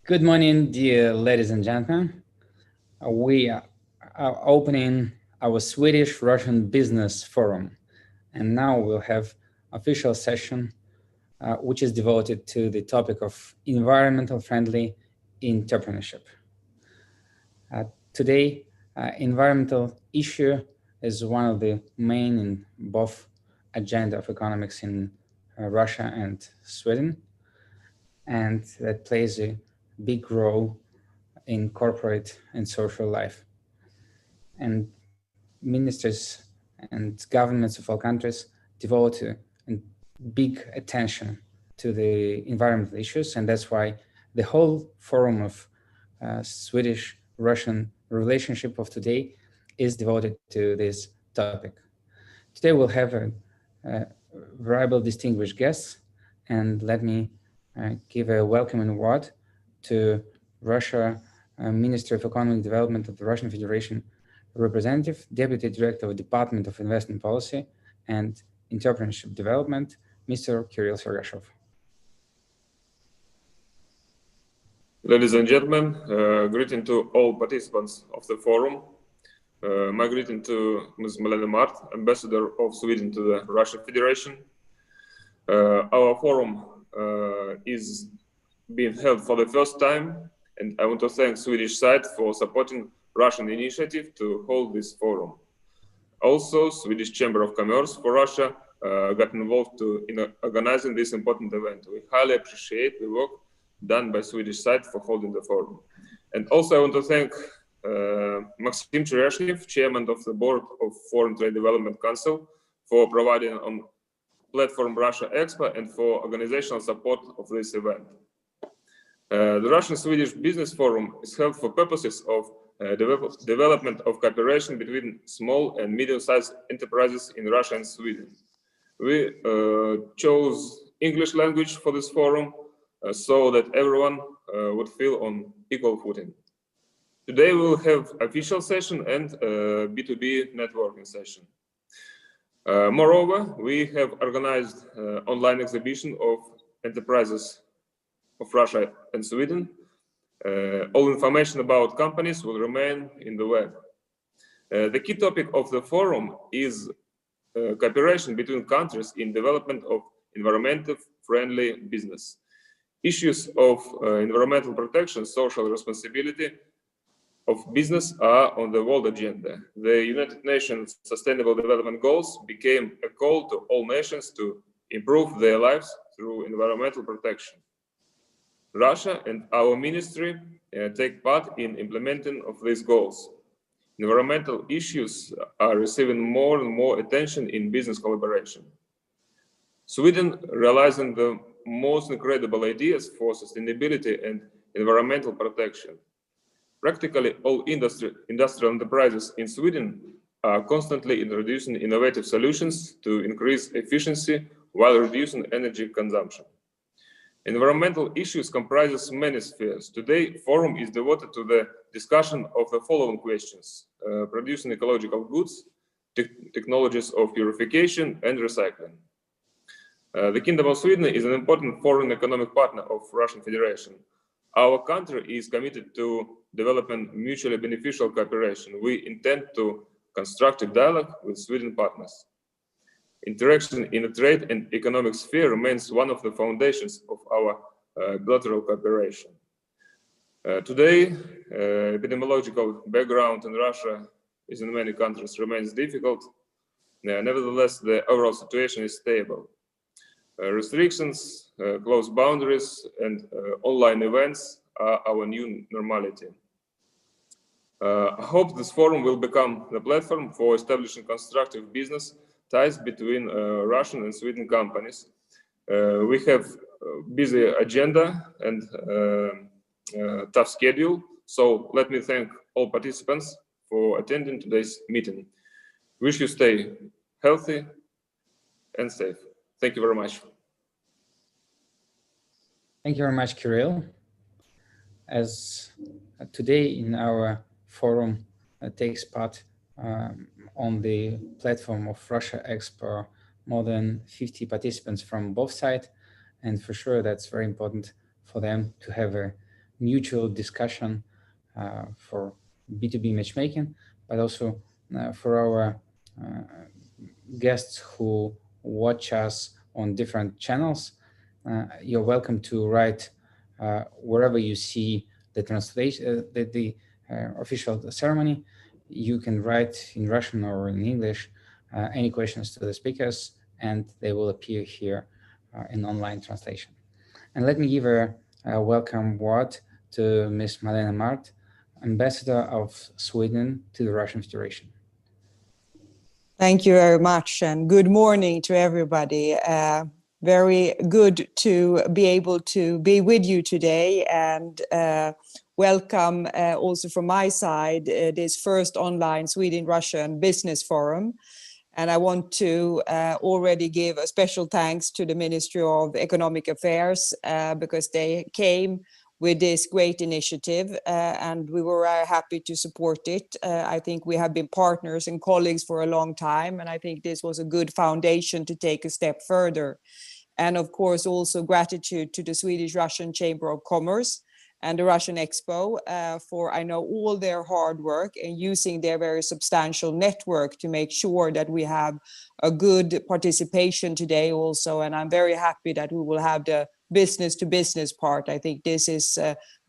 Good morning, dear ladies and gentlemen. We are opening our Swedish-Russian Business Forum, and now we'll have official session which is devoted to the topic of environmental friendly entrepreneurship. Today, environmental issue is one of the main in both agenda of economics in Russia and Sweden, and that plays a big role in corporate and social life. And ministers and governments of all countries devote big attention to the environmental issues, and that's why the whole forum of Swedish-Russian relationship of today is devoted to this topic. Today we'll have a variable distinguished guests, and let me give a welcoming word to Russia Ministry of Economic Development of the Russian Federation representative, Deputy Director of Department of Investment Policy and Entrepreneurship Development, Mr. Kirill Sergashov. Ladies and gentlemen, greeting to all participants of the forum. My greeting to Ms. Malena Mart, Ambassador of Sweden to the Russian Federation. Our forum is being held for the first time, and I want to thank Swedish side for supporting Russian initiative to hold this forum. Also, Swedish Chamber of Commerce for Russia got involved in organizing this important event. We highly appreciate the work done by Swedish side for holding the forum. And also I want to thank Maxim Chereshnev, Chairman of the Board of Foreign Trade Development Council, for providing on platform Russia Expo and for organizational support of this event. The Russian-Swedish Business Forum is held for purposes of development of cooperation between small and medium-sized enterprises in Russia and Sweden. We chose English language for this forum so that everyone would feel on equal footing. Today we will have official session and B2B networking session. Moreover, we have organized online exhibition of enterprises of Russia and Sweden. All information about companies will remain in the web. The key topic of the forum is cooperation between countries in development of environmentally friendly business. Issues of environmental protection, social responsibility of business are on the world agenda. The United Nations Sustainable Development Goals became a call to all nations to improve their lives through environmental protection. Russia and our ministry take part in implementing of these goals. Environmental issues are receiving more and more attention in business collaboration. Sweden, realizing the most incredible ideas for sustainability and environmental protection. Practically all industrial enterprises in Sweden are constantly introducing innovative solutions to increase efficiency while reducing energy consumption. Environmental issues comprises many spheres. Today, forum is devoted to the discussion of the following questions: producing ecological goods, technologies of purification and recycling. The Kingdom of Sweden is an important foreign economic partner of Russian Federation. Our country is committed to developing mutually beneficial cooperation. We intend to constructive dialogue with Sweden partners. Interaction in the trade and economic sphere remains one of the foundations of our bilateral cooperation. Today, epidemiological background in Russia, as in many countries, remains difficult. Nevertheless, the overall situation is stable. Restrictions, closed boundaries, and online events are our new normality. I hope this forum will become the platform for establishing constructive business ties between Russian and Sweden companies. We have a busy agenda and tough schedule, so let me thank all participants for attending today's meeting. Wish you stay healthy and safe. Thank you very much. Thank you very much, Kirill. As today in our forum takes part on the platform of Russia Expo more than 50 participants from both sides, and for sure that's very important for them to have a mutual discussion for B2B matchmaking, but also for our guests who watch us on different channels. You're welcome to write wherever you see the translation, the official ceremony. You can write in Russian or in English any questions to the speakers, and they will appear here in online translation. And let me give a welcome word to Ms. Malena Mart, Ambassador of Sweden to the Russian Federation. Thank you very much, and good morning to everybody. Very good to be able to be with you today, and welcome also from my side this first online Sweden-Russian business forum. And I want to already give a special thanks to the Ministry of Economic Affairs because they came with this great initiative, and we were happy to support it. I think we have been partners and colleagues for a long time, and I think this was a good foundation to take a step further. And of course, also gratitude to the Swedish-Russian Chamber of Commerce and the Russian Expo for, I know, all their hard work and using their very substantial network to make sure that we have a good participation today also. And I'm very happy that we will have the business to business part. I think this is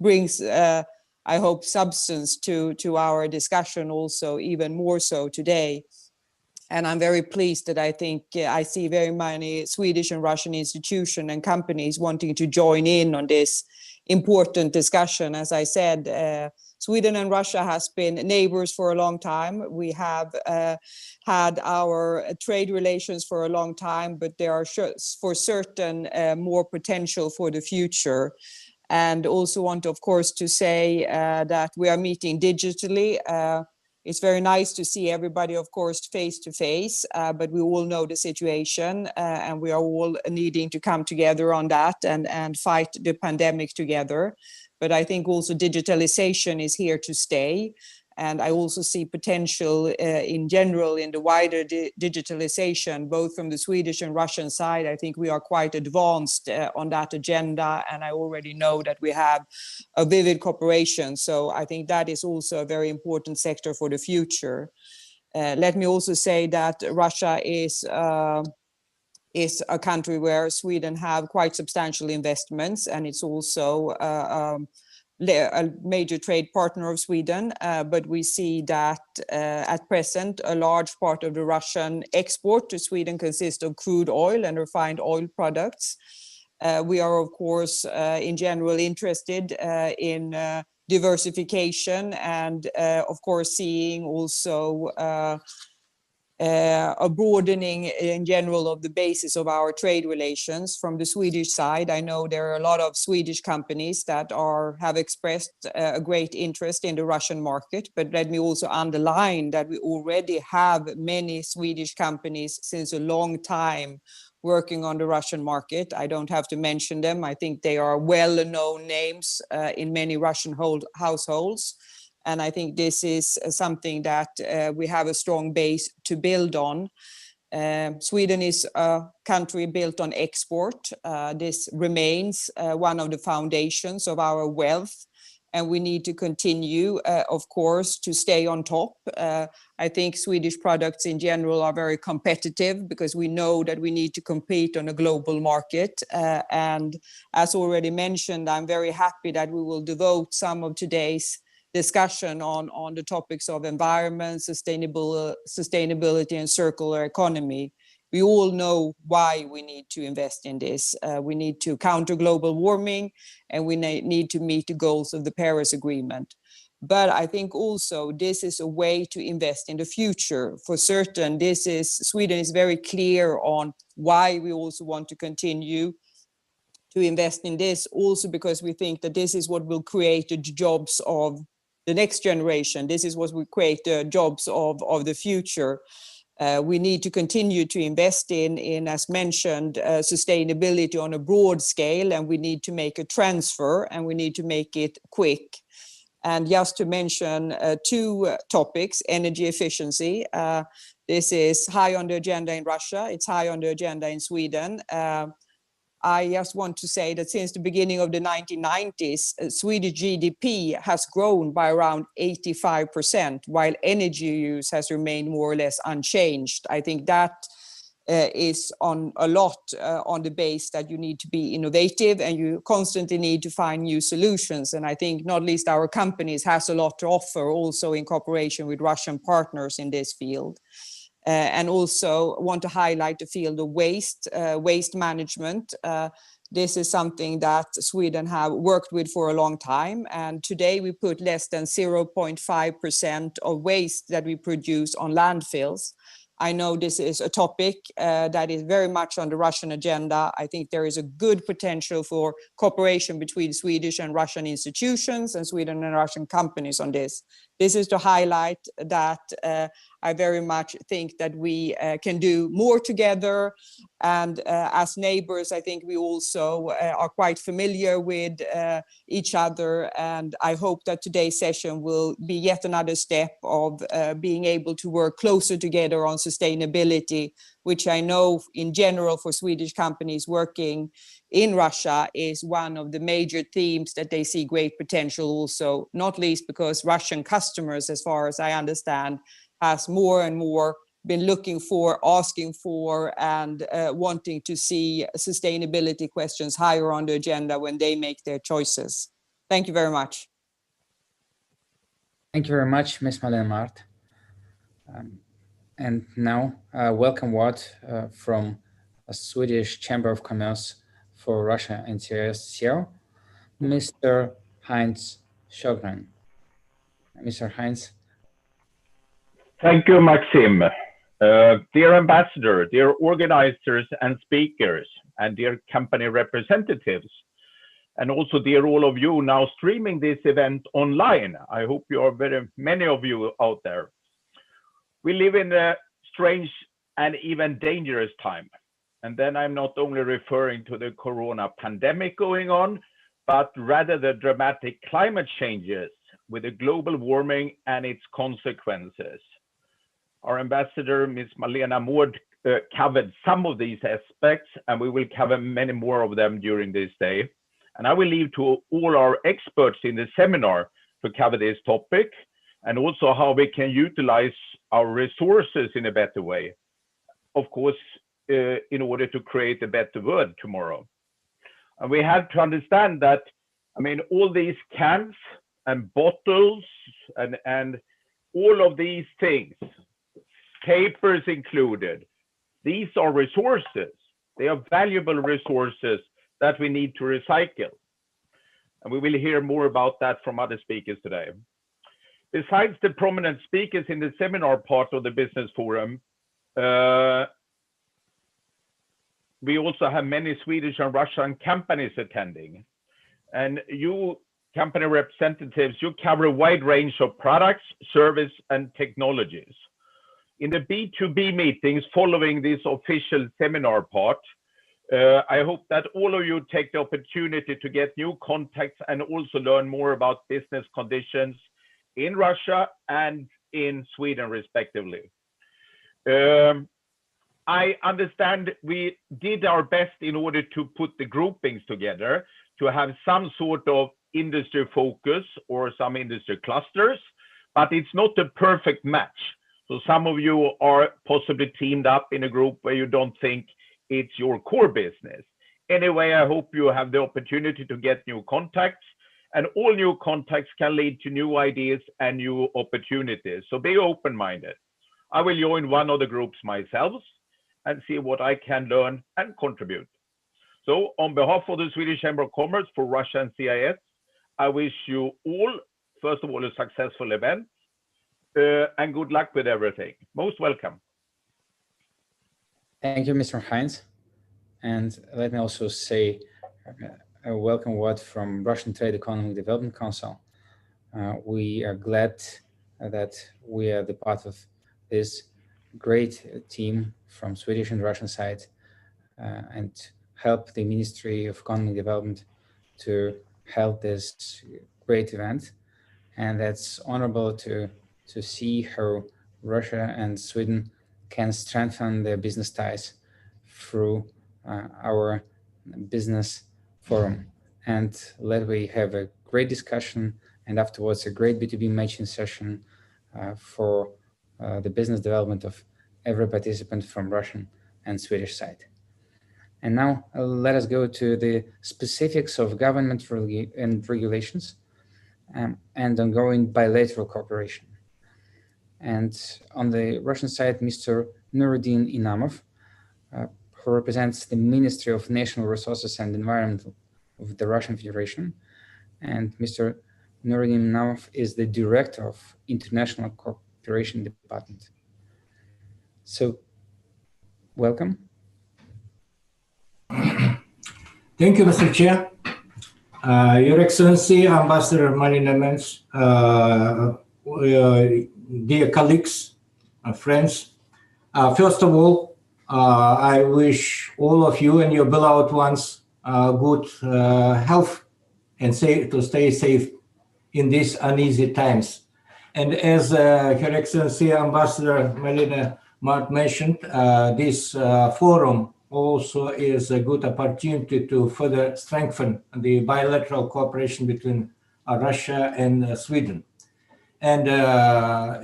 brings, I hope, substance to our discussion also, even more so today. And I'm very pleased that I think I see very many Swedish and Russian institutions and companies wanting to join in on this important discussion. As I said, Sweden and Russia has been neighbors for a long time. We have had our trade relations for a long time, but there are for certain more potential for the future. And also want, of course, to say that we are meeting digitally. It's very nice to see everybody, of course, face to face, but we all know the situation and we are all needing to come together on that and fight the pandemic together. But I think also digitalization is here to stay. And I also see potential in general in the wider digitalization, both from the Swedish and Russian side. I think we are quite advanced on that agenda, and I already know that we have a vivid cooperation. So I think that is also a very important sector for the future. Let me also say that Russia is a country where Sweden have quite substantial investments, and it's also a major trade partner of Sweden, but we see that at present a large part of the Russian export to Sweden consists of crude oil and refined oil products. We are, of course, in general interested in diversification and, of course, seeing also a broadening in general of the basis of our trade relations. From the Swedish side, I know there are a lot of Swedish companies that have expressed a great interest in the Russian market, but let me also underline that we already have many Swedish companies since a long time working on the Russian market. I don't have to mention them. I think they are well-known names in many Russian households. And I think this is something that we have a strong base to build on. Sweden is a country built on export. This remains one of the foundations of our wealth. And we need to continue, of course, to stay on top. I think Swedish products in general are very competitive because we know that we need to compete on a global market. And as already mentioned, I'm very happy that we will devote some of today's discussion on the topics of environment, sustainability and circular economy. We all know why we need to invest in this. We need to counter global warming and we need to meet the goals of the Paris Agreement. But I think also this is a way to invest in the future. For certain, Sweden is very clear on why we also want to continue to invest in this, also because we think that this is what will create the jobs of the next generation. This is what will create the jobs of the future. We need to continue to invest in, as mentioned, sustainability on a broad scale, and we need to make a transfer, and we need to make it quick. And just to mention two topics, energy efficiency. This is high on the agenda in Russia. It's high on the agenda in Sweden. I just want to say that since the beginning of the 1990s, Swedish GDP has grown by around 85%, while energy use has remained more or less unchanged. I think that is on a lot on the base that you need to be innovative and you constantly need to find new solutions. And I think not least our companies has a lot to offer also in cooperation with Russian partners in this field. And also want to highlight the field of waste management. This is something that Sweden have worked with for a long time. And today we put less than 0.5% of waste that we produce on landfills. I know this is a topic that is very much on the Russian agenda. I think there is a good potential for cooperation between Swedish and Russian institutions and Sweden and Russian companies on this. This is to highlight that I very much think that we can do more together. And as neighbors, I think we also are quite familiar with each other. And I hope that today's session will be yet another step of being able to work closer together on sustainability, which I know in general for Swedish companies working in Russia is one of the major themes that they see great potential also, not least because Russian customers, as far as I understand, has more and more been looking for, asking for, and wanting to see sustainability questions higher on the agenda when they make their choices. Thank you very much. Thank you very much, Ms. Malin Mart. And now, welcome word from a Swedish Chamber of Commerce for Russia and CIS, Mr. Heinz Sjögren. Mr. Heinz. Thank you, Maxim. Dear ambassador, dear organizers and speakers, and dear company representatives, and also dear all of you now streaming this event online. I hope you are very many of you out there. We live in a strange and even dangerous time. And then I'm not only referring to the corona pandemic going on, but rather the dramatic climate changes with the global warming and its consequences. Our ambassador, Ms. Malena Mård, covered some of these aspects, and we will cover many more of them during this day. And I will leave to all our experts in the seminar to cover this topic, and also how we can utilize our resources in a better way, of course, in order to create a better world tomorrow. And we have to understand that, I mean, all these cans and bottles and all of these things, papers included, these are resources. They are valuable resources that we need to recycle. And we will hear more about that from other speakers today. Besides the prominent speakers in the seminar part of the business forum, we also have many Swedish and Russian companies attending. And you company representatives, you cover a wide range of products, service, and technologies. In the B2B meetings following this official seminar part, I hope that all of you take the opportunity to get new contacts and also learn more about business conditions in Russia and in Sweden, respectively. I understand we did our best in order to put the groupings together to have some sort of industry focus or some industry clusters, but it's not a perfect match. So some of you are possibly teamed up in a group where you don't think it's your core business. Anyway, I hope you have the opportunity to get new contacts, and all new contacts can lead to new ideas and new opportunities. So be open-minded. I will join one of the groups myself and see what I can learn and contribute. So on behalf of the Swedish Chamber of Commerce for Russia and CIS, I wish you all, first of all, a successful event and good luck with everything. Most welcome. Thank you, Mr. Heinz. And let me also say a welcome word from Russian Trade Economic Development Council. We are glad that we are the part of this great team from Swedish and Russian side and help the Ministry of Economic Development to help this great event. And that's honorable to see how Russia and Sweden can strengthen their business ties through our business forum. And let we have a great discussion and afterwards a great B2B matching session for the business development of every participant from Russian and Swedish side. And now let us go to the specifics of government and regulations and ongoing bilateral cooperation. And on the Russian side, Mr. Nuruddin Inamov, who represents the Ministry of National Resources and Environment of the Russian Federation. And Mr. Nuruddin Inamov is the Director of International Cooperation Department. So, welcome. Thank you, Mr. Chair. Your Excellency, Ambassador Marina Mens, dear colleagues, friends, first of all, I wish all of you and your beloved ones good health and to stay safe in these uneasy times. And as Her Excellency Ambassador Marina Mart mentioned, this forum also is a good opportunity to further strengthen the bilateral cooperation between Russia and Sweden. And I'm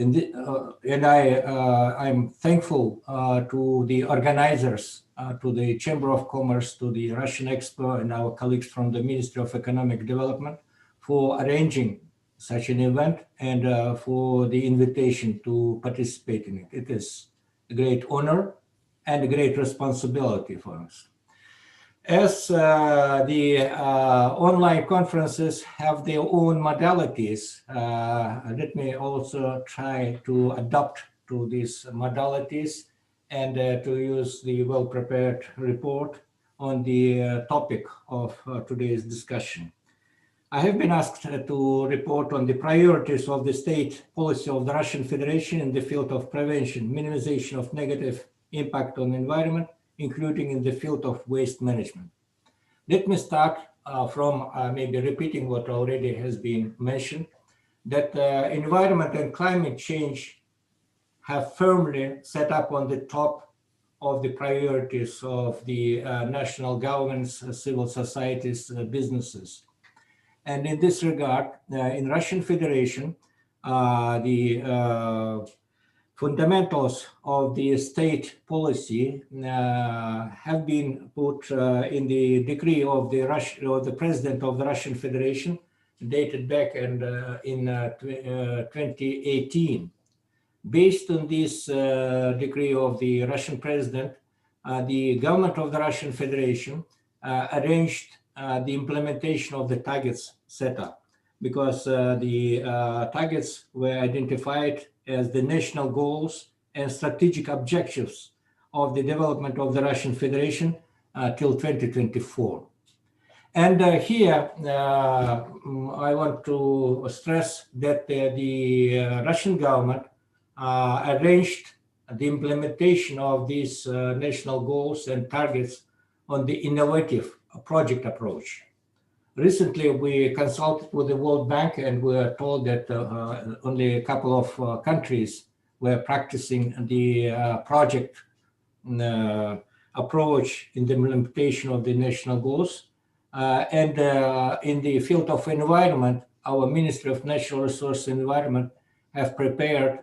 thankful to the organizers, to the Chamber of Commerce, to the Russian Expo, and our colleagues from the Ministry of Economic Development for arranging such an event and for the invitation to participate in it. It is a great honor and a great responsibility for us. As the online conferences have their own modalities, let me also try to adapt to these modalities and to use the well-prepared report on the topic of today's discussion. I have been asked to report on the priorities of the state policy of the Russian Federation in the field of prevention, minimization of negative impact on the environment, including in the field of waste management. Let me start from maybe repeating what already has been mentioned, that environment and climate change have firmly set up on the top of the priorities of the national governments, civil societies, businesses. And in this regard, in Russian Federation, the fundamentals of the state policy have been put in the decree of the President of the Russian Federation, dated back in 2018. Based on this decree of the Russian President, the government of the Russian Federation arranged the implementation of the targets set up, because the targets were identified as the national goals and strategic objectives of the development of the Russian Federation till 2024. And here I want to stress that the Russian government arranged the implementation of these national goals and targets on the innovative project approach. Recently, we consulted with the World Bank and we were told that only a couple of countries were practicing the project approach in the implementation of the national goals. And in the field of environment, our Ministry of Natural Resources and Environment have prepared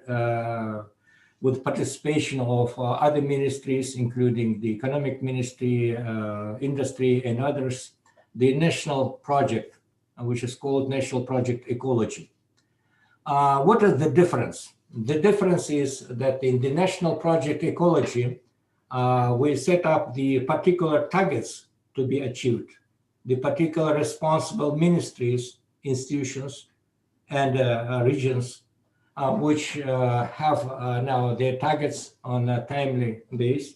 with participation of other ministries, including the Economic Ministry, Industry, and others, the national project, which is called National Project Ecology. What is the difference? The difference is that in the National Project Ecology, we set up the particular targets to be achieved, the particular responsible ministries, institutions, and regions, which have now their targets on a timely basis,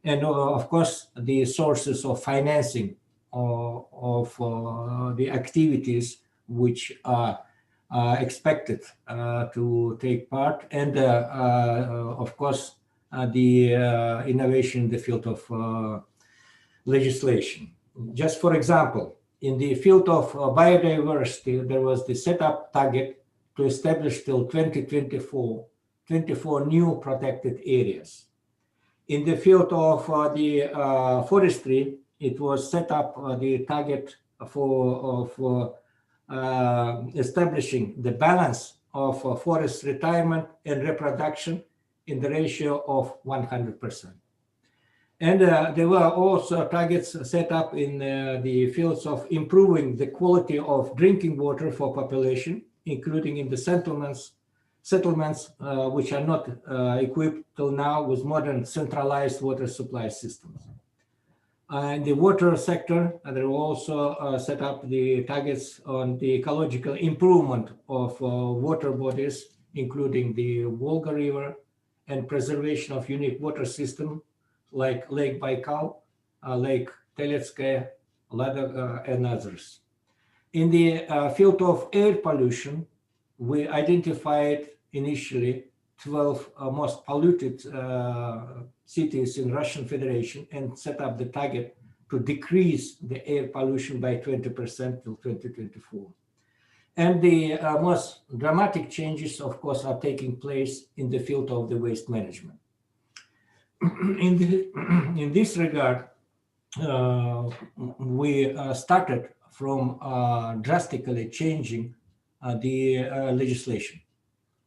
and of course, the sources of financing of the activities which are expected to take part, and of course the innovation in the field of legislation. Just for example, in the field of biodiversity, there was the set-up target to establish till 2024 24 new protected areas. In the field of the forestry, it was set up the target for establishing the balance of forest retirement and reproduction in the ratio of 100%. And there were also targets set up in the fields of improving the quality of drinking water for population, including in the settlements which are not equipped till now with modern centralized water supply systems. In the water sector, there were also set up the targets on the ecological improvement of water bodies, including the Volga River, and preservation of unique water systems like Lake Baikal, Lake Teletsskaya, Ladoga, and others. In the field of air pollution, we identified initially 12 most polluted cities in Russian Federation and set up the target to decrease the air pollution by 20% till 2024. And the most dramatic changes, of course, are taking place in the field of the waste management. In this regard, we started from drastically changing the legislation.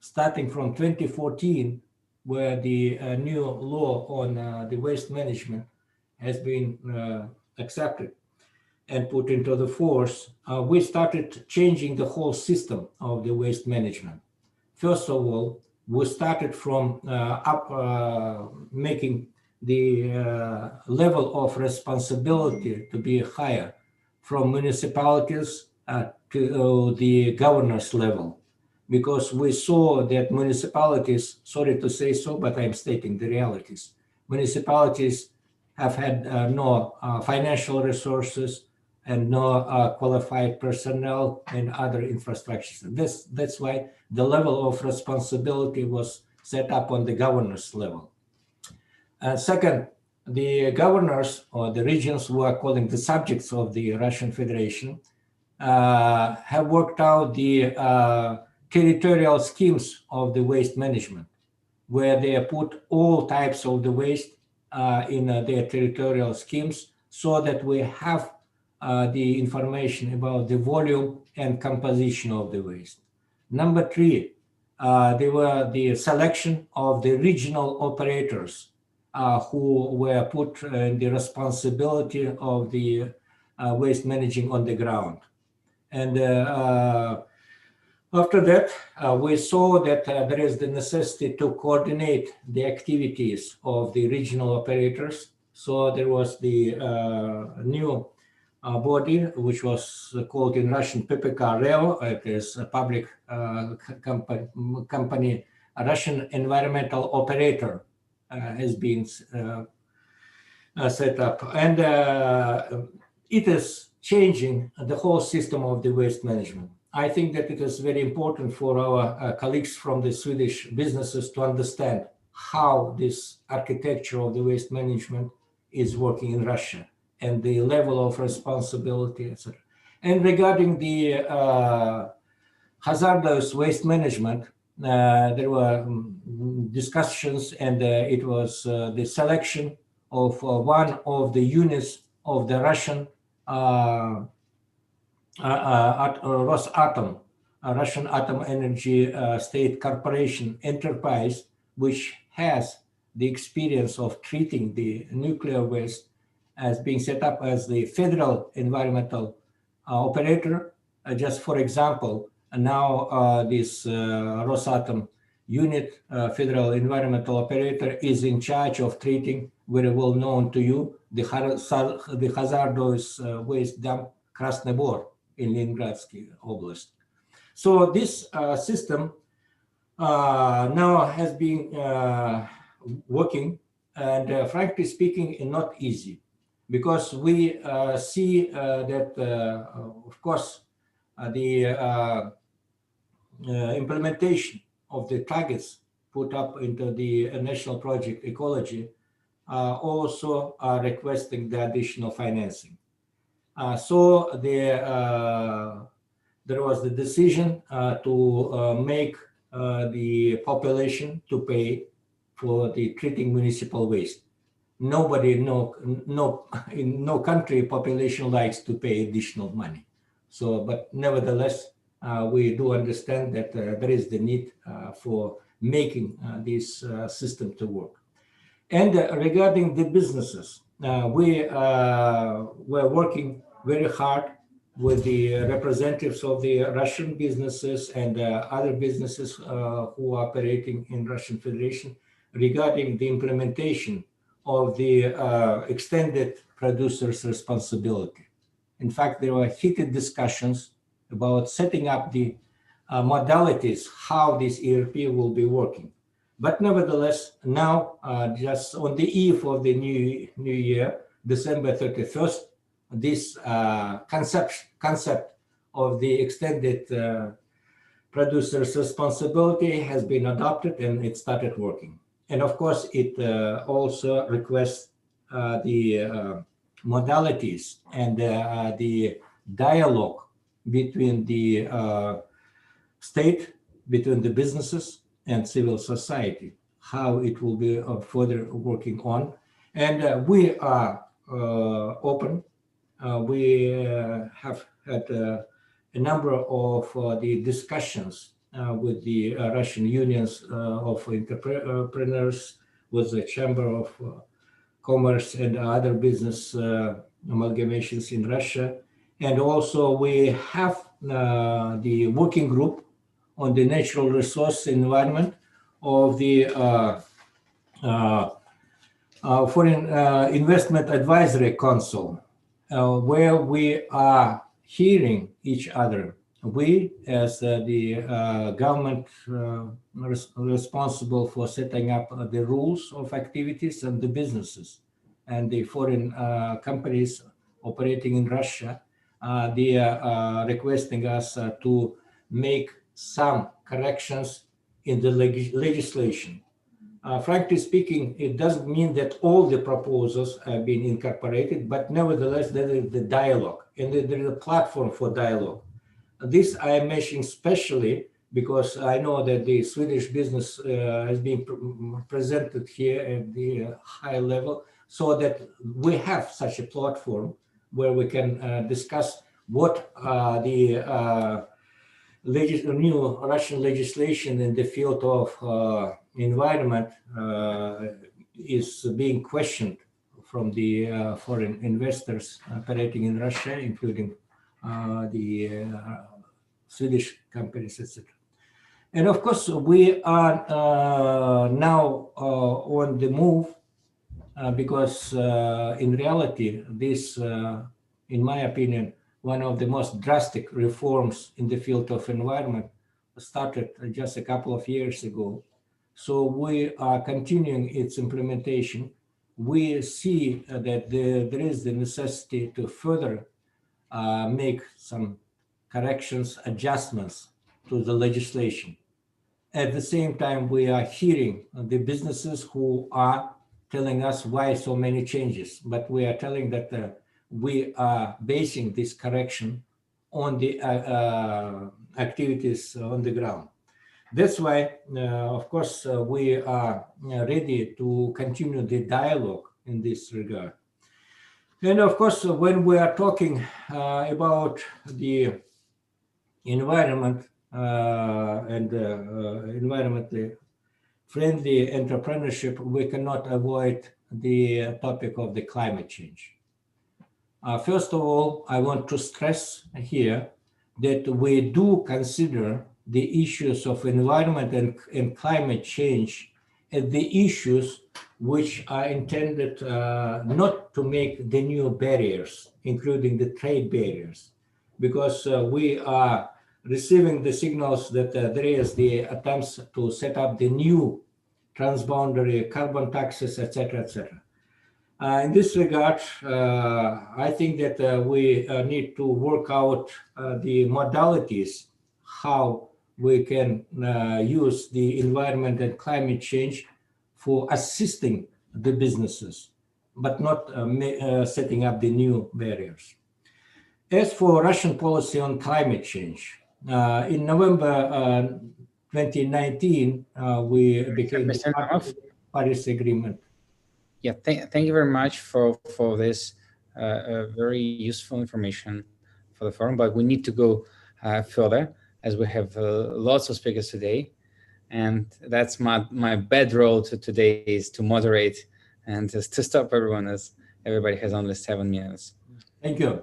Starting from 2014, where the new law on the waste management has been accepted and put into the force, we started changing the whole system of the waste management. First of all, we started from making the level of responsibility to be higher from municipalities to the governors level, because we saw that municipalities, sorry to say so, but I'm stating the realities, municipalities have had no financial resources and no qualified personnel and other infrastructures. That's why the level of responsibility was set up on the governors level. Second, the governors or the regions who are calling the subjects of the Russian Federation have worked out the territorial schemes of the waste management, where they put all types of the waste in their territorial schemes, so that we have the information about the volume and composition of the waste. Number three, there were the selection of the regional operators who were put in the responsibility of the waste managing on the ground. And after that, we saw that there is the necessity to coordinate the activities of the regional operators. So there was the new body, which was called in Russian PPK REO. It is a public company, a Russian environmental operator has been set up. And it is changing the whole system of the waste management. I think that it is very important for our colleagues from the Swedish businesses to understand how this architecture of the waste management is working in Russia and the level of responsibility, etc. And regarding the hazardous waste management, there were discussions, and it was the selection of one of the units of the Russian Rosatom, Russian Atom Energy State Corporation enterprise, which has the experience of treating the nuclear waste, as being set up as the federal environmental operator. Just for example, now this Rosatom unit, federal environmental operator, is in charge of treating, very well known to you, the hazardous waste dump Krasny Bor in Leningradsky Oblast. So this system now has been working, and frankly speaking, not easy, because we see that, of course, the implementation of the targets put up into the national project ecology also are requesting the additional financing. So there was the decision to make the population to pay for the treating municipal waste. nobody, in no country population likes to pay additional money. So, but nevertheless, we do understand that there is the need for making this system to work. And regarding the businesses, we were working very hard with the representatives of the Russian businesses and other businesses who are operating in Russian Federation regarding the implementation of the extended producer's responsibility. In fact, there were heated discussions about setting up the modalities, how this ERP will be working. But nevertheless, now, just on the eve of the new year, December 31st, this concept of the extended producer's responsibility has been adopted and it started working. And of course, it also requests the modalities and the dialogue between the state, between the businesses and civil society, how it will be further working on. And we are open. We have had a number of the discussions with the Russian unions of entrepreneurs, with the Chamber of Commerce and other business amalgamations in Russia. And also we have the working group on the natural resource environment of the Foreign Investment Advisory Council, where we are hearing each other. We, as the government responsible for setting up the rules of activities and the businesses, and the foreign companies operating in Russia, they are requesting us to make some corrections in the legislation. Frankly speaking, it doesn't mean that all the proposals have been incorporated, but nevertheless, there is the dialogue, and there is a platform for dialogue. This I am mentioning especially because I know that the Swedish business has been presented here at the high level, so that we have such a platform where we can discuss what the new Russian legislation in the field of environment is being questioned from the foreign investors operating in Russia, including the Swedish companies, etc. And of course, we are now on the move because in reality, this, in my opinion, one of the most drastic reforms in the field of environment started just a couple of years ago. So we are continuing its implementation. We see that there is the necessity to further make some corrections, adjustments to the legislation. At the same time, we are hearing the businesses who are telling us why so many changes, but we are telling that we are basing this correction on the activities on the ground. That's why, of course, we are ready to continue the dialogue in this regard. And of course, when we are talking about the environment and environmentally friendly entrepreneurship, we cannot avoid the topic of the climate change. First of all, I want to stress here that we do consider the issues of environment and climate change as the issues which are intended not to make the new barriers, including the trade barriers, because we are receiving the signals that there is the attempts to set up the new transboundary carbon taxes, etc., etc. In this regard, I think that we need to work out the modalities, how we can use the environment and climate change for assisting the businesses, but not setting up the new barriers. As for Russian policy on climate change, in November 2019, we became part of the Paris Agreement. Yeah, thank you very much for this very useful information for the forum. But we need to go further, as we have lots of speakers today, and that's my bad role today is to moderate and just to stop everyone, as everybody has only 7 minutes. Thank you.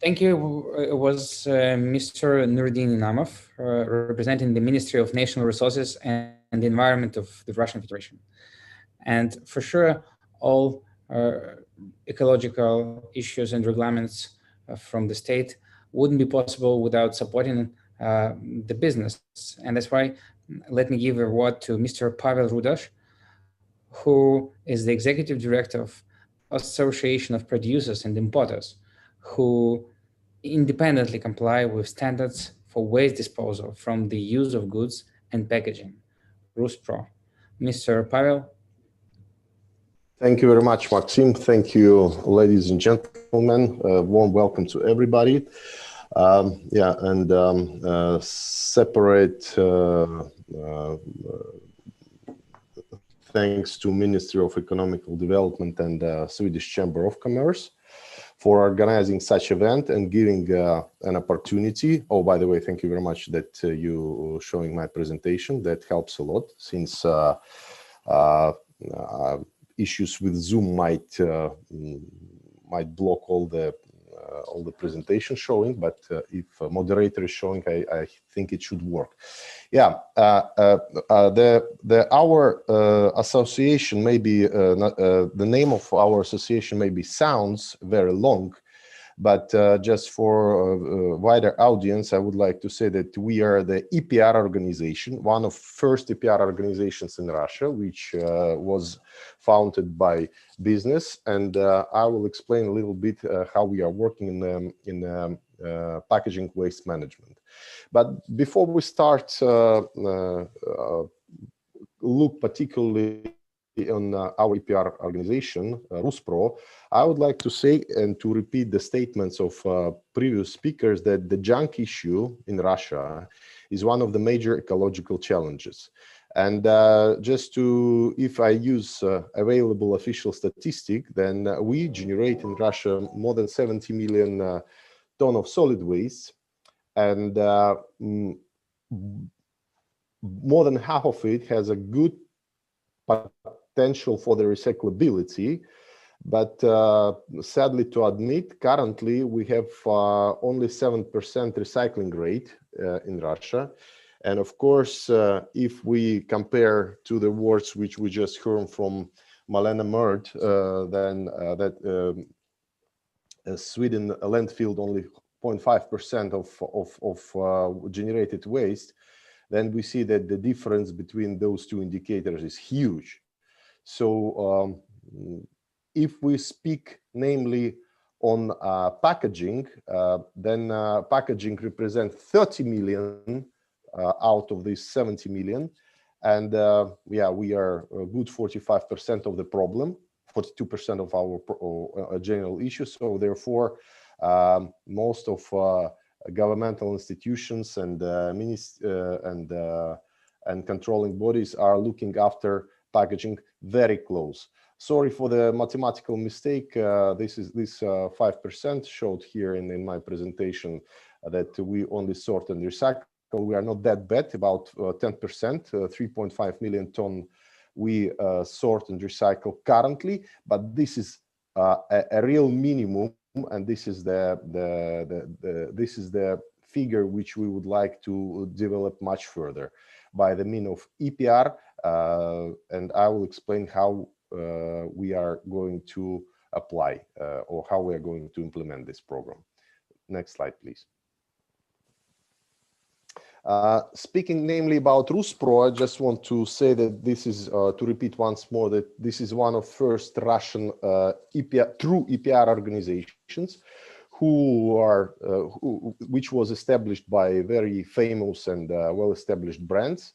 Thank you. It was Mr. Nuruddin Inamov, representing the Ministry of National Resources and the Environment of the Russian Federation. And for sure, all ecological issues and regulations from the state wouldn't be possible without supporting the business. And that's why let me give a word to Mr. Pavel Rudash, who is the Executive Director of Association of Producers and Importers, who independently comply with standards for waste disposal from the use of goods and packaging, RUSPRO. Mr. Pavel. Thank you very much, Maxim. Thank you, ladies and gentlemen. Warm welcome to everybody. Separate thanks to Ministry of Economic Development and Swedish Chamber of Commerce for organizing such event and giving an opportunity. Oh, by the way, thank you very much that you showing my presentation. That helps a lot, since issues with Zoom might block all the presentation showing, but if a moderator is showing, I think it should work. Yeah, our association may be the name of our association maybe sounds very long, but just for a wider audience, I would like to say that we are the EPR organization, one of first EPR organizations in Russia, which was founded by business. And I will explain a little bit how we are working in packaging waste management. But before we start, look particularly on our EPR organization, RUSPRO, I would like to say and to repeat the statements of previous speakers that the junk issue in Russia is one of the major ecological challenges. And just to, if I use available official statistic, then we generate in Russia more than 70 million ton of solid waste, and more than half of it has a good potential for the recyclability. But sadly to admit, currently we have only 7% recycling rate in Russia. And of course, if we compare to the words which we just heard from Malena Mert, then Sweden landfill only 0.5% of generated waste, then we see that the difference between those two indicators is huge. So if we speak namely on packaging, then packaging represents 30 million out of these 70 million. And yeah, we are a good 45% of the problem, 42% of our general issue. So therefore, most of governmental institutions and controlling bodies are looking after packaging very close. Sorry for the mathematical mistake. This 5% showed here in my presentation that we only sort and recycle. We are not that bad, about 10%, 3.5 million ton we sort and recycle currently, but this is a real minimum, and this is the figure which we would like to develop much further by the means of EPR, and I will explain how we are going to apply or how we are going to implement this program. Next slide, please. Speaking namely about RUSPRO, I just want to say that this is, to repeat once more, that this is one of first Russian true EPR organizations which was established by very famous and well-established brands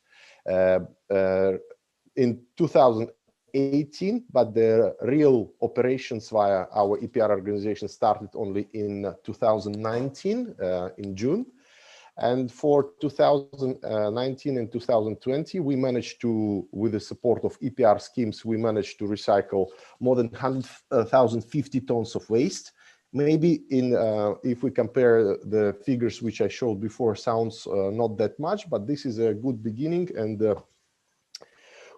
in 2018, but the real operations via our EPR organization started only in 2019, in June. And for 2019 and 2020, we managed to, with the support of EPR schemes, we managed to recycle more than 1,050 tons of waste. Maybe if we compare the figures which I showed before, sounds not that much, but this is a good beginning and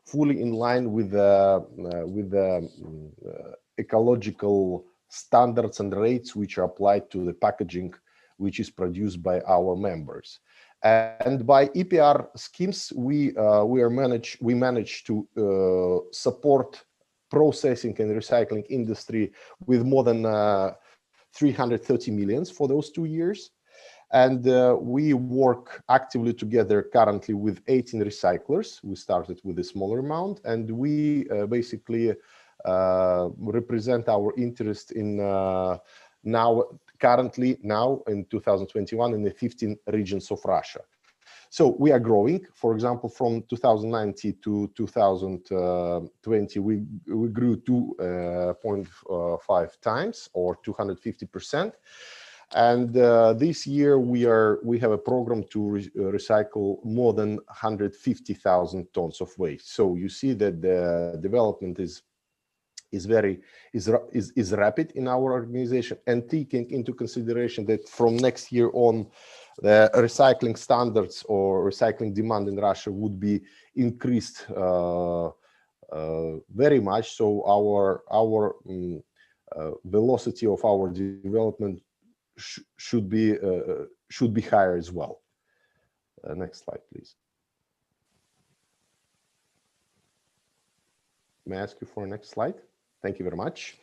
fully in line with the ecological standards and rates which are applied to the packaging which is produced by our members. And by EPR schemes, we managed to support processing and recycling industry with more than 330 million for those 2 years. And we work actively together currently with 18 recyclers. We started with a smaller amount, and we basically represent our interest in currently in 2021 in the 15 regions of Russia. So we are growing. For example, from 2019 to 2020, we grew 2.5 times or 250%. And this year we have a program to recycle more than 150,000 tons of waste. So you see that the development is rapid in our organization, and taking into consideration that from next year on, the recycling standards or recycling demand in Russia would be increased very much. So our velocity of our development should be higher as well. Next slide, please. May I ask you for a next slide? Thank you very much.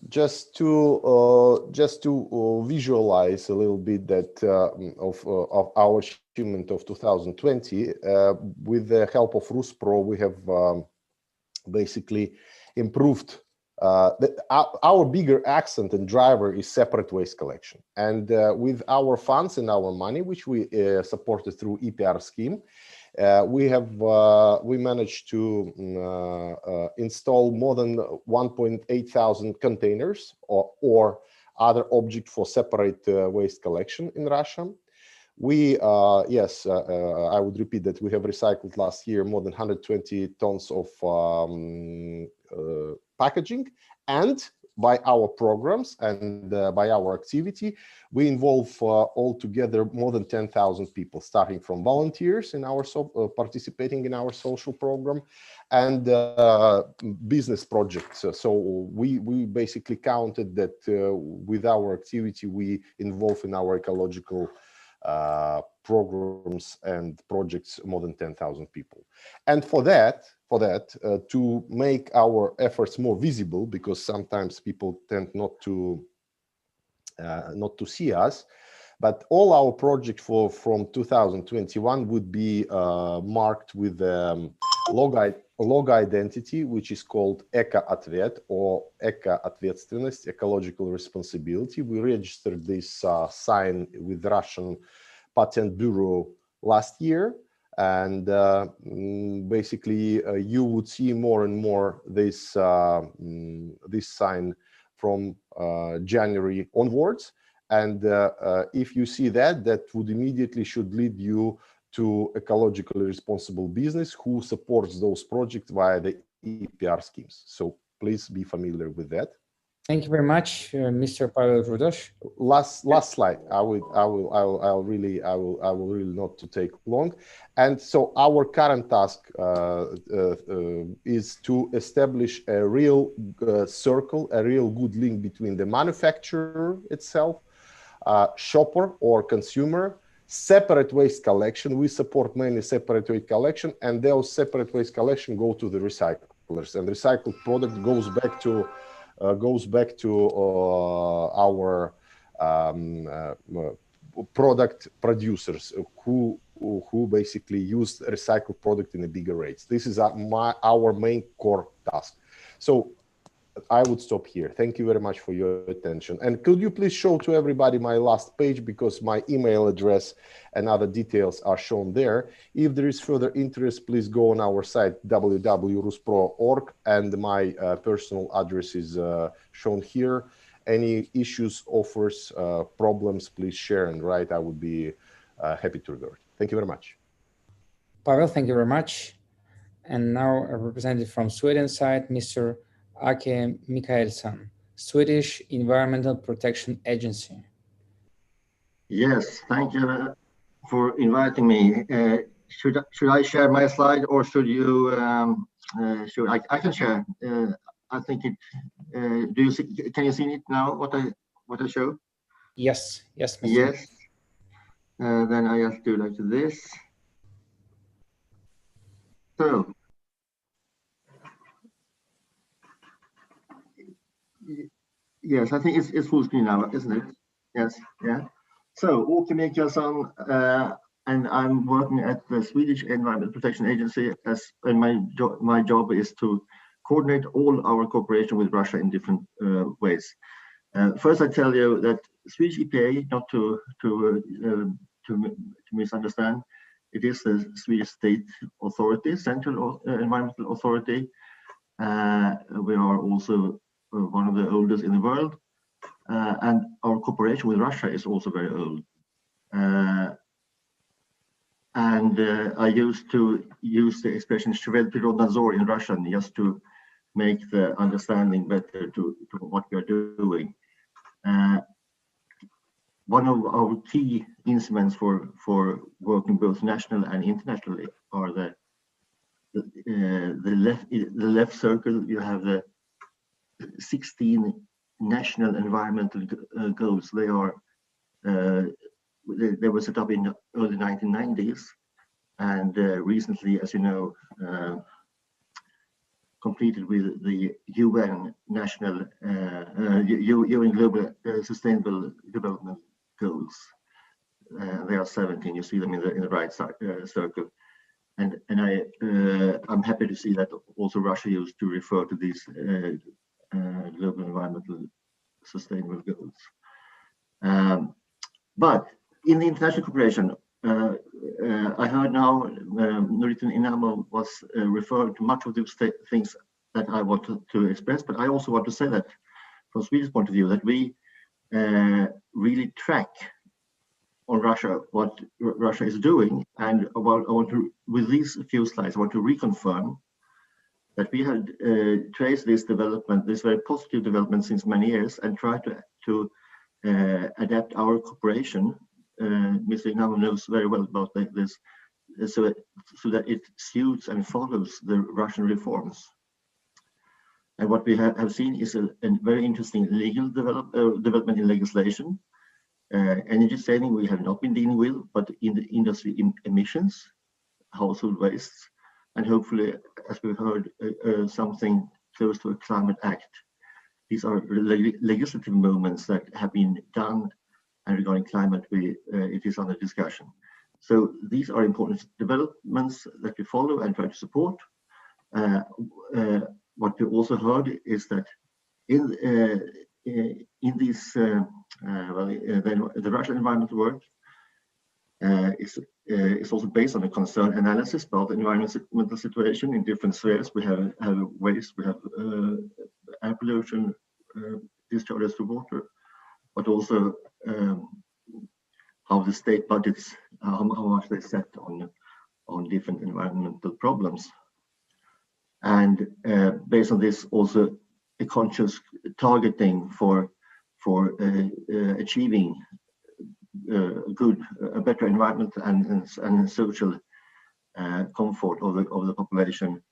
Just to visualize a little bit that of our achievement of 2020, with the help of RusPro, we have basically improved. Our bigger accent and driver is separate waste collection, and with our funds and our money, which we supported through EPR scheme, we managed to install more than 1.8 thousand containers or other object for separate waste collection in Russia. We yes, I would repeat that we have recycled last year more than 120 tons of packaging, and by our programs and by our activity, we involve altogether more than 10,000 people, starting from volunteers in our participating in our social program and business projects. So we basically counted that with our activity, we involve in our ecological programs and projects more than 10,000 people. And for that, to make our efforts more visible, because sometimes people tend not to see us, but all our projects from 2021 would be marked with log identity, which is called Eco-Отvet or Eco-Ответственность, ecological responsibility. We registered this sign with Russian Patent Bureau last year. And basically, you would see more and more this sign from January onwards. And if you see that would immediately should lead you to ecologically responsible business who supports those projects via the EPR schemes. So please be familiar with that. Thank you very much, Mr. Pavel Rudosh. Last slide. I will really not to take long. And so our current task is to establish a real circle, a real good link between the manufacturer itself, shopper or consumer, separate waste collection. We support mainly separate waste collection, and those separate waste collection go to the recyclers, and recycled product goes back to our product producers who basically use recycled product in a bigger rates. This is our main core task. So I would stop here. Thank you very much for your attention. And could you please show to everybody my last page, because my email address and other details are shown there. If there is further interest, please go on our site www.ruspro.org, and my personal address is shown here. Any issues, offers, problems, please share and write. I would be happy to revert. Thank you very much. Pavel, thank you very much. And now a representative from Sweden side, Mr. Ake Mikaelsson, Swedish Environmental Protection Agency. Yes, thank you for inviting me. Should I share my slide, or should you? I can share. I think it. Do you see? Can you see it now? What I show? Yes. Yes, Mr. Yes. Then I just do like this. So. Yes, I think it's full screen now, isn't it? Yes. Yeah. So, Åke Mikaelsson, and I'm working at the Swedish Environmental Protection Agency, and my job is to coordinate all our cooperation with Russia in different ways. First, I tell you that Swedish EPA, not to misunderstand, it is the Swedish state authority, central environmental authority. We are also one of the oldest in the world. And our cooperation with Russia is also very old. I used to use the expression "shvel prirodnadzor" in Russian just to make the understanding better to what we are doing. One of our key instruments for working both national and internationally are the left circle. You have the 16 national environmental goals. They were set up in the early 1990s, and recently, as you know, completed with the UN national UN Global Sustainable Development Goals. There are 17. You see them in the right side circle, and I'm happy to see that also Russia used to refer to these global environmental sustainable goals. But in the international cooperation, I heard now Nuritin Inamo was referring to much of those things that I want to express, but I also want to say that from Sweden's point of view, that we really track on Russia what Russia is doing. And I want to, with these few slides, I want to reconfirm that we have traced this development, this very positive development since many years, and try to adapt our cooperation. Mr. Inamo knows very well about this, so that it suits and follows the Russian reforms. And what we have seen is a very interesting legal development in legislation. Energy saving we have not been dealing with, but in the industry emissions, household wastes, and hopefully, as we heard, something close to a climate act. These are legislative movements that have been done, and regarding climate, it is under discussion. So these are important developments that we follow and try to support. What we also heard is that in these, the Russian environmental work is also based on a concern analysis about the environmental situation in different spheres. We have waste, we have air pollution, discharges to water, but also how the state budgets, how much they set on different environmental problems. And based on this, also a conscious targeting for achieving a better environment and social comfort of the population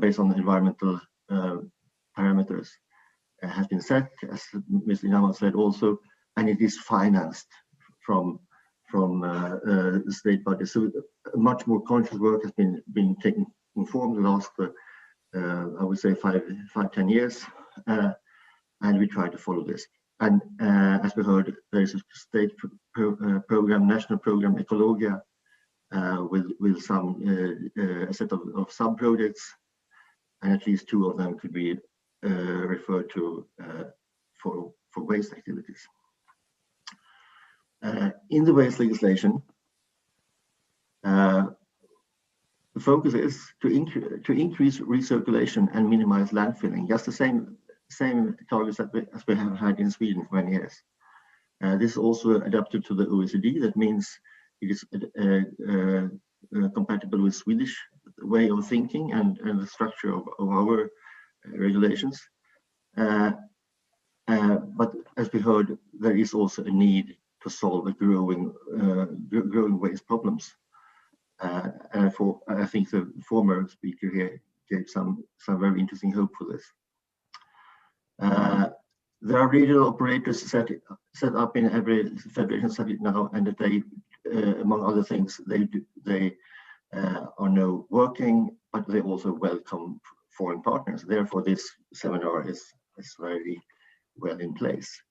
based on environmental parameters has been set, as Mr. Inamo said also, and it is financed from the state budget. So much more conscious work has been taken form the last, I would say, 5-10 years, and we try to follow this. And as we heard, there is a state program, national program, Ecologia, with some a set of sub-projects, and at least 2 of them could be referred to for waste activities. In the waste legislation, the focus is to increase recirculation and minimize landfilling. Just the same targets as we have had in Sweden for many years. This is also adapted to the OECD. That means it is compatible with Swedish way of thinking and the structure of our regulations. But as we heard, there is also a need to solve a growing waste problems. And I think the former speaker here gave some very interesting hope for this. There are regional operators set up in every federation site now, and that they, among other things, they are now working, but they also welcome foreign partners. Therefore, this seminar is very well in place.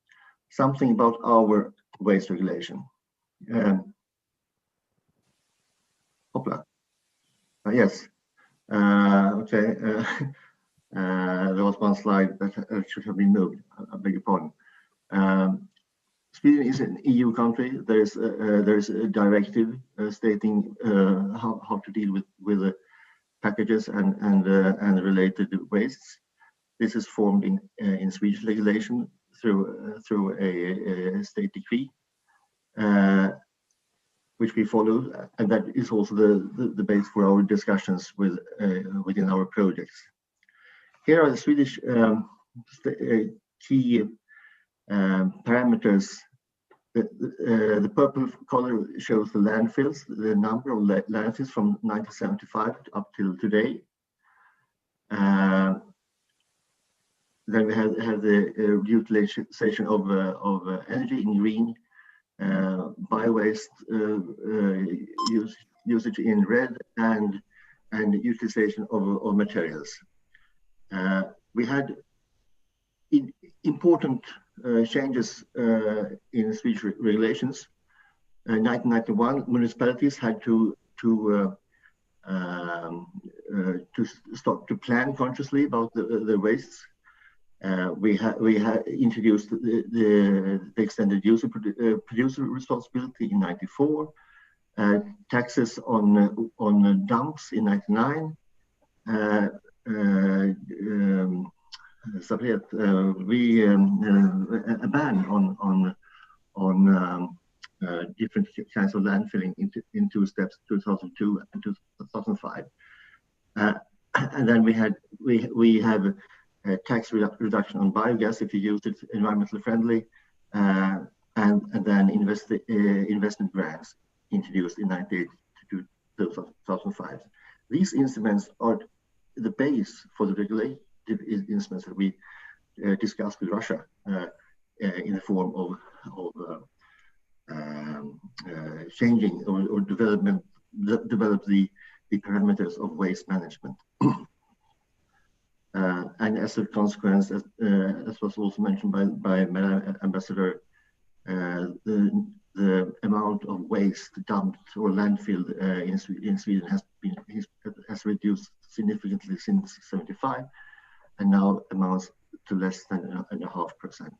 Something about our waste regulation. Hopla. Yes. Okay. There was one slide that should have been moved. I beg your pardon. Sweden is an EU country. There is a directive stating how to deal with the packages and related wastes. This is formed in Swedish legislation through a state decree, which we follow, and that is also the base for our discussions within our projects. Here are the Swedish key parameters. The purple color shows the landfills, the number of landfills from 1975 up till today. Then we have the utilization of energy in green, bio-waste usage in red, and utilization of materials. We had important changes in Swedish regulations. In 1991, municipalities had to start to plan consciously about the wastes. We had introduced the extended producer responsibility in 94, taxes on dumps in 99, a ban on different kinds of landfilling in two steps, 2002 and 2005. And then we have a tax reduction on biogas if you use it environmentally friendly, and then investment grants introduced in 98 to 2005. These instruments are the base for the regulative instruments that we discussed with Russia in the form of changing or develop the parameters of waste management. And as a consequence, as was also mentioned by Madam Ambassador, the amount of waste dumped or landfilled in Sweden has reduced significantly since 75, and now amounts to less than 0.5%.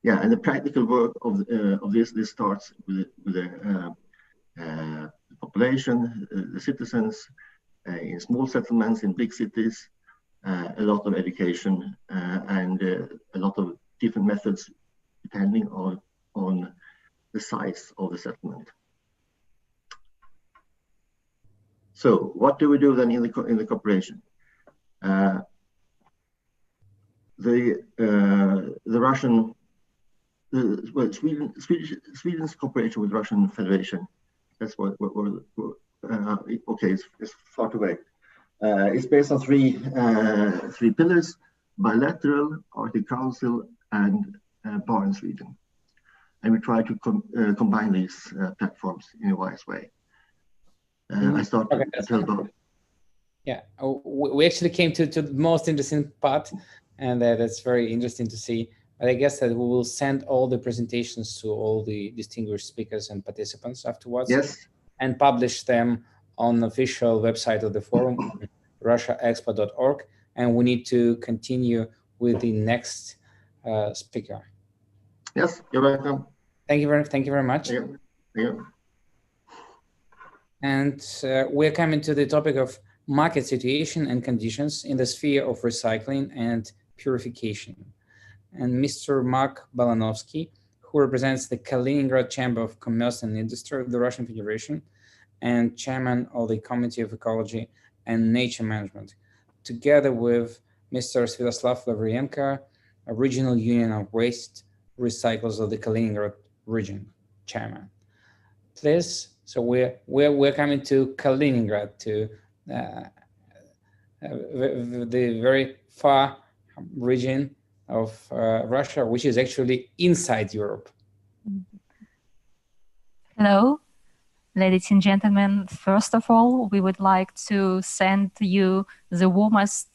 Yeah, and the practical work of this starts with the population, the citizens, in small settlements, in big cities, a lot of education, and a lot of different methods depending on the size of the settlement. So, what do we do then in the cooperation? Sweden's cooperation with Russian Federation. That's what okay, it's far away. It's based on three pillars: bilateral, Arctic Council, and Barents region. And we try to combine these platforms in a wise way. I start to tell about. Yeah, we actually came to the most interesting part, and that's very interesting to see. But I guess that we will send all the presentations to all the distinguished speakers and participants afterwards. Yes. And publish them on the official website of the forum, russiaexpo.org. And we need to continue with the next speaker. Yes, you're welcome. Thank you very much. Thank you. And we're coming to the topic of market situation and conditions in the sphere of recycling and purification. And Mr. Mark Balanovsky, who represents the Kaliningrad Chamber of Commerce and Industry of the Russian Federation and chairman of the Committee of Ecology and Nature Management, together with Mr. Sviatoslav Lavrienko, a regional union of waste recyclers of the Kaliningrad region, chairman. Please, so we're coming to Kaliningrad, to the very far region of Russia, which is actually inside Europe. Hello, ladies and gentlemen. First of all, we would like to send you the warmest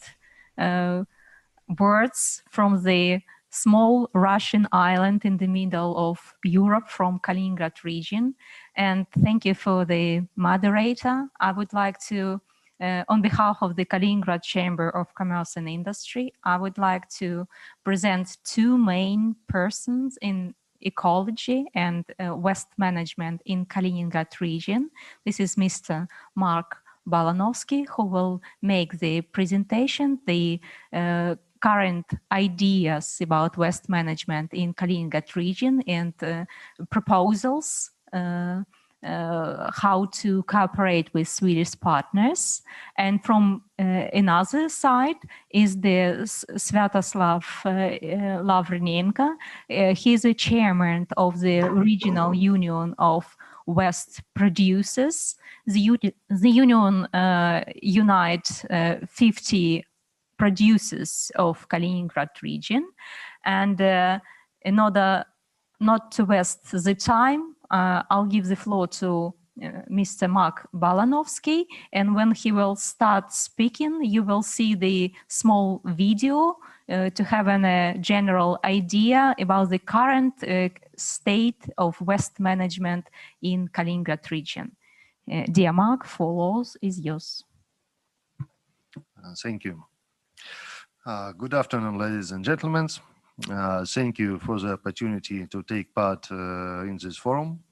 words from the small Russian island in the middle of Europe from Kaliningrad region. And thank you for the moderator. I would like to, on behalf of the Kaliningrad Chamber of Commerce and Industry, I would like to present two main persons in ecology and waste management in Kaliningrad region. This is Mr. Mark Balanovsky, who will make the presentation, the current ideas about waste management in Kaliningrad region and proposals how to cooperate with Swedish partners. And from another side is the Sviatoslav Lavrinenko. He is the chairman of the Regional Union of Waste Producers. The union unites 50 producers of Kaliningrad region. And in order not to waste the time, I'll give the floor to Mr. Mark Balanovsky, and when he will start speaking, you will see the small video to have a general idea about the current state of waste management in Kaliningrad region. Dear Mark, floor is yours. Thank you. Good afternoon, ladies and gentlemen. Thank you for the opportunity to take part in this forum.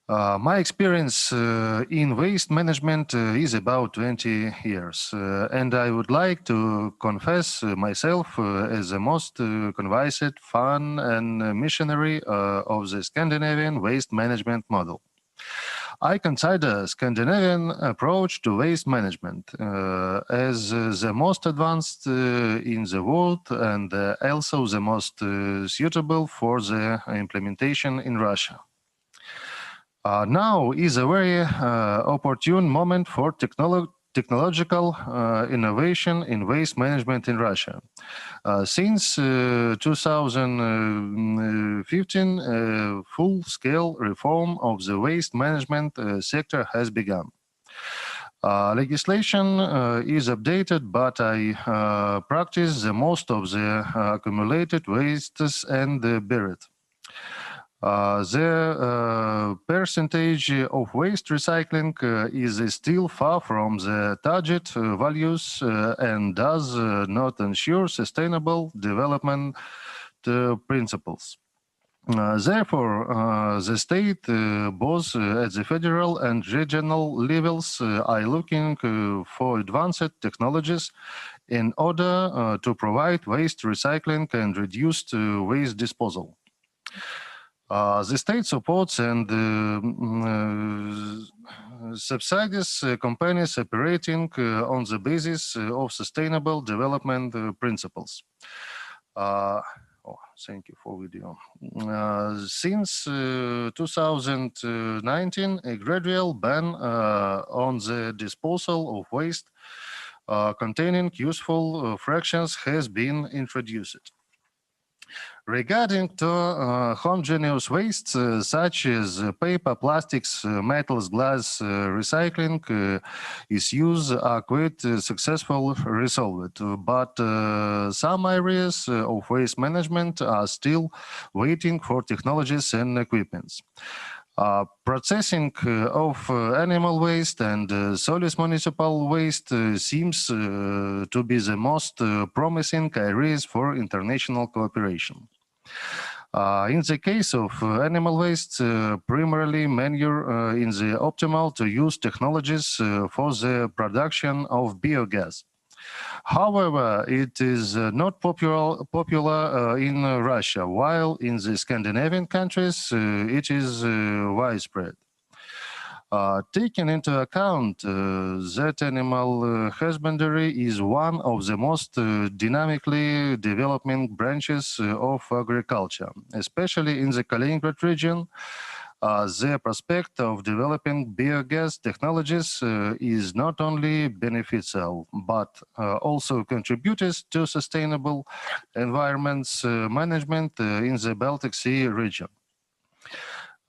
My experience in waste management is about 20 years, and I would like to confess myself as the most convinced fan and missionary of the Scandinavian waste management model. I consider Scandinavian approach to waste management as the most advanced in the world and also the most suitable for the implementation in Russia. Now is a very opportune moment for technological innovation in waste management in Russia. Since 2015, full-scale reform of the waste management sector has begun. Legislation is updated, but I practice the most of the accumulated wastes and buried. The percentage of waste recycling is still far from the target values and does not ensure sustainable development principles. Therefore, the state, both at the federal and regional levels, are looking for advanced technologies in order to provide waste recycling and reduced waste disposal. The state supports and subsidies companies operating on the basis of sustainable development principles. Thank you for video. Since 2019, a gradual ban on the disposal of waste containing useful fractions has been introduced. Regarding to homogeneous wastes such as paper, plastics, metals, glass, recycling issues are quite successful resolved, but some areas of waste management are still waiting for technologies and equipments. Processing of animal waste and solid municipal waste seems to be the most promising areas for international cooperation. In the case of animal waste, primarily manure is optimal to use technologies for the production of biogas. However, it is not popular in Russia, while in the Scandinavian countries it is widespread. Taking into account that animal husbandry is one of the most dynamically developing branches of agriculture, especially in the Kaliningrad region. The prospect of developing biogas technologies is not only beneficial, but also contributes to sustainable environments management in the Baltic Sea region.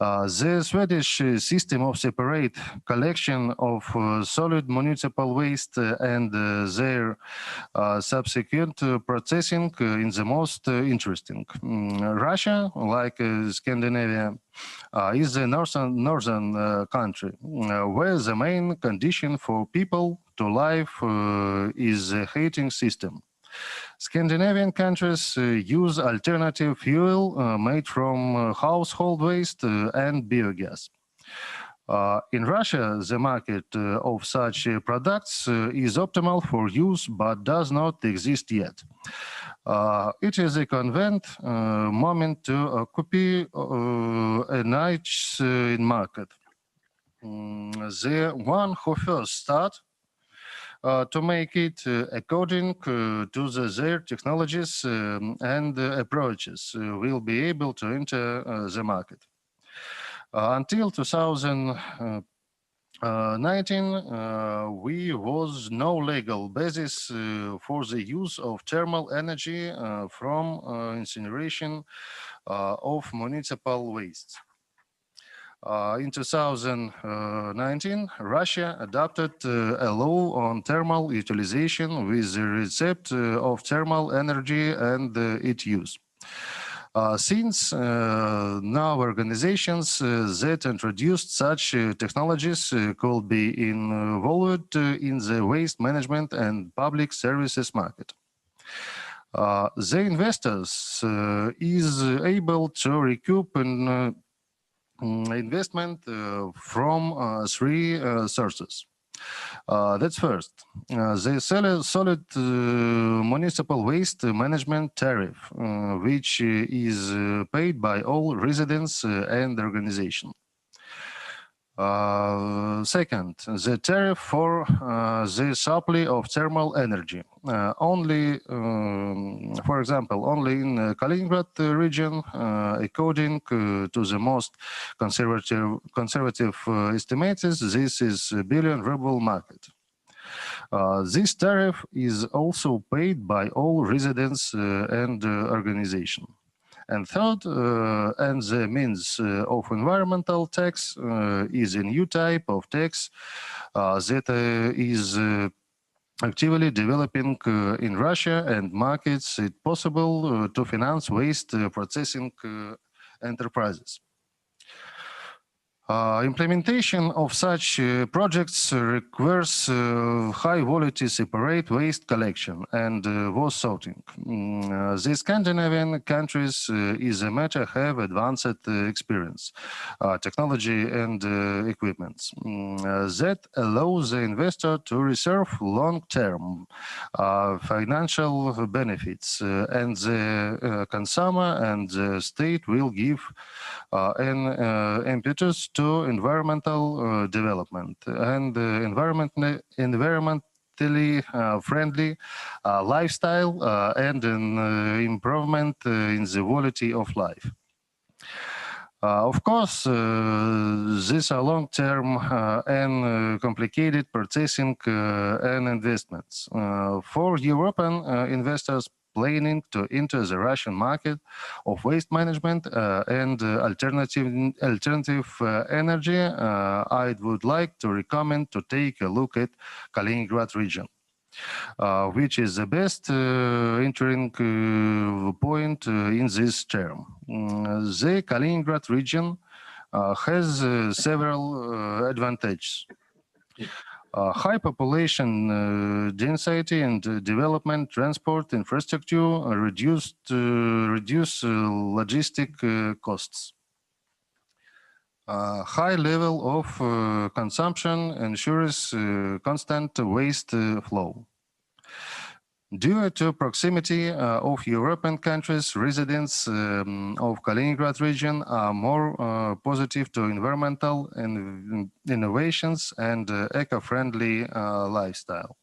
The Swedish system of separate collection of solid municipal waste and their subsequent processing is the most interesting. Russia, like Scandinavia, is a northern country where the main condition for people to live is a heating system. Scandinavian countries use alternative fuel made from household waste and biogas. In Russia, the market of such products is optimal for use but does not exist yet. It is a convenient moment to occupy a niche in market. The one who first start to make it according to their technologies and approaches will be able to enter the market. Until 2019, we was no legal basis for the use of thermal energy from incineration of municipal waste. In 2019, Russia adopted a law on thermal utilization with the recept of thermal energy and its use. Since now organizations that introduced such technologies could be involved in the waste management and public services market. The investors is able to recoup an investment from three sources. That's first, the solid municipal waste management tariff, which is paid by all residents and organizations. Second, the tariff for the supply of thermal energy. For example, only in Kaliningrad region, according to the most conservative estimates, this is a billion ruble market. This tariff is also paid by all residents and organizations. And third, and the means of environmental tax is a new type of tax that is actively developing in Russia and makes it possible to finance waste processing enterprises. Implementation of such projects requires high-quality separate waste collection and waste sorting. The Scandinavian countries is a matter have advanced experience, technology and equipment that allows the investor to reserve long-term financial benefits and the consumer and the state will give an impetus to environmental development and environmentally friendly lifestyle and an improvement in the quality of life. Of course, these are long-term and complicated purchasing and investments. For European investors planning to enter the Russian market of waste management and alternative energy, I would like to recommend to take a look at Kaliningrad region, which is the best entering point in this term. The Kaliningrad region has several advantages. High population density and development, transport infrastructure, reduce logistic costs. High level of consumption ensures constant waste flow. Due to proximity of European countries, residents of Kaliningrad region are more positive to environmental innovations and eco-friendly lifestyle.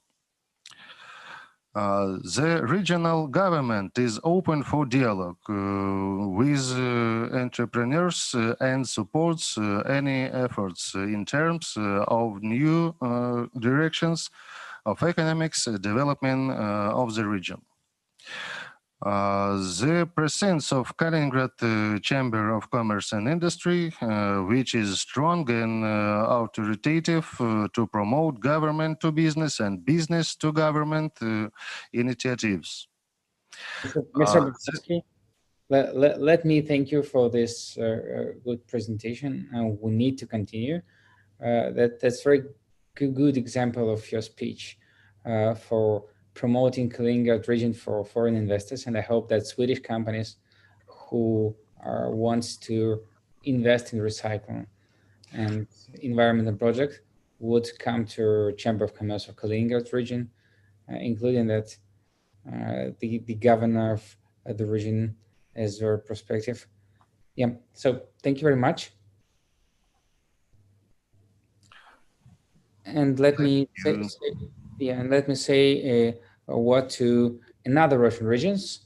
The regional government is open for dialogue with entrepreneurs and supports any efforts in terms of new directions of economics development of the region. The presence of Kaliningrad Chamber of Commerce and Industry, which is strong and authoritative to promote government to business and business to government initiatives. Mr. Brzezowski, let me thank you for this good presentation. We need to continue. That's very good example of your speech for promoting Kaliningrad region for foreign investors, and I hope that Swedish companies who wants to invest in recycling and environmental projects would come to Chamber of Commerce of Kaliningrad region, including that the governor of the region as their perspective. Yeah, so thank you very much. And let me say a word to another Russian regions,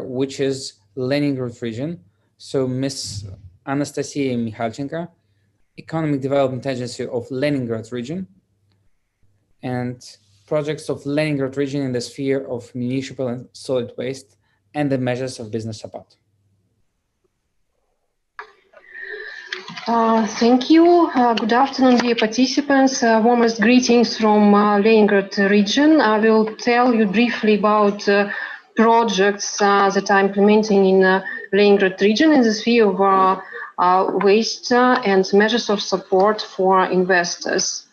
which is Leningrad region. So Ms. Anastasia Mikhalchenko, Economic Development Agency of Leningrad region, and projects of Leningrad region in the sphere of municipal and solid waste and the measures of business support. Thank you. Good afternoon, dear participants. Warmest greetings from Leningrad region. I will tell you briefly about projects that I'm implementing in Leningrad region in the sphere of waste and measures of support for investors.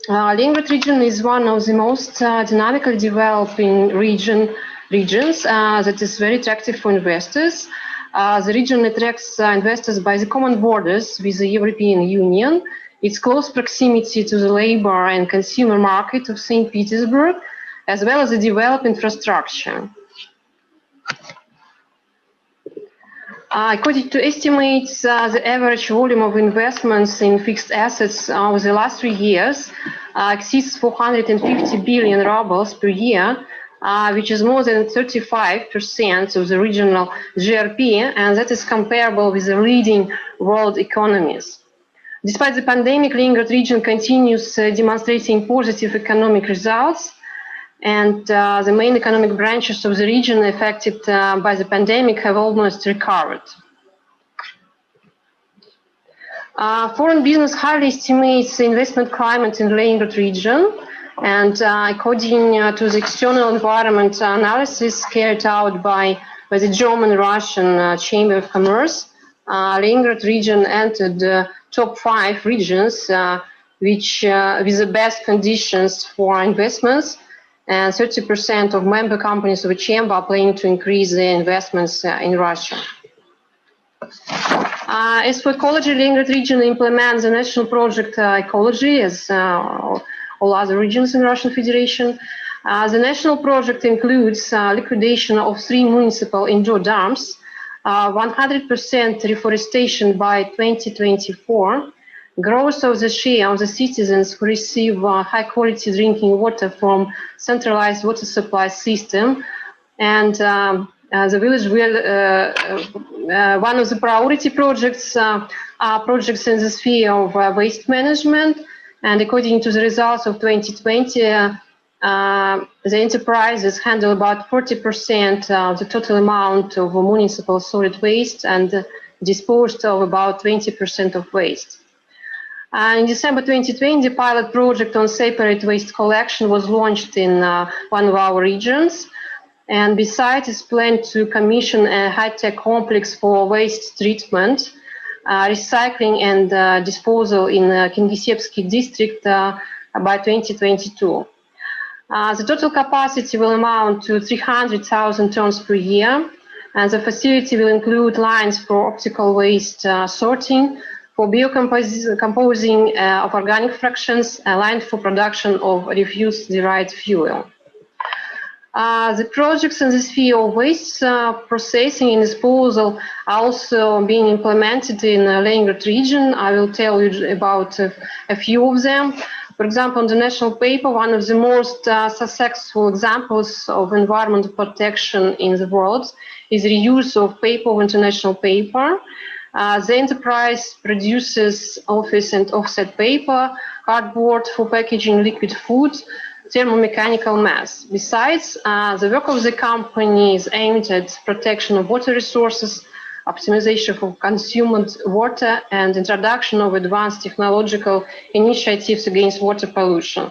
Leningrad region is one of the most dynamically developing regions that is very attractive for investors. The region attracts investors by the common borders with the European Union, its close proximity to the labor and consumer market of St. Petersburg, as well as the developed infrastructure. According to estimates, the average volume of investments in fixed assets over the last 3 years exceeds 450 billion rubles per year, which is more than 35% of the regional GRP, and that is comparable with the leading world economies. Despite the pandemic, Leningrad region continues demonstrating positive economic results, and the main economic branches of the region affected by the pandemic have almost recovered. Foreign business highly estimates the investment climate in the Leningrad region, and according to the external environment analysis carried out by the German-Russian Chamber of Commerce, Leningrad region entered the top 5 regions which with the best conditions for investments, and 30% of member companies of the chamber are planning to increase their investments in Russia. As for ecology, Leningrad region implements the national project ecology as all other regions in Russian Federation. The national project includes liquidation of 3 municipal indoor dams, 100% reforestation by 2024, growth of the share of the citizens who receive high-quality drinking water from centralized water supply system, and the village will one of the priority projects are projects in the sphere of waste management. And according to the results of 2020, the enterprises handle about 40% of the total amount of municipal solid waste and disposed of about 20% of waste. In December 2020, the pilot project on separate waste collection was launched in one of our regions. And besides, it's planned to commission a high-tech complex for waste treatment, recycling and disposal in Kingisepsky district by 2022. The total capacity will amount to 300,000 tons per year, and the facility will include lines for optical waste sorting, for biocomposing of organic fractions aligned for production of refuse-derived fuel. The projects in the sphere of waste processing and disposal are also being implemented in Leningrad region. I will tell you about a few of them. For example, on the national paper, one of the most successful examples of environmental protection in the world is reuse of paper of international paper. The enterprise produces office and offset paper, cardboard for packaging liquid food, thermomechanical mass. Besides, the work of the company is aimed at protection of water resources, optimization of consumed water, and introduction of advanced technological initiatives against water pollution.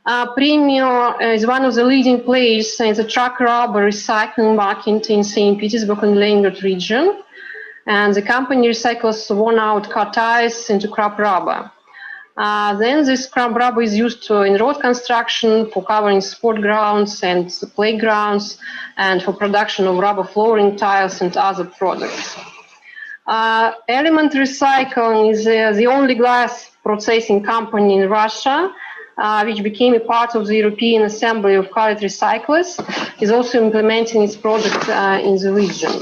Premio is one of the leading players in the truck rubber recycling market in St. Petersburg and Leningrad region. And the company recycles worn-out car tires into scrap rubber. Then this scrap rubber is used in road construction, for covering sport grounds and playgrounds, and for production of rubber flooring, tiles, and other products. Element Recycling is the only glass processing company in Russia, which became a part of the European Assembly of Colored Recyclers, is also implementing its project in the region.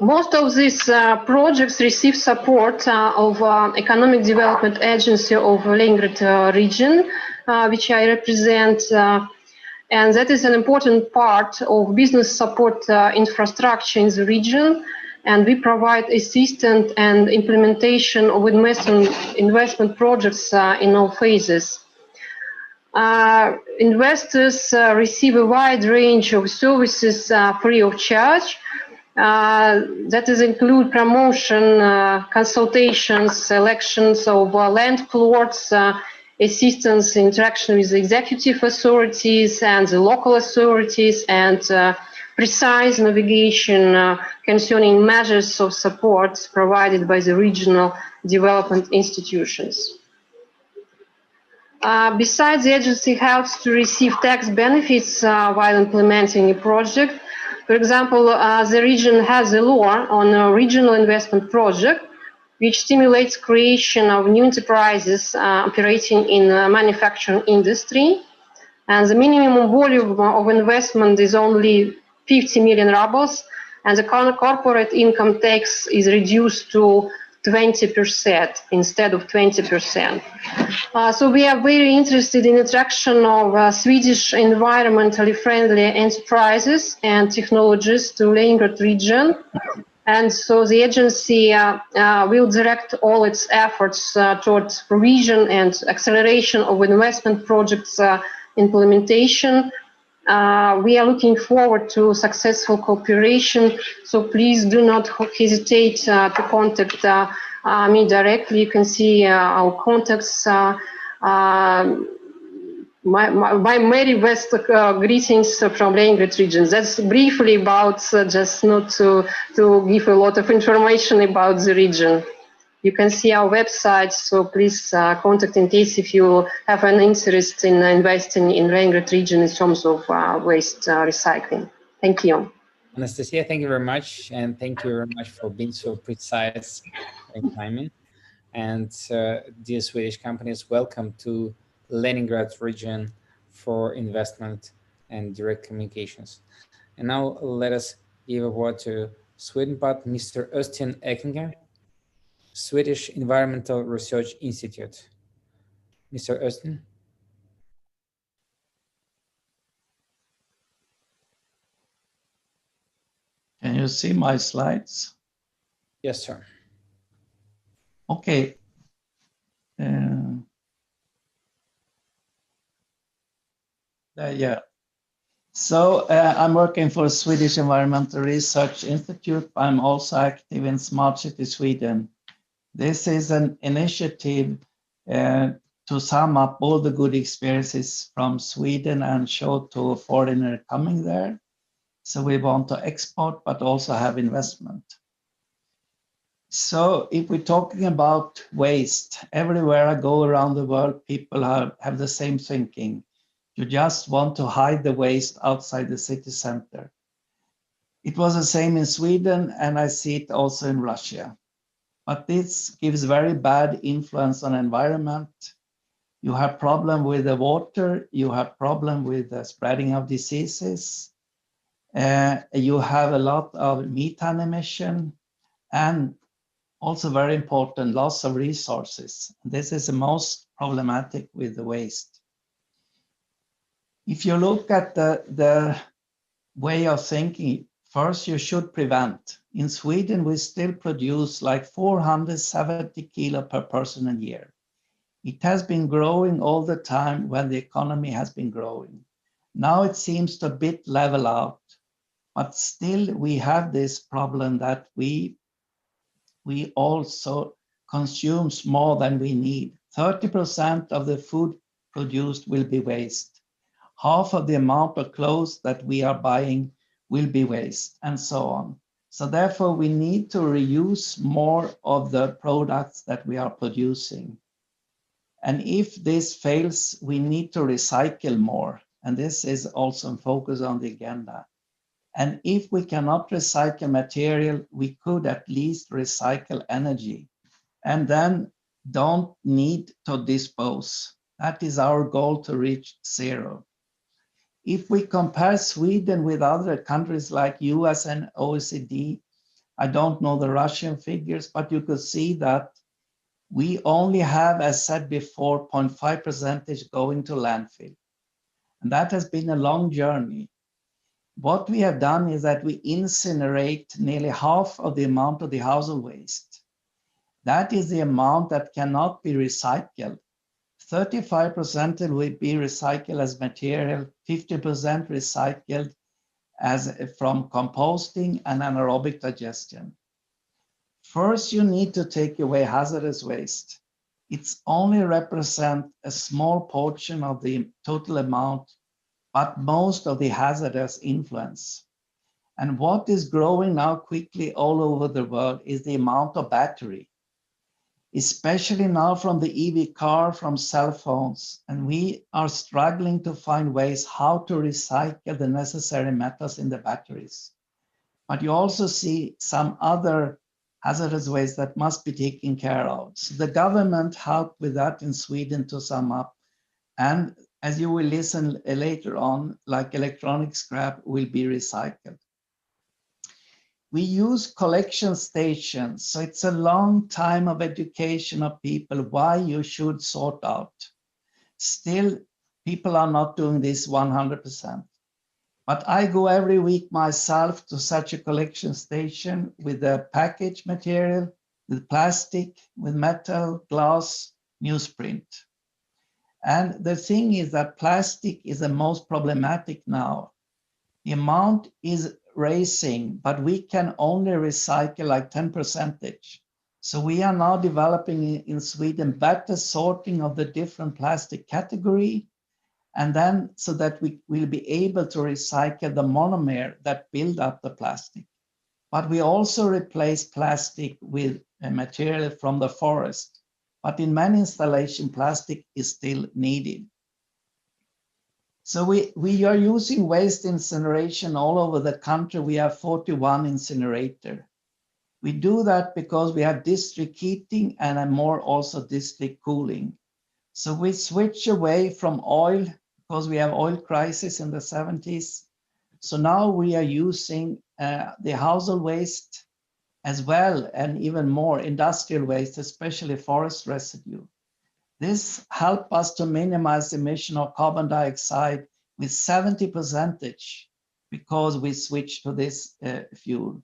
Most of these projects receive support of Economic Development Agency of Leningrad region, which I represent, and that is an important part of business support infrastructure in the region, and we provide assistance and implementation of investment projects in all phases. Investors receive a wide range of services free of charge. That is include promotion, consultations, selections of land plots, assistance, interaction with the executive authorities and the local authorities, and precise navigation concerning measures of support provided by the regional development institutions. Besides, the agency helps to receive tax benefits while implementing a project. For example, the region has a law on a regional investment project, which stimulates creation of new enterprises operating in the manufacturing industry. And the minimum volume of investment is only 50 million rubles, and the corporate income tax is reduced to 20% instead of 20%. So we are very interested in attraction of Swedish environmentally friendly enterprises and technologies to Leningrad region. And so the agency will direct all its efforts towards provision and acceleration of investment projects implementation. We are looking forward to successful cooperation, so please do not hesitate to contact me directly. You can see our contacts. My very best greetings from Leningrad region. That's briefly about, just not to give a lot of information about the region. You can see our website, so please contact in case if you have an interest in investing in Leningrad region in terms of waste recycling. Thank you. Anastasia, thank you very much. And thank you very much for being so precise in timing. And dear Swedish companies, welcome to Leningrad region for investment and direct communications. And now let us give a word to Sweden part, Mr. Östin Ekinger, Swedish Environmental Research Institute. Mr. Östin. Can you see my slides? Yes, sir. Okay. Yeah. So I'm working for Swedish Environmental Research Institute. I'm also active in Smart City Sweden. This is an initiative to sum up all the good experiences from Sweden and show to a foreigner coming there. So we want to export, but also have investment. So if we're talking about waste, everywhere I go around the world, people have the same thinking. You just want to hide the waste outside the city center. It was the same in Sweden, and I see it also in Russia. But this gives very bad influence on environment. You have problem with the water, you have problem with the spreading of diseases, you have a lot of methane emission, and also very important, loss of resources. This is the most problematic with the waste. If you look at the way of thinking, first you should prevent. In Sweden, we still produce like 470 kilo per person a year. It has been growing all the time when the economy has been growing. Now it seems to a bit level out, but still we have this problem that we also consume more than we need. 30% of the food produced will be waste. Half of the amount of clothes that we are buying will be waste, and so on. So therefore, we need to reuse more of the products that we are producing. And if this fails, we need to recycle more. And this is also a focus on the agenda. And if we cannot recycle material, we could at least recycle energy, and then don't need to dispose. That is our goal, to reach zero. If we compare Sweden with other countries like US and OECD, I don't know the Russian figures, but you could see that we only have, as said before, 0.5% going to landfill. And that has been a long journey. What we have done is that we incinerate nearly half of the amount of the household waste. That is the amount that cannot be recycled. 35% will be recycled as material, 50% recycled as from composting and anaerobic digestion. First, you need to take away hazardous waste. It's only represent a small portion of the total amount, but most of the hazardous influence. And what is growing now quickly all over the world is the amount of battery, especially now from the EV car, from cell phones. And we are struggling to find ways how to recycle the necessary metals in the batteries. But you also see some other hazardous waste that must be taken care of. So the government helped with that in Sweden, to sum up. And as you will listen later on, like electronic scrap will be recycled. We use collection stations, so it's a long time of education of people why you should sort out. Still, people are not doing this 100%. But I go every week myself to such a collection station with the package material, with plastic, with metal, glass, newsprint. And the thing is that plastic is the most problematic now. The amount is rising, but we can only recycle like 10%. So we are now developing in Sweden better sorting of the different plastic category, and then so that we will be able to recycle the monomer that build up the plastic. But we also replace plastic with a material from the forest. But in many installations, plastic is still needed. So we are using waste incineration all over the country. We have 41 incinerators. We do that because we have district heating and more also district cooling. So we switch away from oil because we have oil crisis in the 70s. So now we are using the household waste as well, and even more industrial waste, especially forest residue. This helps us to minimize the emission of carbon dioxide with 70% because we switch to this fuel.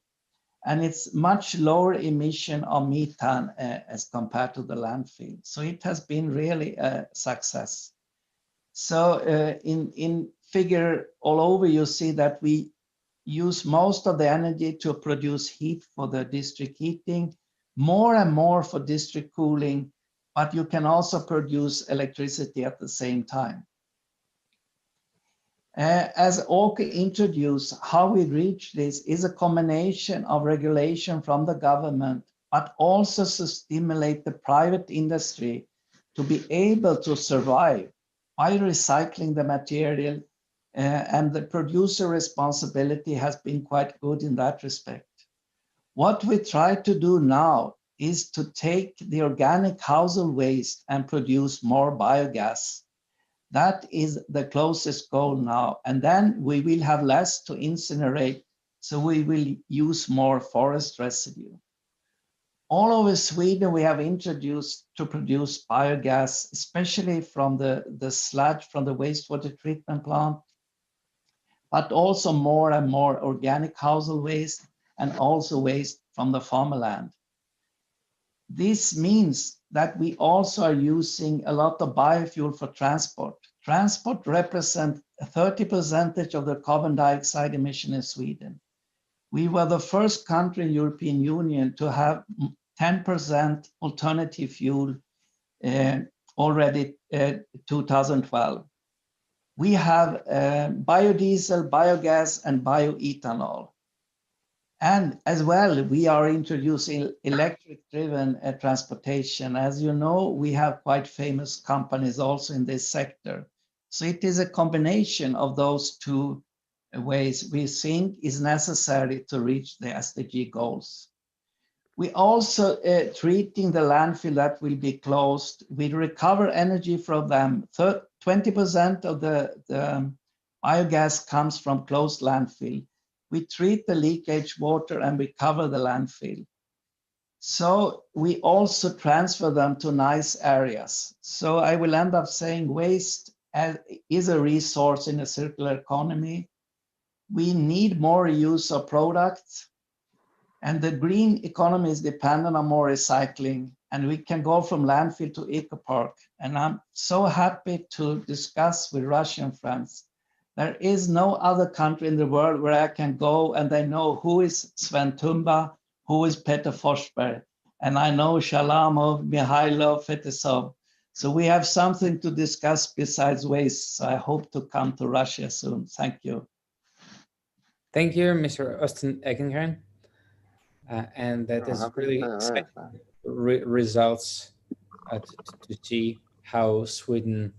And it's much lower emission of methane as compared to the landfill. So it has been really a success. So in figure all over, you see that we use most of the energy to produce heat for the district heating, more and more for district cooling, but you can also produce electricity at the same time. As Åke introduced, how we reach this is a combination of regulation from the government, but also to stimulate the private industry to be able to survive. by recycling the material, and the producer responsibility has been quite good in that respect. What we try to do now is to take the organic household waste and produce more biogas. That is the closest goal now. And then we will have less to incinerate, so we will use more forest residue. All over Sweden, we have introduced to produce biogas, especially from the sludge from the wastewater treatment plant, but also more and more organic household waste and also waste from the farmland. This means that we also are using a lot of biofuel for transport. Transport represents 30% of the carbon dioxide emission in Sweden. We were the first country in European Union to have 10% alternative fuel already 2012. We have biodiesel, biogas, and bioethanol. And as well, we are introducing electric-driven transportation. As you know, we have quite famous companies also in this sector. So it is a combination of those two ways we think is necessary to reach the SDG goals. We also treating the landfill that will be closed. We recover energy from them. 20% of the biogas comes from closed landfill. We treat the leakage water and we cover the landfill. So we also transfer them to nice areas. So I will end up saying waste is a resource in a circular economy. We need more use of products, and the green economy is dependent on more recycling, and we can go from landfill to eco-park. And I'm so happy to discuss with Russian friends. There is no other country in the world where I can go and they know who is Sven Tumba, who is Peter Forsberg, and I know Shalamov, Mihailov, Fetisov. So we have something to discuss besides waste. So I hope to come to Russia soon. Thank you. Thank you, Mr. Austin Eckenheim. And that is really exciting results to see how Sweden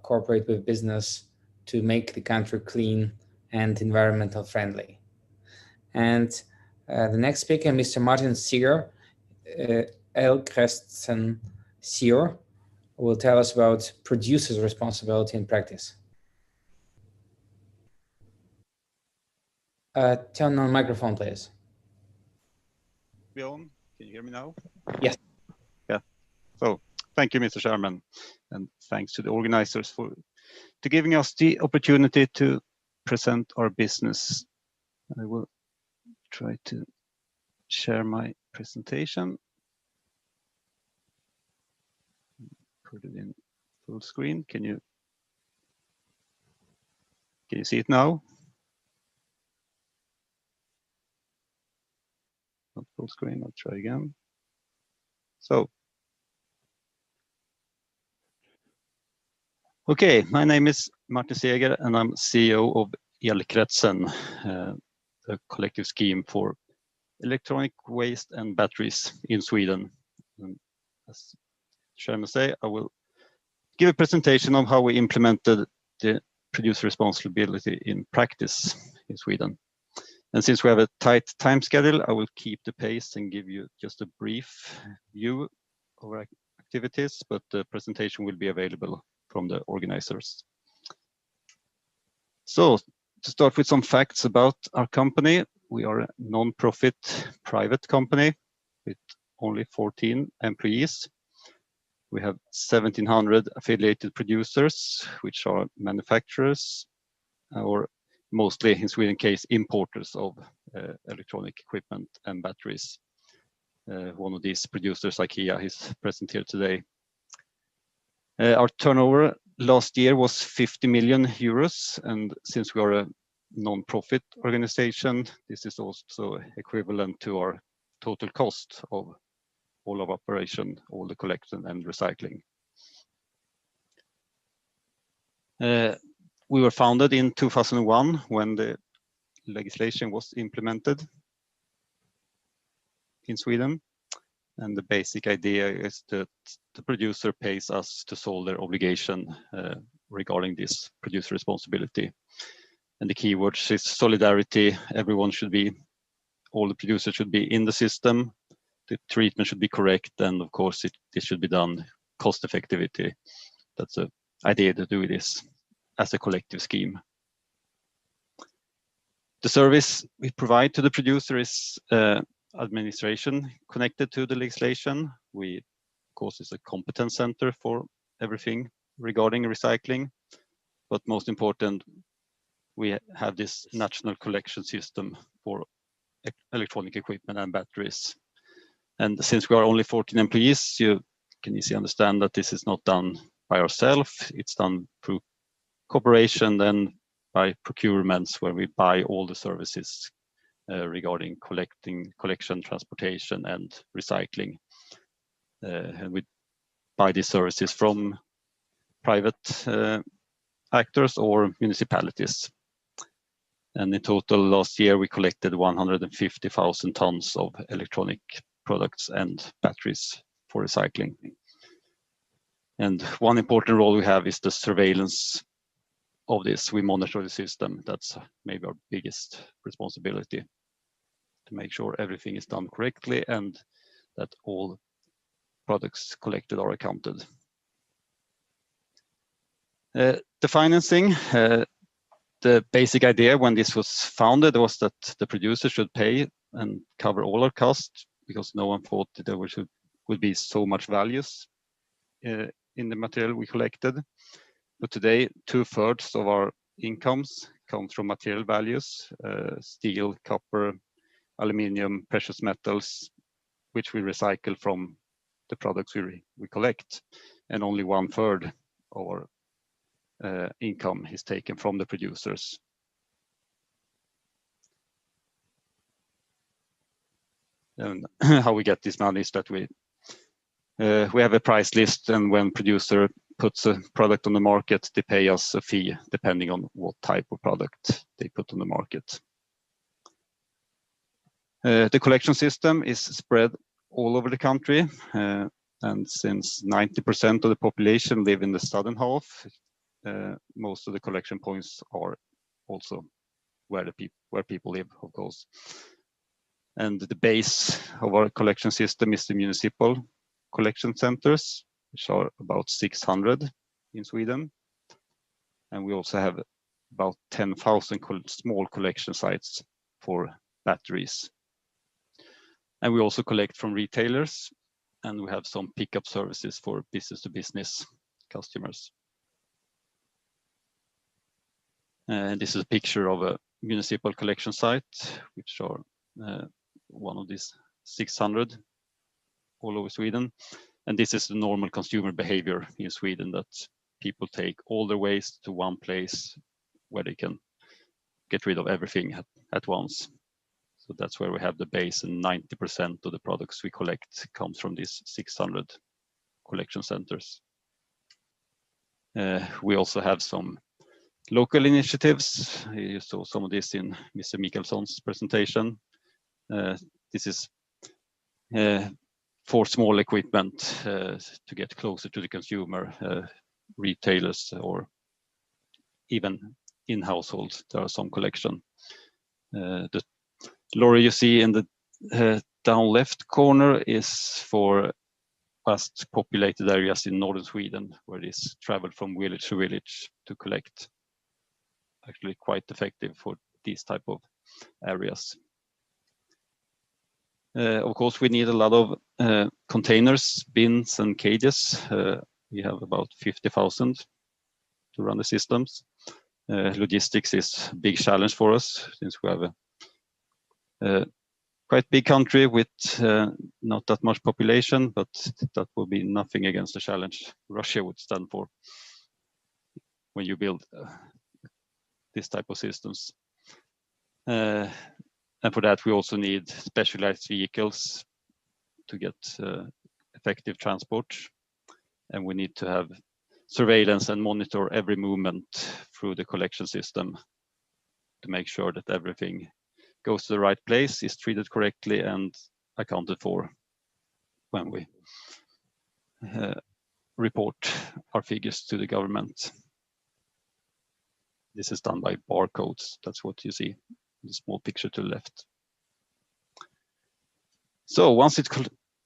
cooperate with business to make the country clean and environmental friendly. And the next speaker, Mr. Martin Seeger, Elkresten Seer, will tell us about producers' responsibility in practice. Turn on microphone, please. Bjorn, can you hear me now? Yes. Yeah. So thank you, Mr. Chairman, and thanks to the organizers for giving us the opportunity to present our business. I will try to share my presentation. Put it in full screen. Can you see it now? Not full screen. I'll try again. So, okay, my name is Martin Seeger, and I'm CEO of Elkretsen, a collective scheme for electronic waste and batteries in Sweden. And as Chairman say, I will give a presentation of how we implemented the producer responsibility in practice in Sweden. And since we have a tight time schedule, I will keep the pace and give you just a brief view of our activities, but the presentation will be available from the organizers. So to start with some facts about our company, we are a non-profit private company with only 14 employees. We have 1,700 affiliated producers, which are manufacturers or mostly in Sweden case importers of electronic equipment and batteries. One of these producers, IKEA, is present here today. Our turnover last year was 50 million euros, and since we are a non-profit organization, this is also equivalent to our total cost of all of operation, all the collection and recycling. We were founded in 2001 when the legislation was implemented in Sweden. And the basic idea is that the producer pays us to solve their obligation regarding this producer responsibility. And the keywords is solidarity. Everyone should be, all the producers should be in the system. The treatment should be correct, and of course this should be done cost effectivity. That's the idea to do this as a collective scheme. The service we provide to the producer is administration connected to the legislation. We, of course, is a competence center for everything regarding recycling, but most important, we have this national collection system for electronic equipment and batteries. And since we are only 14 employees, you can easily understand that this is not done by ourselves. It's done through cooperation and by procurements, where we buy all the services regarding collection, transportation, and recycling. And we buy these services from private actors or municipalities. And in total, last year, we collected 150,000 tons of electronic products and batteries for recycling. And one important role we have is the surveillance of this. We monitor the system. That's maybe our biggest responsibility, to make sure everything is done correctly and that all products collected are accounted. The financing, the basic idea when this was founded was that the producer should pay and cover all our costs, because no one thought that there would be so much values in the material we collected. But today, 2/3 of our incomes come from material values, steel, copper, aluminium, precious metals, which we recycle from the products we collect. And only 1/3 of our income is taken from the producers. And how we get this money is that we have a price list, and when producer puts a product on the market, they pay us a fee depending on what type of product they put on the market. The collection system is spread all over the country, and since 90% of the population live in the southern half, most of the collection points are also where people live, of course. And the base of our collection system is the municipal collection centers, which are about 600 in Sweden. And we also have about 10,000 small collection sites for batteries. And we also collect from retailers, and we have some pickup services for business-to-business customers. And this is a picture of a municipal collection site, which are one of these 600 all over Sweden. And this is the normal consumer behavior in Sweden, that people take all their waste to one place where they can get rid of everything at once. So that's where we have the base, and 90% of the products we collect comes from these 600 collection centers. We also have some local initiatives. You saw some of this in Mr. Mikkelson's presentation. This is for small equipment to get closer to the consumer, retailers, or even in households. There are some collection. The lorry you see in the down left corner is for fast populated areas in northern Sweden, where it is traveled from village to village to collect. Actually quite effective for these type of areas. Of course, we need a lot of containers, bins, and cages. We have about 50,000 to run the systems. Logistics is a big challenge for us, since we have a quite big country with not that much population, but that will be nothing against the challenge Russia would stand for when you build this type of systems. And for that, we also need specialized vehicles to get effective transport. And we need to have surveillance and monitor every movement through the collection system to make sure that everything goes to the right place, is treated correctly, and accounted for when we report our figures to the government. this is done by barcodes. That's what you see in the small picture to the left. So once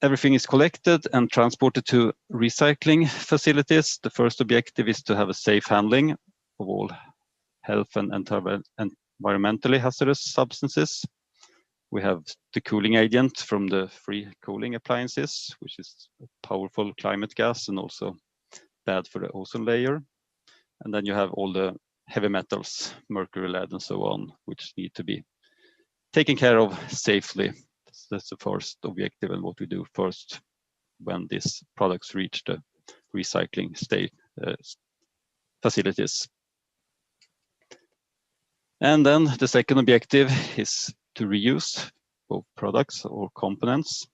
everything is collected and transported to recycling facilities, the first objective is to have a safe handling of all health and environmentally hazardous substances. We have the cooling agent from the free cooling appliances, which is a powerful climate gas and also bad for the ozone layer. And then you have all the heavy metals, mercury, lead, and so on, which need to be taken care of safely. That's the first objective and what we do first when these products reach the recycling facilities. And then the second objective is to reuse both products or components,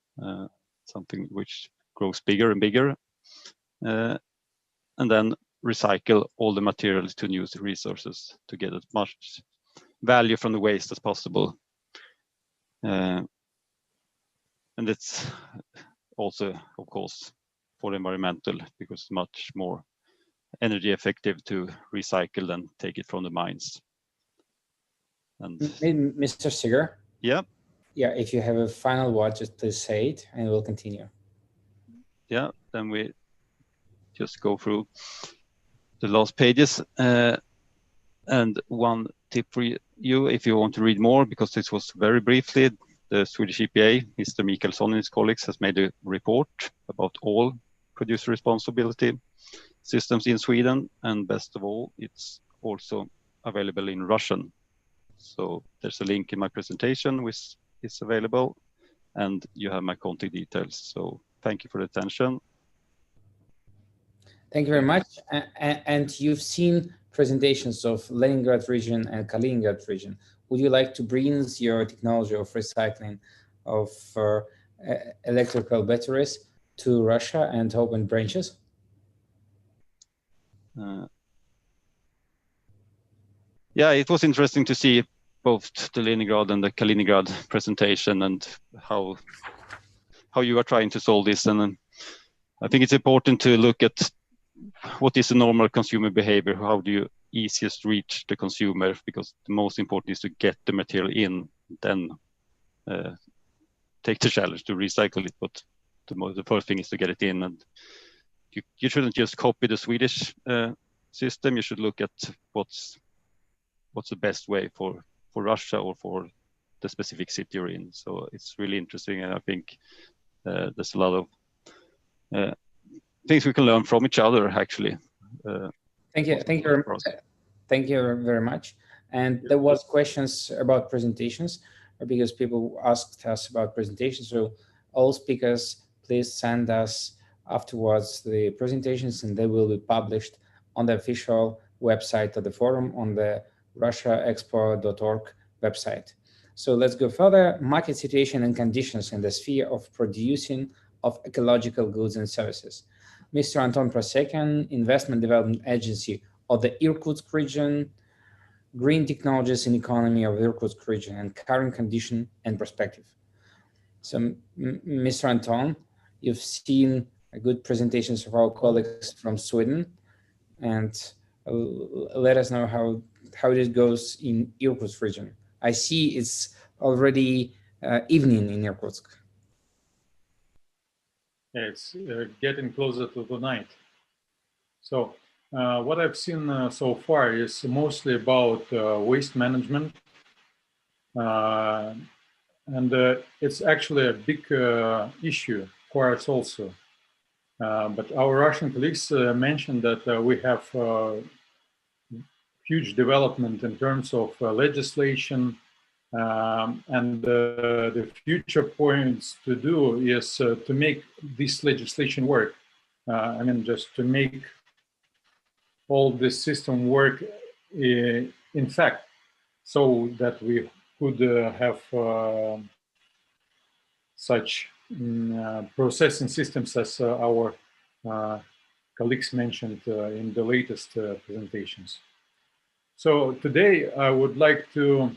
something which grows bigger and bigger, and then recycle all the materials to new resources to get as much value from the waste as possible. And it's also, of course, for environmental, because it's much more energy effective to recycle than take it from the mines. And Mr. Siger? Yeah. Yeah, if you have a final word, just please say it and we'll continue. Yeah, then we just go through the last pages. And one tip for you, if you want to read more, because this was very briefly, the Swedish EPA, Mr. Mikaelsson and his colleagues has made a report about all producer responsibility systems in Sweden. And best of all, it's also available in Russian. So there's a link in my presentation which is available, and you have my contact details. So thank you for the attention. Thank you very much. And you've seen presentations of Leningrad region and Kaliningrad region. Would you like to bring your technology of recycling of electrical batteries to Russia and open branches? Yeah, it was interesting to see both the Leningrad and the Kaliningrad presentation and how you are trying to solve this. And I think it's important to look at what is the normal consumer behavior. How do you easiest reach the consumer? Because the most important is to get the material in, then take the challenge to recycle it. But the first thing is to get it in, and you shouldn't just copy the Swedish system. You should look at what's the best way for Russia or for the specific city you're in. So it's really interesting, and I think there's a lot of things we can learn from each other, actually. Thank you very much. And there was questions about presentations, because people asked us about presentations. So all speakers, please send us afterwards the presentations, and they will be published on the official website of the forum on the russiaexpo.org website. So let's go further. Market situation and conditions in the sphere of producing of ecological goods and services. Mr. Anton Prosekin, Investment Development Agency of the Irkutsk region, Green Technologies and Economy of Irkutsk region, and current condition and perspective. So, Mr. Anton, you've seen good presentations of our colleagues from Sweden, and let us know how it goes in Irkutsk region. I see it's already evening in Irkutsk. Yeah, it's getting closer to the night. So what I've seen so far is mostly about waste management. And it's actually a big issue for us also. But our Russian colleagues mentioned that we have huge development in terms of legislation, and the future points to do is to make this legislation work. I mean, just to make all this system work in fact, so that we could have such processing systems as our colleagues mentioned in the latest presentations. So today I would like to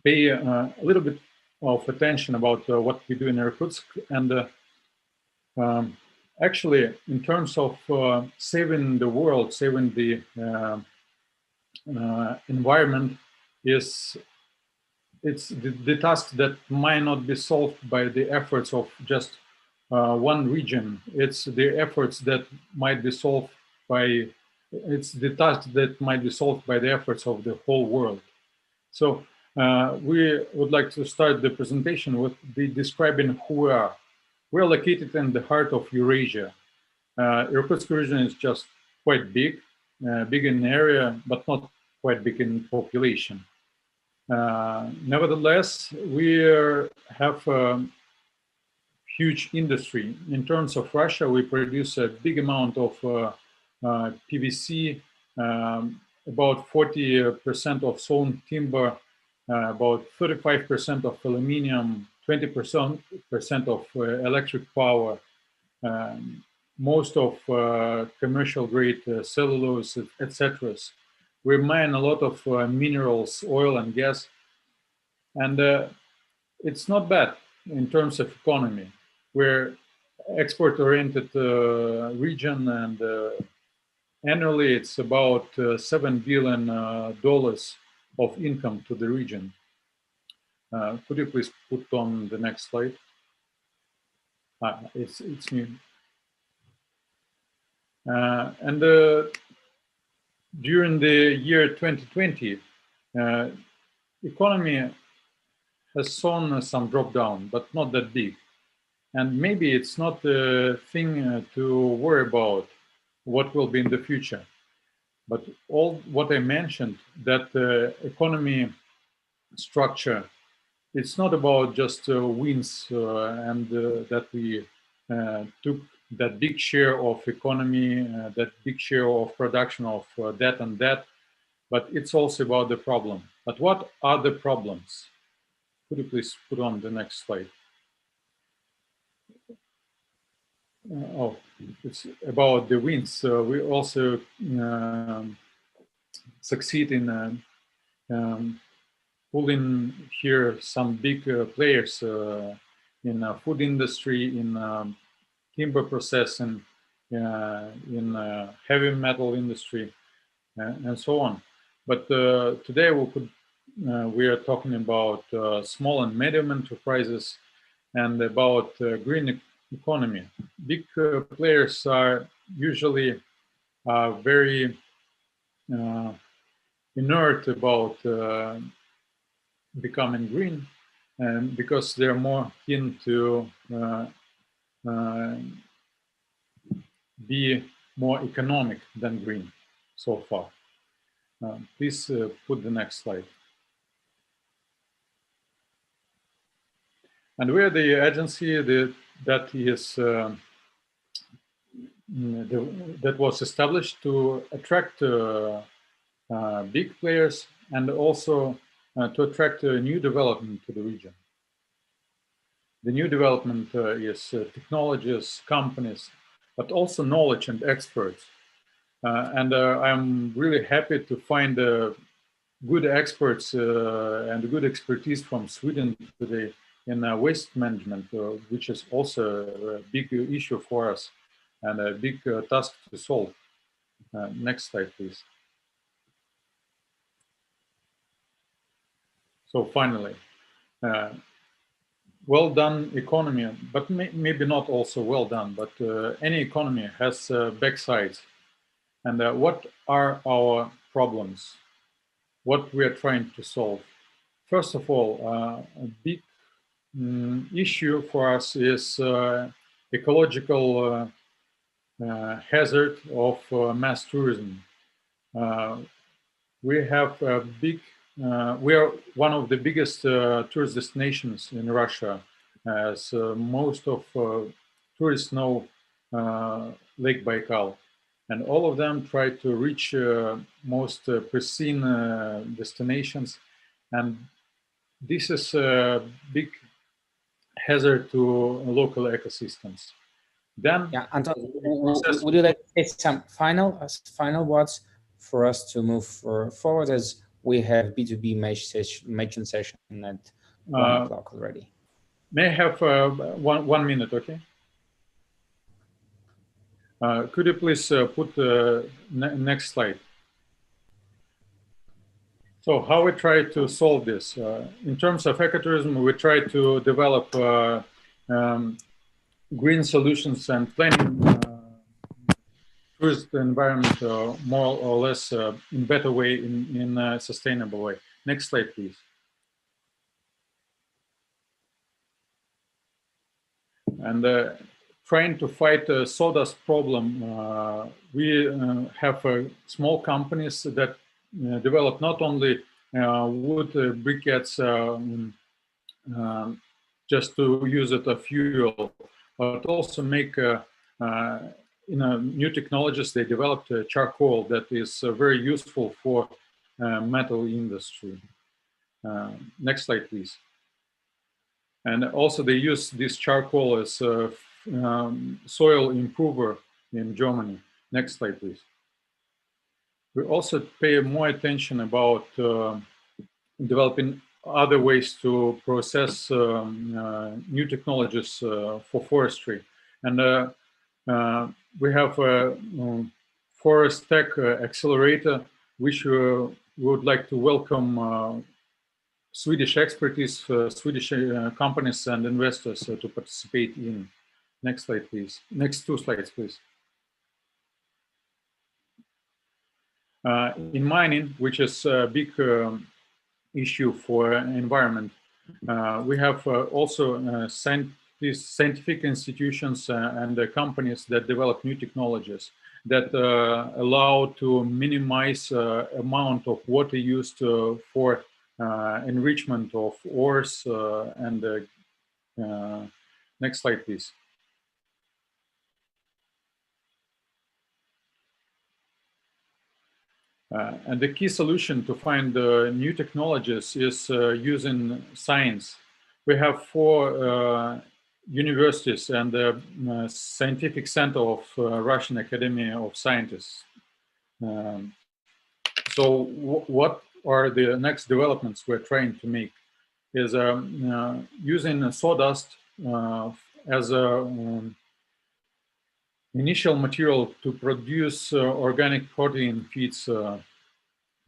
pay a little bit of attention about what we do in Irkutsk, and actually in terms of saving the world, saving the environment is it's the task that might not be solved by the efforts of just one region. It's the efforts that might be solved by, it's the task that might be solved by the efforts of the whole world. So we would like to start the presentation with describing who we are. We're located in the heart of Eurasia. Irkutsk region is just quite big, big in area, but not quite big in population. Nevertheless, we have a huge industry. In terms of Russia, we produce a big amount of PVC, about 40% of sawn timber, about 35% of aluminum, 20% of electric power, most of commercial grade cellulose, etc. We mine a lot of minerals, oil and gas, and it's not bad in terms of economy. We're export-oriented region, and annually it's about $7 billion of income to the region. Could you please put on the next slide? It's me. And during the year 2020, economy has shown some drop down, but not that big. And maybe it's not a thing to worry about what will be in the future. But all what I mentioned, that economy structure, it's not about just wins and that we took that big share of economy, that big share of production of that and that, but it's also about the problem. But what are the problems? Could you please put on the next slide? Oh, it's about the wins. We also succeed in pulling here some big players in food industry, in timber processing, in heavy metal industry, and so on. But today we are talking about small and medium enterprises and about green economy. Big players are usually very inert about becoming green, and because they're more keen to be more economic than green so far. Please put the next slide. And we're the agency that was established to attract big players and also to attract new development to the region. The new development is technologies, companies, but also knowledge and experts. And I'm really happy to find good experts and good expertise from Sweden today in waste management, which is also a big issue for us and a big task to solve. Next slide, please. So finally, well done economy, but maybe not also well done, but any economy has backsides. And what are our problems? What we are trying to solve? First of all, a big issue for us is ecological hazard of mass tourism. We have a big, we are one of the biggest tourist destinations in Russia, as most of tourists know Lake Baikal. And all of them try to reach most pristine destinations. And this is a big hazard to local ecosystems. Then, yeah, Anton, would you like to say some final words for us to move forward, as we have B2B matching session at 1 o'clock already? May I have 1 minute, okay? Could you please put the next slide? So how we try to solve this? In terms of ecotourism, we try to develop green solutions and planning tourist environment more or less in better way, in a sustainable way. Next slide, please. And trying to fight the sawdust problem, we have small companies that develop not only wood briquettes just to use it as fuel, but also make new technologies. They developed charcoal that is very useful for metal industry. Next slide, please. And also they use this charcoal as a soil improver in Germany. Next slide, please. We also pay more attention about developing other ways to process new technologies for forestry. And we have a Forest Tech Accelerator, which would like to welcome Swedish expertise, Swedish companies and investors to participate in. Next slide, please. Next 2 slides, please. In mining, which is a big issue for environment, we have also scientific institutions and companies that develop new technologies that allow to minimize amount of water used for enrichment of ores and next slide, please. And the key solution to find new technologies is using science. We have 4 universities and the Scientific Center of Russian Academy of Scientists. So what are the next developments we're trying to make is using sawdust as a initial material to produce organic protein feeds.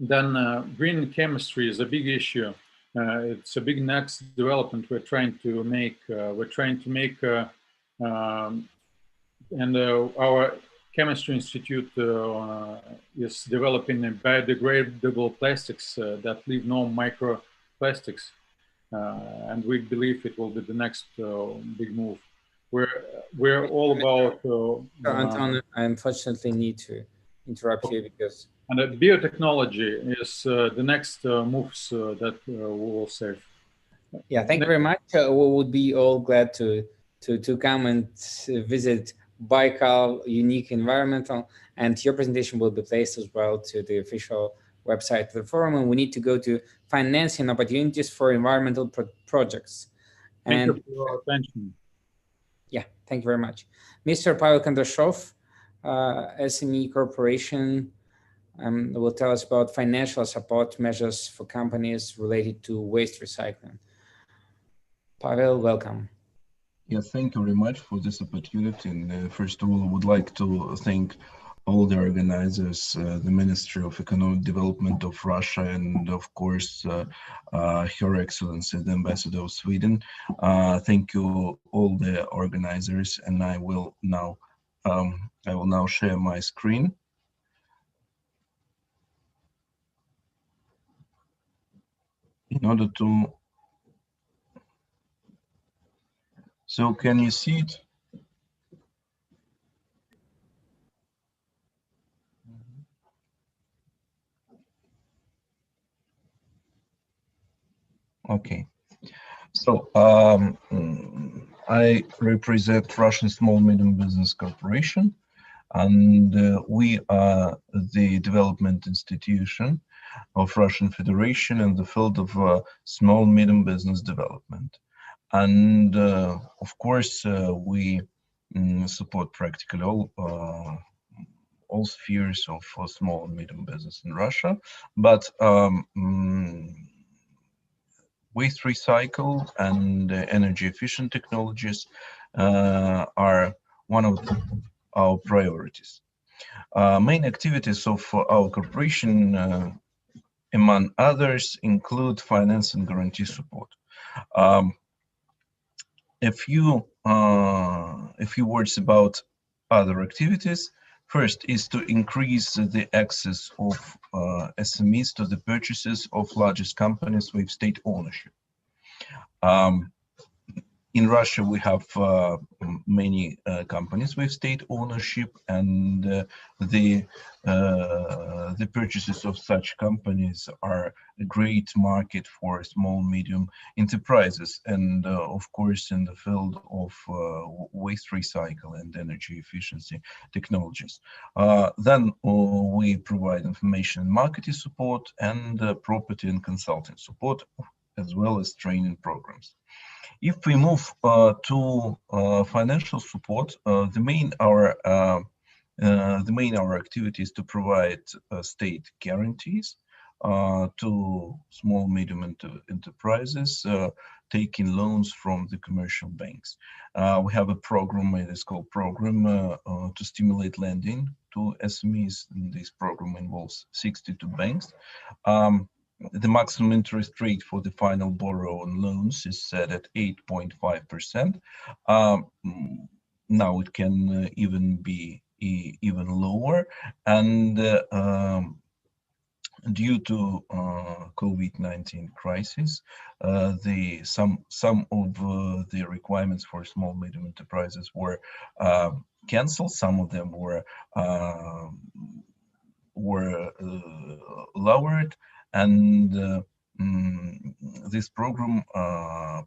Then green chemistry is a big issue. It's a big next development we're trying to make. And our chemistry institute is developing biodegradable plastics that leave no microplastics. And we believe it will be the next big move. We're all about... Anton, I unfortunately need to interrupt you because... And biotechnology is the next moves that we will save. Yeah, thank you very much. We would be all glad to come and visit Baikal Unique Environmental, and your presentation will be placed as well to the official website of the forum. And we need to go to financing opportunities for environmental projects. Thank you for your attention. Yeah, thank you very much. Mr. Pavel Kondrashov, SME Corporation, will tell us about financial support measures for companies related to waste recycling. Pavel, welcome. Yes, thank you very much for this opportunity. And first of all, I would like to thank all the organizers, the Ministry of Economic Development of Russia, and of course, Her Excellency, the Ambassador of Sweden. Thank you, all the organizers, and I will now share my screen. In order to, so can you see it? Okay, so I represent Russian Small Medium Business Corporation, and we are the development institution of Russian Federation in the field of small medium business development. And of course, we support practically all spheres of small and medium business in Russia, but waste recycle and energy efficient technologies are one of our priorities. Main activities of our corporation among others, include finance and guarantee support. A few words about other activities. First is to increase the access of SMEs to the purchases of largest companies with state ownership. In Russia, we have many companies with state ownership, and the purchases of such companies are a great market for small, medium enterprises, and of course, in the field of waste recycle and energy efficiency technologies. Then we provide information and marketing support and property and consulting support, as well as training programs. If we move to financial support, the main our activity is to provide state guarantees to small, medium enterprises taking loans from the commercial banks. We have a program, it is called program to stimulate lending to SMEs. And this program involves 62 banks. The maximum interest rate for the final borrow-on loans is set at 8.5%. Now it can even be even lower, and due to COVID-19 crisis, some of the requirements for small medium enterprises were canceled. Some of them were lowered. And this program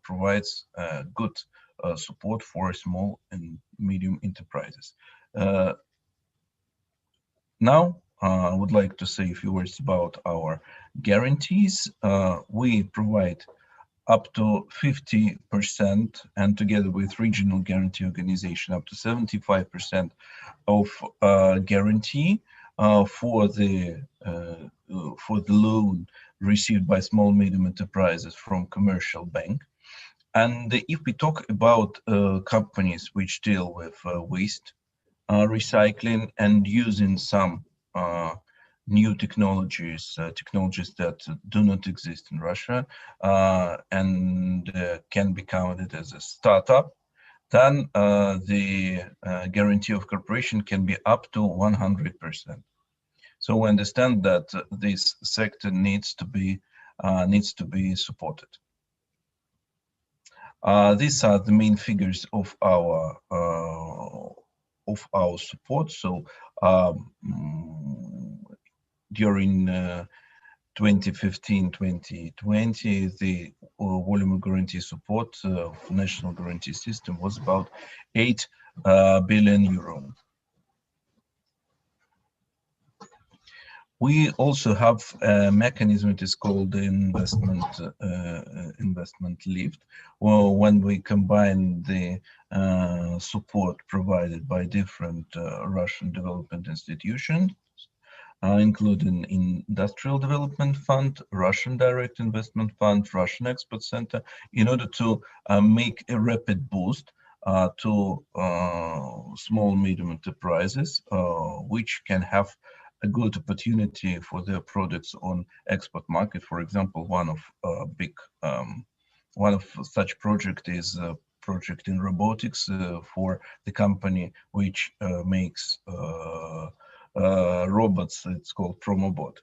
provides good support for small and medium enterprises. Now, I would like to say a few words about our guarantees. We provide up to 50%, and together with regional guarantee organization, up to 75% of guarantee for the loan received by small medium enterprises from commercial bank. And if we talk about companies which deal with waste recycling and using some new technologies that do not exist in Russia and can be counted as a startup, then the guarantee of corporation can be up to 100%. So we understand that this sector needs to be supported. These are the main figures of our support. So during 2015-2020, the volume of guarantee support of national guarantee system was about 8 billion euro. We also have a mechanism, it is called the investment lift, or when we combine the support provided by different Russian development institutions, including Industrial Development Fund, Russian Direct Investment Fund, Russian Export Center, in order to make a rapid boost to small, medium enterprises, which can have a good opportunity for their products on export market. For example, one of such project is a project in robotics for the company which makes robots. It's called Promobot.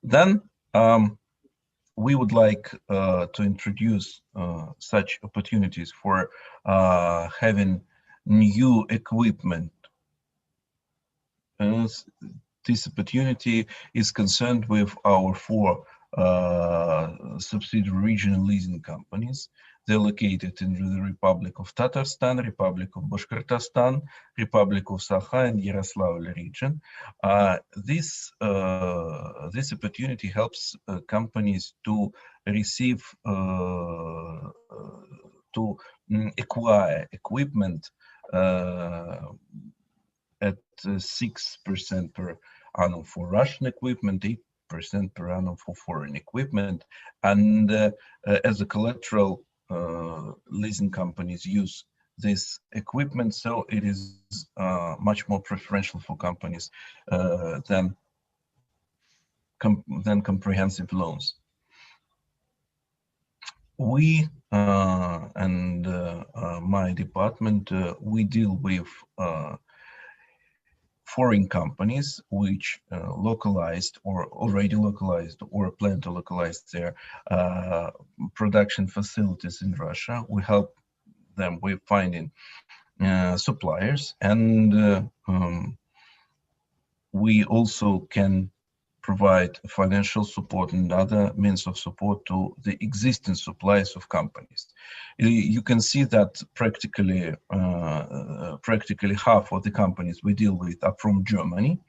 Then we would like to introduce such opportunities for having new equipment. This opportunity is concerned with our 4 subsidiary regional leasing companies. They're located in the Republic of Tatarstan, Republic of Bashkortostan, Republic of Sakha, and Yaroslavl region. This opportunity helps companies to receive, to acquire equipment at 6% per annum for Russian equipment, 8% per annum for foreign equipment. And as a collateral, leasing companies use this equipment, so it is much more preferential for companies than comprehensive loans. We and my department, we deal with foreign companies which localized or already localized or plan to localize their production facilities in Russia. We help them with finding suppliers, and we also can provide financial support and other means of support to the existing suppliers of companies. You can see that practically half of the companies we deal with are from Germany.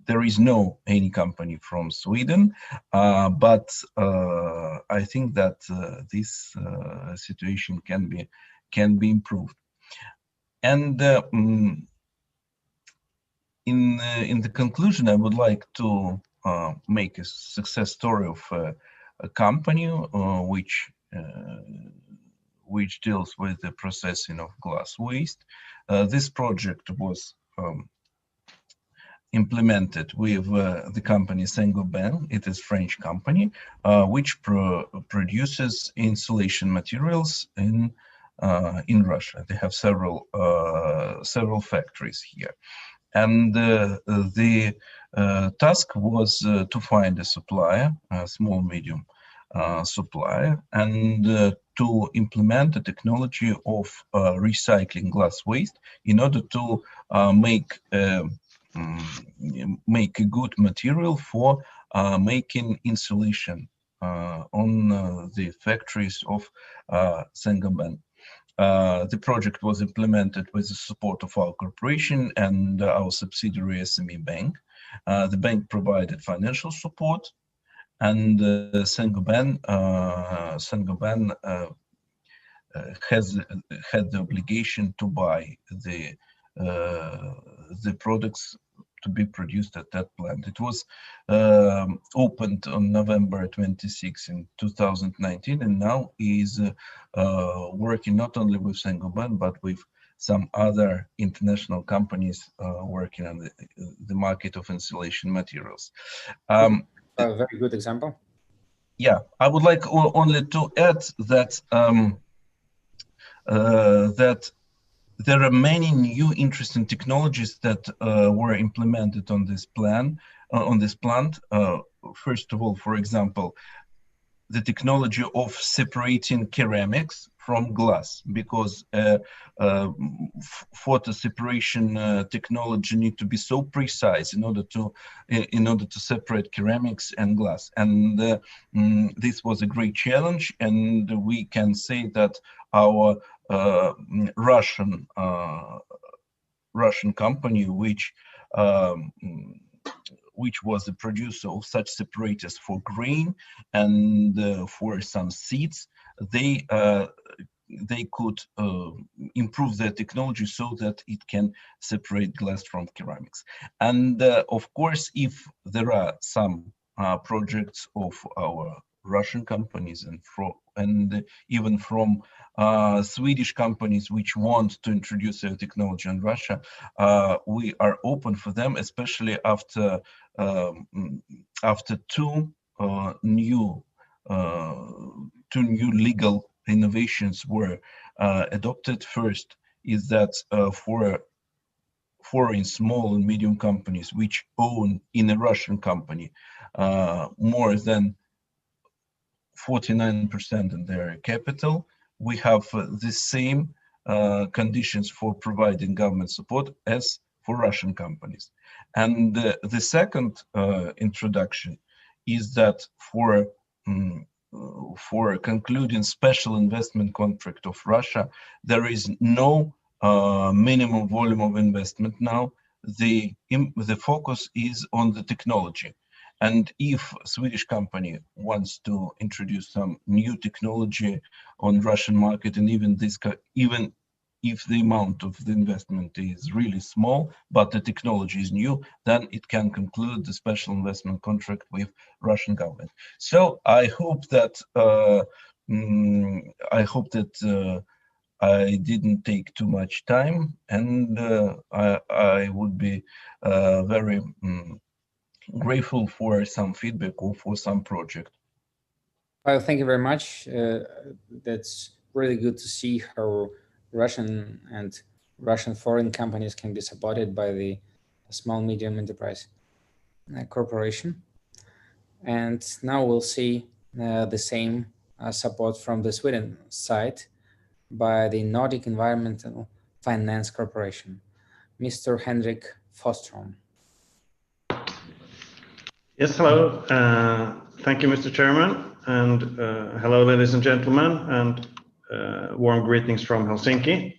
There is no any company from Sweden, but I think that this situation can be improved. And in the conclusion, I would like to make a success story of a company which deals with the processing of glass waste. This project was implemented with the company Saint-Gobain. It is a French company which produces insulation materials in Russia. They have several factories here. And the task was to find a supplier, a small, medium supplier, and to implement the technology of recycling glass waste in order to make a good material for making insulation on the factories of Saint-Gobain. The project was implemented with the support of our corporation and our subsidiary SME Bank. The bank provided financial support, and Saint-Gobain had the obligation to buy the products to be produced at that plant. It was opened on November 26 in 2019, and now is working not only with Saint-Gobain but with some other international companies working on the market of insulation materials. A very good example. Yeah, I would like only to add that that there are many new interesting technologies that were implemented on this plant. First of all, for example, the technology of separating ceramics from glass, because photo separation technology need to be so precise in order to separate ceramics and glass. And this was a great challenge, and we can say that our Russian company, which was the producer of such separators for grain and for some seeds, they could improve their technology so that it can separate glass from ceramics. And of course, if there are some projects of our Russian companies and even from Swedish companies which want to introduce their technology in Russia, we are open for them, especially after two new legal innovations were adopted. First is that for foreign small and medium companies which own in a Russian company more than 49% in their capital, we have the same conditions for providing government support as for Russian companies. And the second introduction is that for concluding special investment contract of Russia, there is no minimum volume of investment now. The focus is on the technology. And if a Swedish company wants to introduce some new technology on Russian market, and even if the amount of the investment is really small, but the technology is new, then it can conclude the special investment contract with Russian government. So I hope that I didn't take too much time, and I would be very grateful for some feedback or for some project. Well, thank you very much. That's really good to see how Russian and Russian foreign companies can be supported by the small medium enterprise corporation. And now we'll see the same support from the Sweden side by the Nordic Environmental Finance Corporation. Mr. Henrik Fostrom. Yes, hello. Thank you, Mr. Chairman. And hello, ladies and gentlemen, and warm greetings from Helsinki.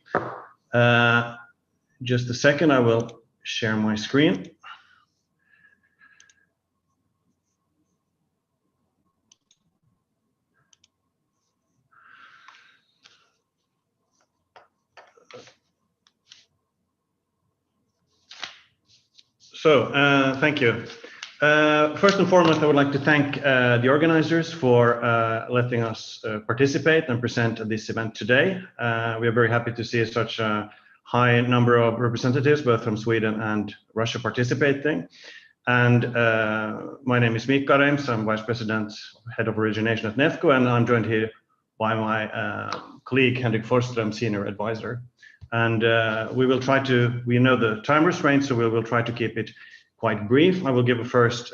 Just a second, I will share my screen. So, thank you. First and foremost, I would like to thank the organizers for letting us participate and present at this event today. We are very happy to see such a high number of representatives, both from Sweden and Russia, participating. And my name is Mika Reims. I'm Vice President, Head of Origination at NEFCO, and I'm joined here by my colleague, Henrik Forsström, Senior Advisor. And we will try to, we know the time restraint, so we will try to keep it quite brief. I will give a first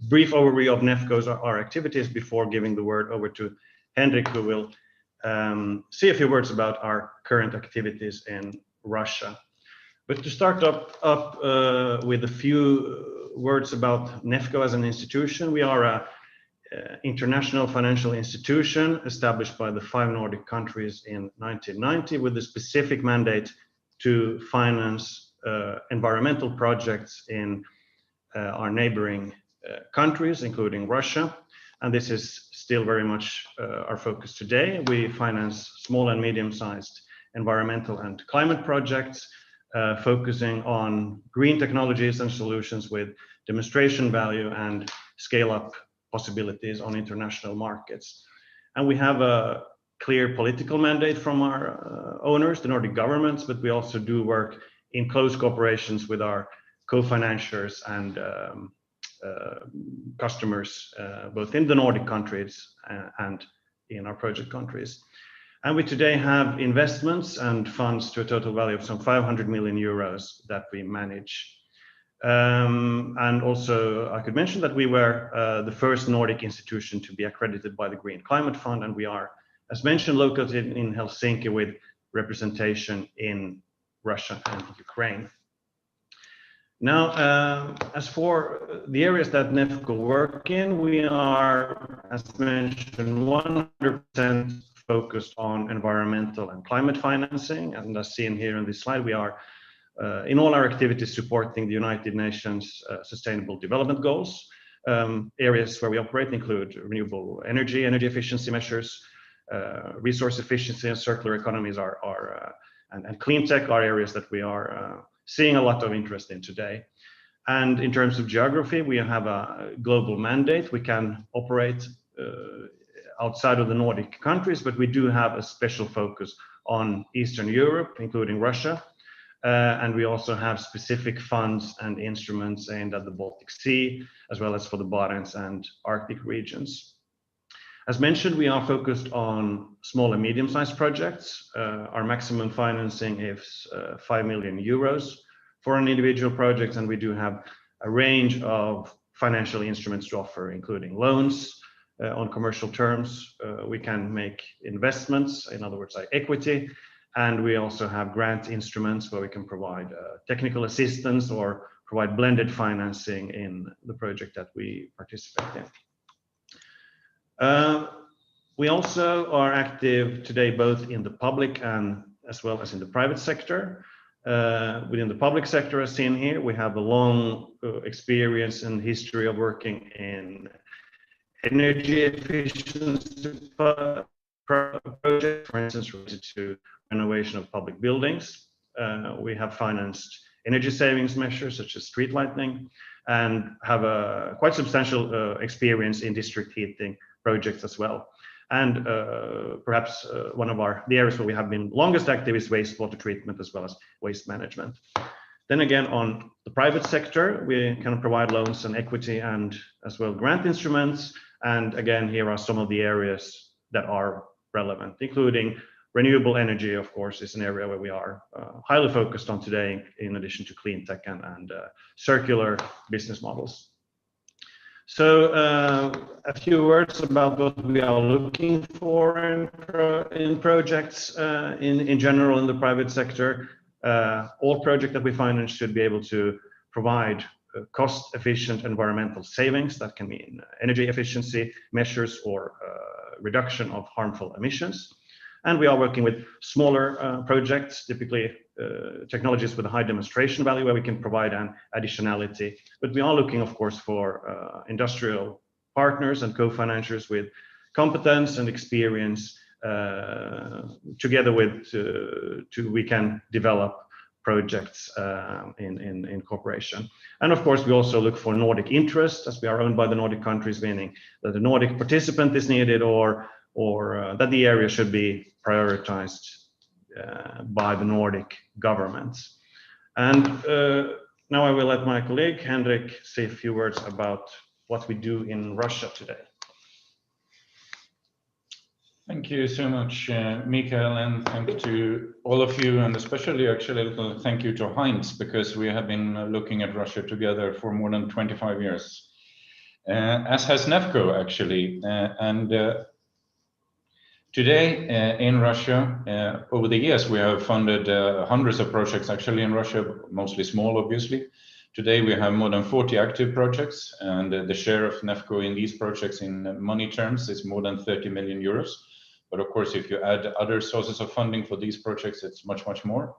brief overview of NEFCO's our activities before giving the word over to Henrik, who will say a few words about our current activities in Russia. But to start up with a few words about NEFCO as an institution, we are an international financial institution established by the 5 Nordic countries in 1990 with a specific mandate to finance environmental projects in our neighboring countries, including Russia. And this is still very much our focus today. We finance small and medium-sized environmental and climate projects, focusing on green technologies and solutions with demonstration value and scale-up possibilities on international markets. And we have a clear political mandate from our owners, the Nordic governments, but we also do work in close cooperations with our co-financiers and customers, both in the Nordic countries and in our project countries. And we today have investments and funds to a total value of some 500 million euros that we manage. And also I could mention that we were the first Nordic institution to be accredited by the Green Climate Fund, and we are, as mentioned, located in Helsinki with representation in Russia and Ukraine. Now, as for the areas that NEFCO work in, we are, as mentioned, 100% focused on environmental and climate financing. And as seen here on this slide, we are in all our activities supporting the United Nations Sustainable Development Goals. Areas where we operate include renewable energy efficiency measures, resource efficiency and circular economies and clean tech are areas that we are seeing a lot of interest in today. And in terms of geography, we have a global mandate. We can operate outside of the Nordic countries, but we do have a special focus on Eastern Europe, including Russia. And we also have specific funds and instruments aimed at the Baltic Sea, as well as for the Barents and Arctic regions. As mentioned, we are focused on small and medium-sized projects. Our maximum financing is 5 million euros for an individual project, and we do have a range of financial instruments to offer, including loans on commercial terms. We can make investments, in other words, like equity, and we also have grant instruments where we can provide technical assistance or provide blended financing in the project that we participate in. We also are active today both in the public and as well as in the private sector. Within the public sector, as seen here, we have a long experience and history of working in energy efficiency projects, for instance, related to renovation of public buildings. We have financed energy savings measures such as street lighting and have a quite substantial experience in district heating projects as well. And perhaps one of the areas where we have been longest active is wastewater treatment as well as waste management. Then again, on the private sector, we can provide loans and equity and as well grant instruments. And again, here are some of the areas that are relevant, including renewable energy, of course, is an area where we are highly focused on today, in addition to clean tech and circular business models. So a few words about what we are looking for in projects in general in the private sector. All projects that we finance should be able to provide cost-efficient environmental savings. That can mean energy efficiency measures or reduction of harmful emissions. And we are working with smaller projects, typically technologies with a high demonstration value where we can provide an additionality. But we are looking, of course, for industrial partners and co-financiers with competence and experience together with we can develop projects in cooperation. And of course, we also look for Nordic interest, as we are owned by the Nordic countries, meaning that the Nordic participant is needed or that the area should be prioritized by the Nordic governments. And now I will let my colleague Henrik say a few words about what we do in Russia today. Thank you so much, Mikael, and thank you to all of you, and especially actually a little thank you to Heinz, because we have been looking at Russia together for more than 25 years, as has NEFCO actually. Today in Russia, over the years, we have funded hundreds of projects actually in Russia, mostly small, obviously. Today we have more than 40 active projects, and the share of NEFCO in these projects in money terms is more than 30 million euros. But of course, if you add other sources of funding for these projects, it's much, much more.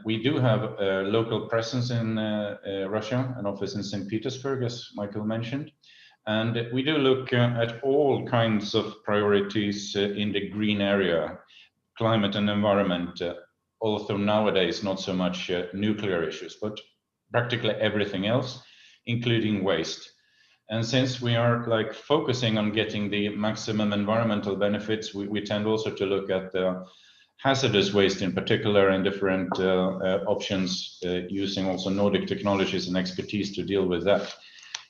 We do have a local presence in Russia, an office in St. Petersburg, as Michael mentioned. And we do look at all kinds of priorities in the green area, climate and environment, although nowadays not so much nuclear issues, but practically everything else, including waste. And since we are like focusing on getting the maximum environmental benefits, we tend also to look at hazardous waste in particular and different options using also Nordic technologies and expertise to deal with that.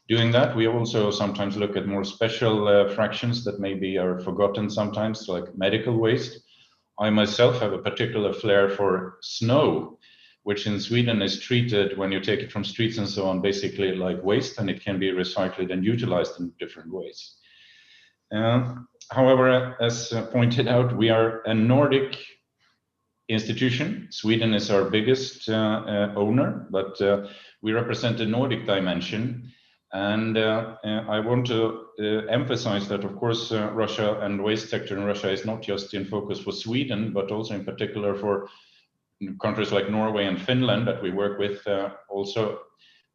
Doing that, we also sometimes look at more special fractions that maybe are forgotten sometimes, like medical waste. I myself have a particular flair for snow, which in Sweden is treated when you take it from streets and so on, basically like waste, and it can be recycled and utilized in different ways. However, as pointed out, we are a Nordic institution. Sweden is our biggest owner, but we represent the Nordic dimension. And I want to emphasize that, of course, Russia and waste sector in Russia is not just in focus for Sweden, but also in particular for countries like Norway and Finland that we work with also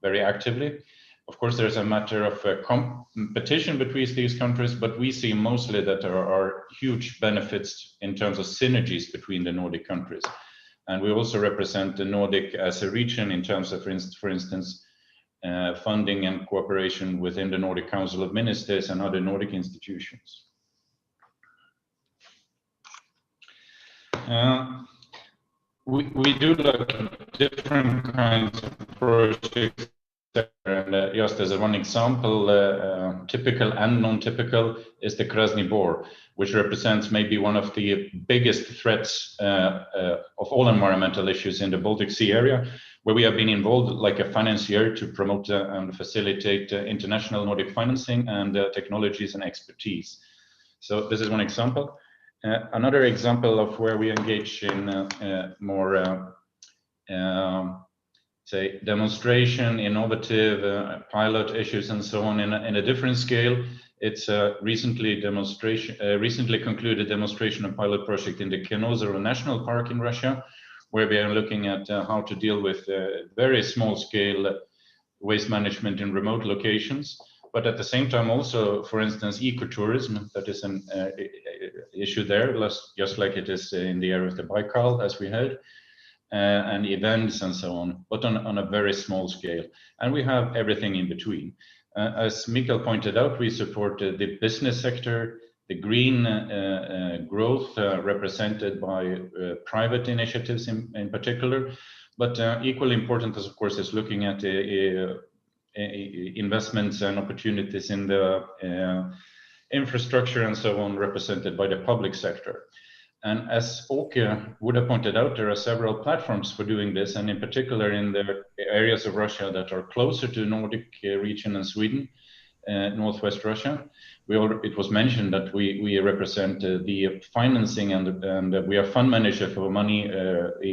very actively. Of course, there's a matter of competition between these countries, but we see mostly that there are huge benefits in terms of synergies between the Nordic countries. And we also represent the Nordic as a region in terms of, for instance, funding and cooperation within the Nordic Council of Ministers and other Nordic institutions. We do look at different kinds of projects, and just as one example, typical and non-typical is the Krasny Bor, which represents maybe one of the biggest threats of all environmental issues in the Baltic Sea area, where we have been involved like a financier to promote and facilitate international Nordic financing and technologies and expertise. So this is one example. Another example of where we engage in more, say, demonstration, innovative pilot issues and so on in a different scale. It's a recently concluded demonstration and pilot project in the Kenozero National Park in Russia, where we are looking at how to deal with very small scale waste management in remote locations. But at the same time also, for instance, ecotourism, that is an issue there, just like it is in the area of the Baikal, as we heard, and events and so on, but on a very small scale. And we have everything in between. As Mikael pointed out, we support the business sector, green growth represented by private initiatives in particular, but equally important, of course, is looking at investments and opportunities in the infrastructure and so on, represented by the public sector. And as Åke would have pointed out, there are several platforms for doing this, and in particular in the areas of Russia that are closer to the Nordic region and Sweden, Northwest Russia. It was mentioned that we represent the financing and we are fund manager for money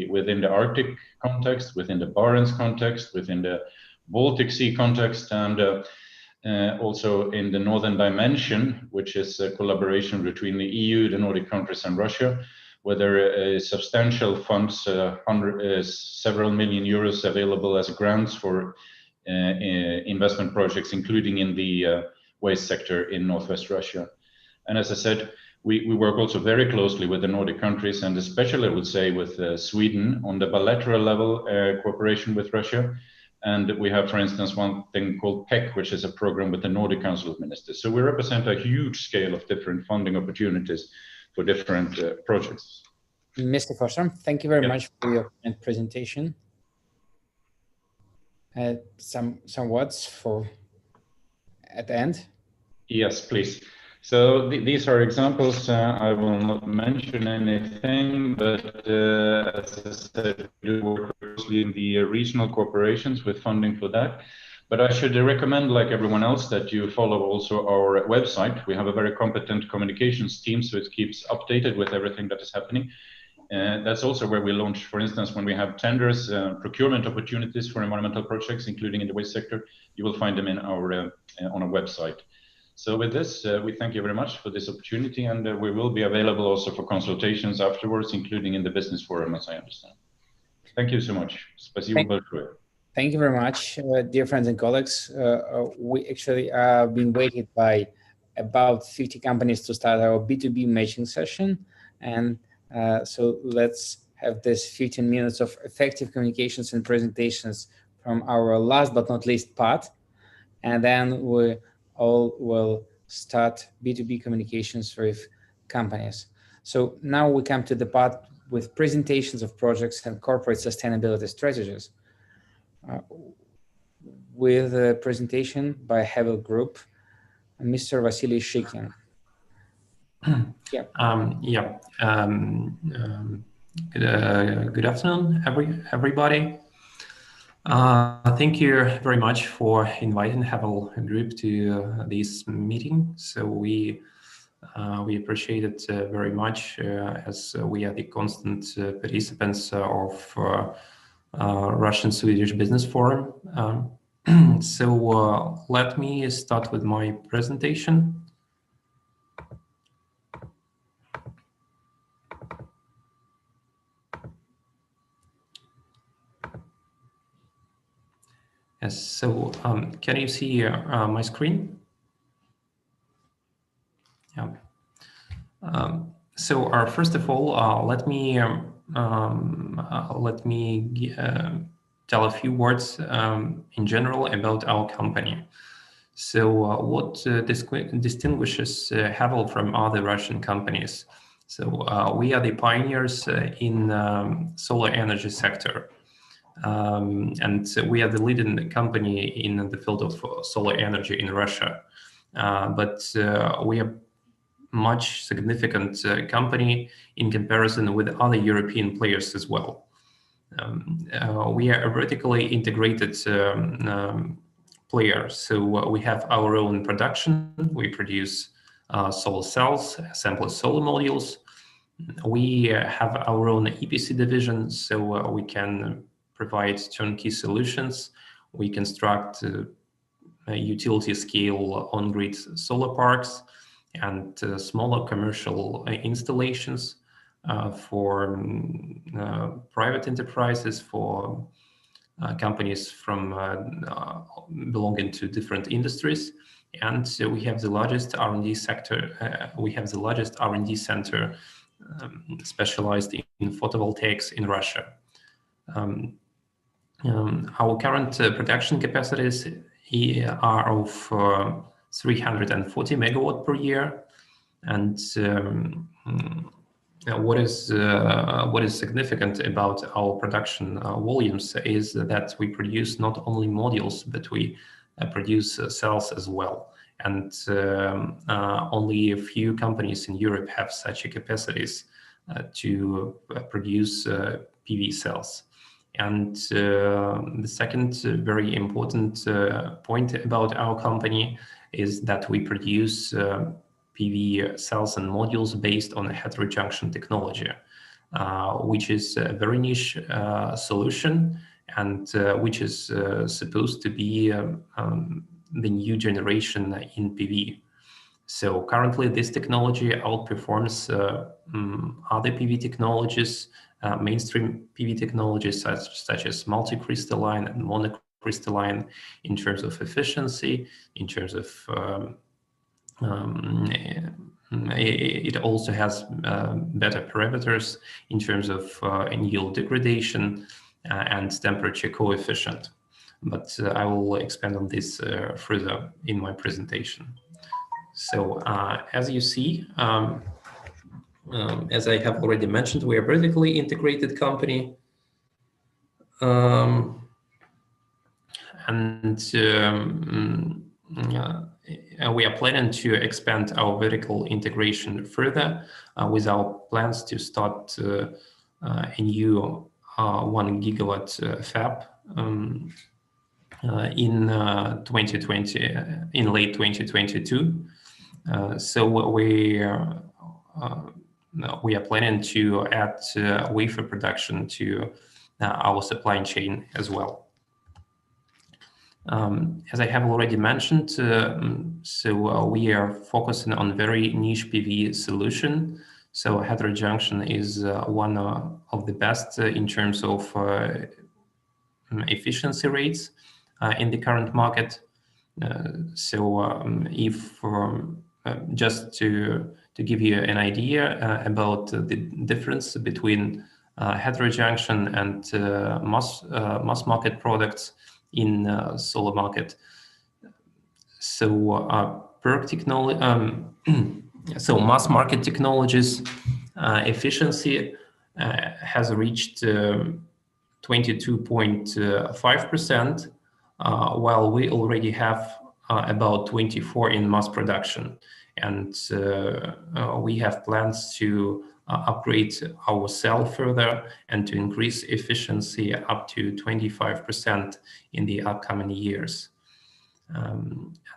within the Arctic context, within the Barents context, within the Baltic Sea context, and also in the Northern Dimension, which is a collaboration between the EU, the Nordic countries, and Russia, where there is substantial funds, several million euros available as grants for investment projects, including in the waste sector in Northwest Russia. And as I said, we work also very closely with the Nordic countries, and especially I would say with Sweden on the bilateral level cooperation with Russia. And we have, for instance, one thing called PEC, which is a program with the Nordic Council of Ministers. So we represent a huge scale of different funding opportunities for different projects. Mr. Forsström, thank you very much for your presentation. Some words for at the end? Yes, please. So these are examples. I will not mention anything, but as I said, we work closely in the regional corporations with funding for that. But I should recommend, like everyone else, that you follow also our website. We have a very competent communications team, so it keeps updated with everything that is happening. That's also where we launch, for instance, when we have tenders, procurement opportunities for environmental projects, including in the waste sector, you will find them in our on our website. So with this, we thank you very much for this opportunity, and we will be available also for consultations afterwards, including in the business forum, as I understand. Thank you so much. Спасибо большое. Thank you very much, dear friends and colleagues. We actually are being waited by about 50 companies to start our B2B matching session. And so let's have this 15 minutes of effective communications and presentations from our last but not least part. And then we all will start B2B communications with companies. So now we come to the part with presentations of projects and corporate sustainability strategies. With a presentation by Havel Group, Mr. Vasily Shikin. Good afternoon, everybody. Thank you very much for inviting Havel Group to this meeting. So we appreciate it very much as we are the constant participants of Russian-Swedish Business Forum. So let me start with my presentation. Yes, so can you see my screen? Yeah. So first of all, let me tell a few words in general about our company. So what distinguishes Havel from other Russian companies? So we are the pioneers in solar energy sector. And we are the leading company in the field of solar energy in Russia. But we are much significant company in comparison with other European players as well. We are a vertically integrated player. So we have our own production. We produce solar cells, assemble solar modules. We have our own EPC division, so we can provide turnkey solutions. We construct utility scale on-grid solar parks and smaller commercial installations for private enterprises, for companies from belonging to different industries. And we have the largest R&D sector. We have the largest R&D center specialized in photovoltaics in Russia. Our current production capacities are of 340 megawatt per year. And what is significant about our production volumes is that we produce not only modules, but we produce cells as well. And only a few companies in Europe have such capacities to produce PV cells. And the second very important point about our company is that we produce PV cells and modules based on a heterojunction technology, which is a very niche solution, and which is supposed to be the new generation in PV. So currently this technology outperforms other PV technologies, mainstream PV technologies such as multicrystalline and monocrystalline, in terms of efficiency, in terms of it also has better parameters in terms of yield degradation and temperature coefficient. But I will expand on this further in my presentation. So as you see, as I have already mentioned, we are a vertically integrated company. We are planning to expand our vertical integration further with our plans to start a new 1 gigawatt fab in 2020, in late 2022. So we are planning to add wafer production to our supply chain as well. As I have already mentioned, we are focusing on very niche PV solution. So heterojunction is one of the best in terms of efficiency rates in the current market. Just to give you an idea about the difference between heterojunction and mass market products in solar market. So PERC technology, so mass market technologies efficiency has reached 22.5%, while we already have about 24 in mass production. And we have plans to upgrade our cell further and to increase efficiency up to 25% in the upcoming years.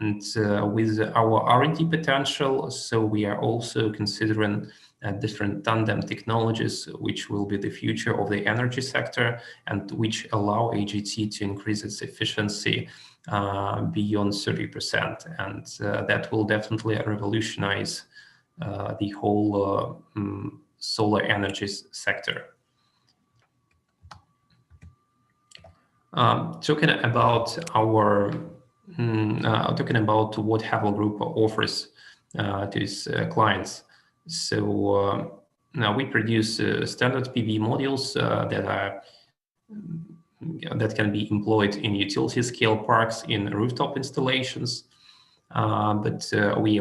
With our R&D potential, so we are also considering different tandem technologies, which will be the future of the energy sector and which allow AGT to increase its efficiency beyond 30%. And that will definitely revolutionize the whole solar energy sector. Talking about what Havel Group offers to its clients. So now we produce standard PV modules that can be employed in utility scale parks, in rooftop installations, but we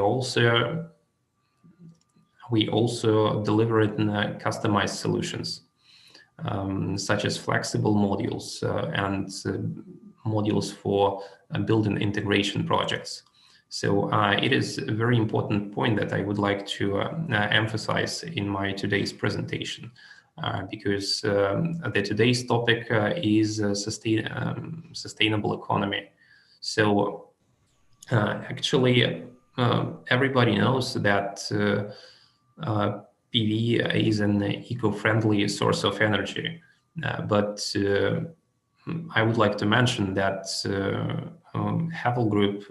also deliver it in customized solutions, such as flexible modules and modules for building integration projects. So it is a very important point that I would like to emphasize in my today's presentation, because the today's topic is sustainable economy. So actually, everybody knows that PV is an eco-friendly source of energy, but I would like to mention that Havel Group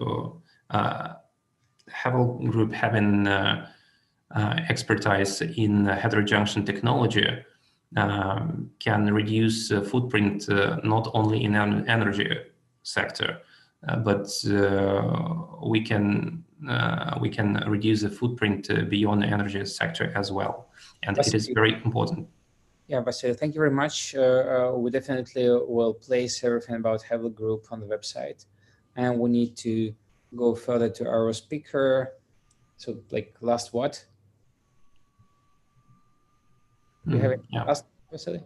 having expertise in heterojunction technology can reduce footprint not only in energy sector, but we can reduce the footprint beyond the energy sector as well, and it is very important. Yeah, Vasily, thank you very much. We definitely will place everything about Havel Group on the website, and we need to go further to our speaker. So like last what? Do you have it last, Vasily?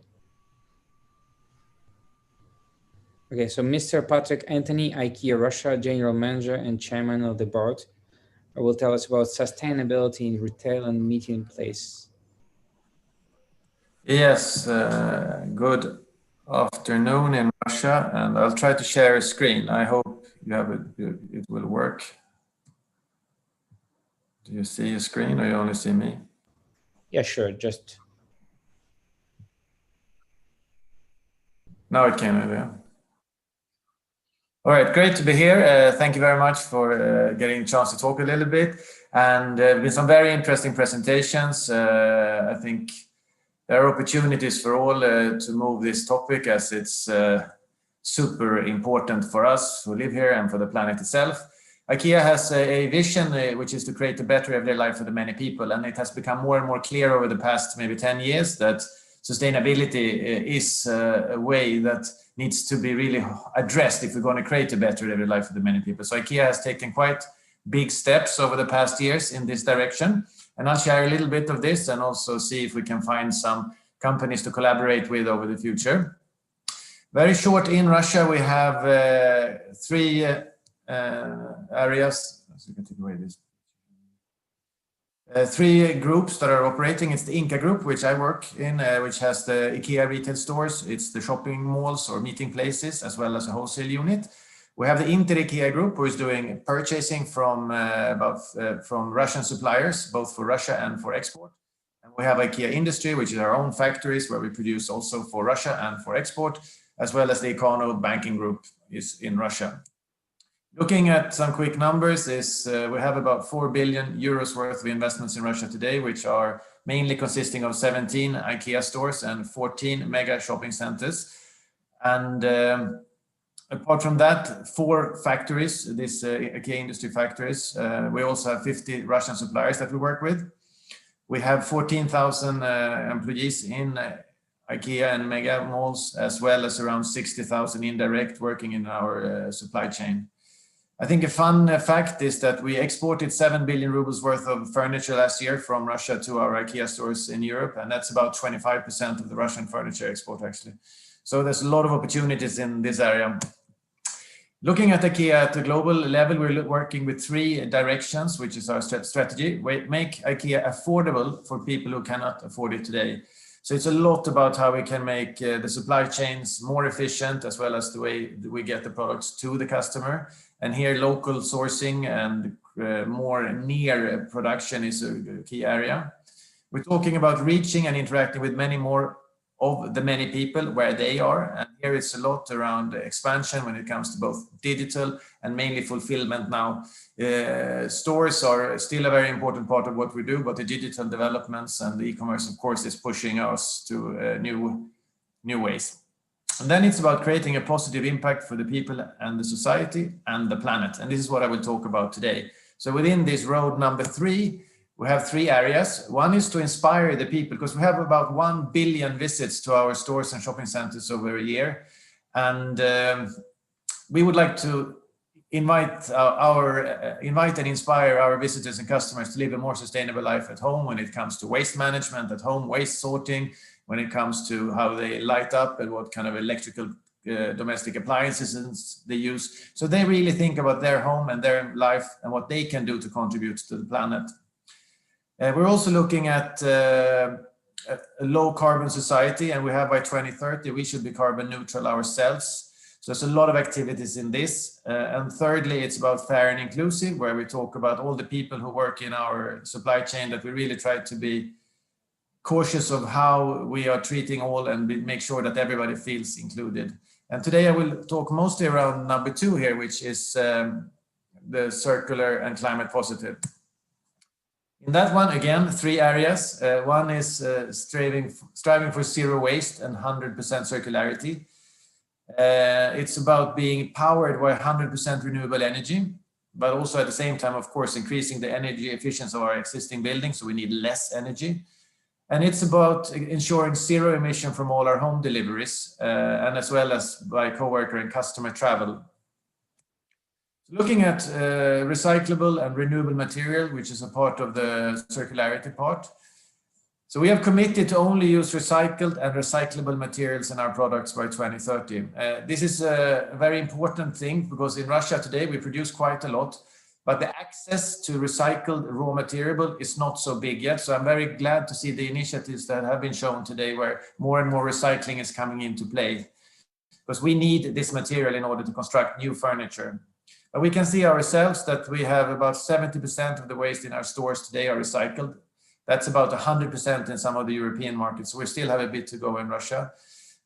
Okay, so Mr. Patrick Anthony, IKEA Russia, General Manager and Chairman of the Board, will tell us about sustainability in retail and meeting place. Yes, good afternoon in Russia, and I'll try to share a screen. I hope you have it will work. Do you see a screen or you only see me? Yeah, sure, just. Now it came, yeah. All right, great to be here. Thank you very much for getting a chance to talk a little bit. And been some very interesting presentations. I think there are opportunities for all to move this topic, as it's super important for us who live here and for the planet itself. IKEA has a vision which is to create a better everyday life for the many people, and it has become more and more clear over the past maybe 10 years that sustainability is a way that needs to be really addressed if we're going to create a better everyday life for the many people. So IKEA has taken quite big steps over the past years in this direction. And I'll share a little bit of this and also see if we can find some companies to collaborate with over the future. Very short, in Russia, we have three areas. So you can take away this. Three groups that are operating. It's the Inca group, which I work in, which has the IKEA retail stores. It's the shopping malls or meeting places, as well as a wholesale unit. We have the Inter IKEA group, who is doing purchasing from Russian suppliers, both for Russia and for export. And we have IKEA Industry, which is our own factories where we produce also for Russia and for export, as well as the Econo banking group is in Russia. Looking at some quick numbers, we have about 4 billion euros worth of investments in Russia today, which are mainly consisting of 17 IKEA stores and 14 mega shopping centers. And apart from that, 4 factories, these IKEA Industry factories. We also have 50 Russian suppliers that we work with. We have 14,000 employees in IKEA and mega malls, as well as around 60,000 indirect working in our supply chain. I think a fun fact is that we exported 7 billion rubles worth of furniture last year from Russia to our IKEA stores in Europe, and that's about 25% of the Russian furniture export, actually. So there's a lot of opportunities in this area. Looking at IKEA at a global level, we're working with 3 directions, which is our strategy. We make IKEA affordable for people who cannot afford it today. So it's a lot about how we can make the supply chains more efficient, as well as the way we get the products to the customer. And here, local sourcing and more near production is a key area. We're talking about reaching and interacting with many more of the many people where they are. And here it's a lot around expansion when it comes to both digital and mainly fulfillment now. Stores are still a very important part of what we do, but the digital developments and the e-commerce, of course, is pushing us to new ways. And then it's about creating a positive impact for the people and the society and the planet. And this is what I will talk about today. So within this road number 3, we have 3 areas. One is to inspire the people, because we have about 1 billion visits to our stores and shopping centers over a year. And we would like to invite and inspire our visitors and customers to live a more sustainable life at home when it comes to waste management at home, waste sorting, when it comes to how they light up and what kind of electrical domestic appliances they use. So they really think about their home and their life and what they can do to contribute to the planet. We're also looking at a low carbon society, and we have by 2030, we should be carbon neutral ourselves. So there's a lot of activities in this. And thirdly, it's about fair and inclusive, where we talk about all the people who work in our supply chain, that we really try to be cautious of how we are treating all and make sure that everybody feels included. And today I will talk mostly around number 2 here, which is the circular and climate positive. In that one, again, 3 areas. One is striving for zero waste and 100% circularity. It's about being powered by 100% renewable energy, but also at the same time, of course, increasing the energy efficiency of our existing buildings, so we need less energy. And it's about ensuring zero emission from all our home deliveries, and as well as by coworker and customer travel. Looking at recyclable and renewable material, which is a part of the circularity part. So we have committed to only use recycled and recyclable materials in our products by 2030. This is a very important thing because in Russia today we produce quite a lot, but the access to recycled raw material is not so big yet. So I'm very glad to see the initiatives that have been shown today where more and more recycling is coming into play, because we need this material in order to construct new furniture. But we can see ourselves that we have about 70% of the waste in our stores today are recycled. That's about 100% in some of the European markets. So we still have a bit to go in Russia.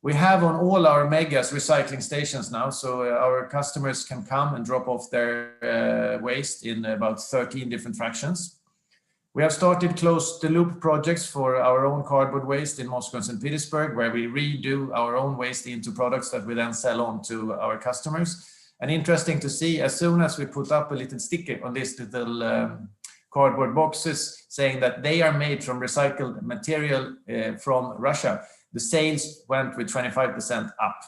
We have on all our megas recycling stations now, so our customers can come and drop off their waste in about 13 different fractions. We have started closed-the-loop projects for our own cardboard waste in Moscow and St. Petersburg, where we redo our own waste into products that we then sell on to our customers. And interesting to see, as soon as we put up a little sticker on these little cardboard boxes saying that they are made from recycled material from Russia, the sales went with 25% up.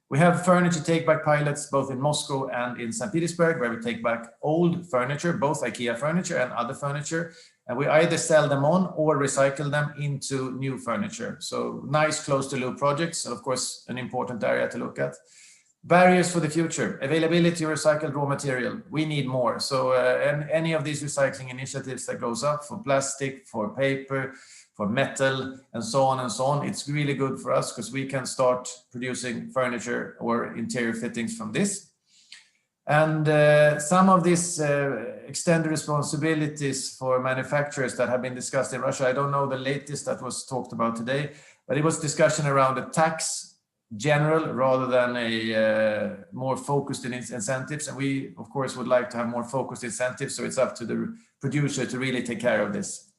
We have furniture take-back pilots both in Moscow and in St. Petersburg, where we take back old furniture, both IKEA furniture and other furniture, and we either sell them on or recycle them into new furniture. So nice close-the-loop projects, and of course, an important area to look at. Barriers for the future, availability of recycled raw material. We need more. So any of these recycling initiatives that goes up for plastic, for paper, for metal, and so on, it's really good for us because we can start producing furniture or interior fittings from this. And some of these extended responsibilities for manufacturers that have been discussed in Russia, I don't know the latest that was talked about today, but it was discussion around the tax general rather than a more focused in incentives. And we, of course, would like to have more focused incentives. So it's up to the producer to really take care of this.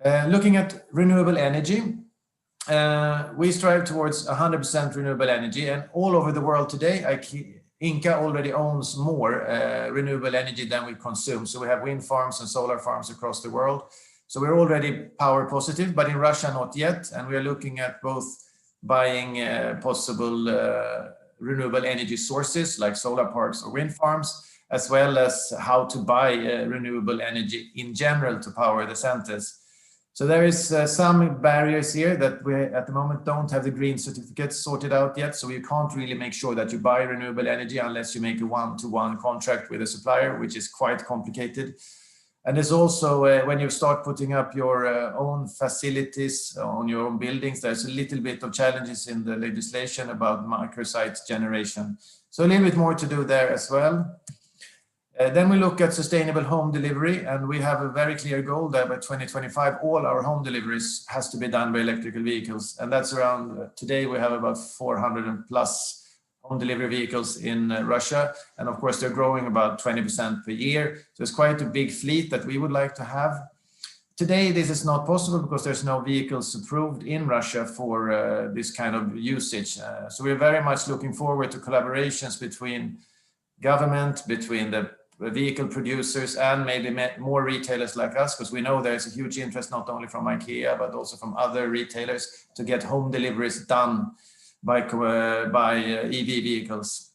Looking at renewable energy, we strive towards 100% renewable energy. And all over the world today, Inca already owns more renewable energy than we consume. So we have wind farms and solar farms across the world. So we're already power positive, but in Russia, not yet. And we are looking at both buying possible renewable energy sources like solar parks or wind farms, as well as how to buy renewable energy in general to power the centers. So there is some barriers here that we at the moment don't have the green certificates sorted out yet. So you can't really make sure that you buy renewable energy unless you make a one-to-one contract with a supplier, which is quite complicated. And there's also, when you start putting up your own facilities on your own buildings, there's a little bit of challenges in the legislation about microsite generation. So a little bit more to do there as well. Then we look at sustainable home delivery, and we have a very clear goal that by 2025, all our home deliveries has to be done by electrical vehicles. And that's around, today we have about 400 plus home delivery vehicles in Russia. And of course, they're growing about 20% per year. So it's quite a big fleet that we would like to have. Today, this is not possible because there's no vehicles approved in Russia for this kind of usage. So we're very much looking forward to collaborations between government, between the vehicle producers and maybe more retailers like us, because we know there's a huge interest not only from IKEA, but also from other retailers to get home deliveries done by EV vehicles.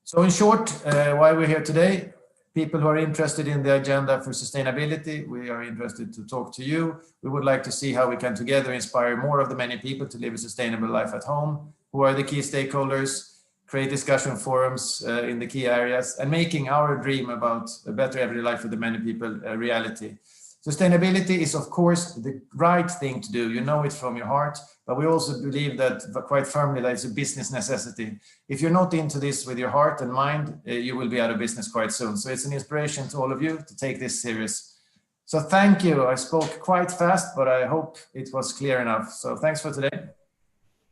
So in short, why we're here today, people who are interested in the agenda for sustainability, we are interested to talk to you. We would like to see how we can together inspire more of the many people to live a sustainable life at home. Who are the key stakeholders? Create discussion forums in the key areas and making our dream about a better everyday life for the many people a reality. Sustainability is, of course, the right thing to do. You know it from your heart, but we also believe that quite firmly that it's a business necessity. If you're not into this with your heart and mind, you will be out of business quite soon. So it's an inspiration to all of you to take this serious. So thank you. I spoke quite fast, but I hope it was clear enough. So thanks for today.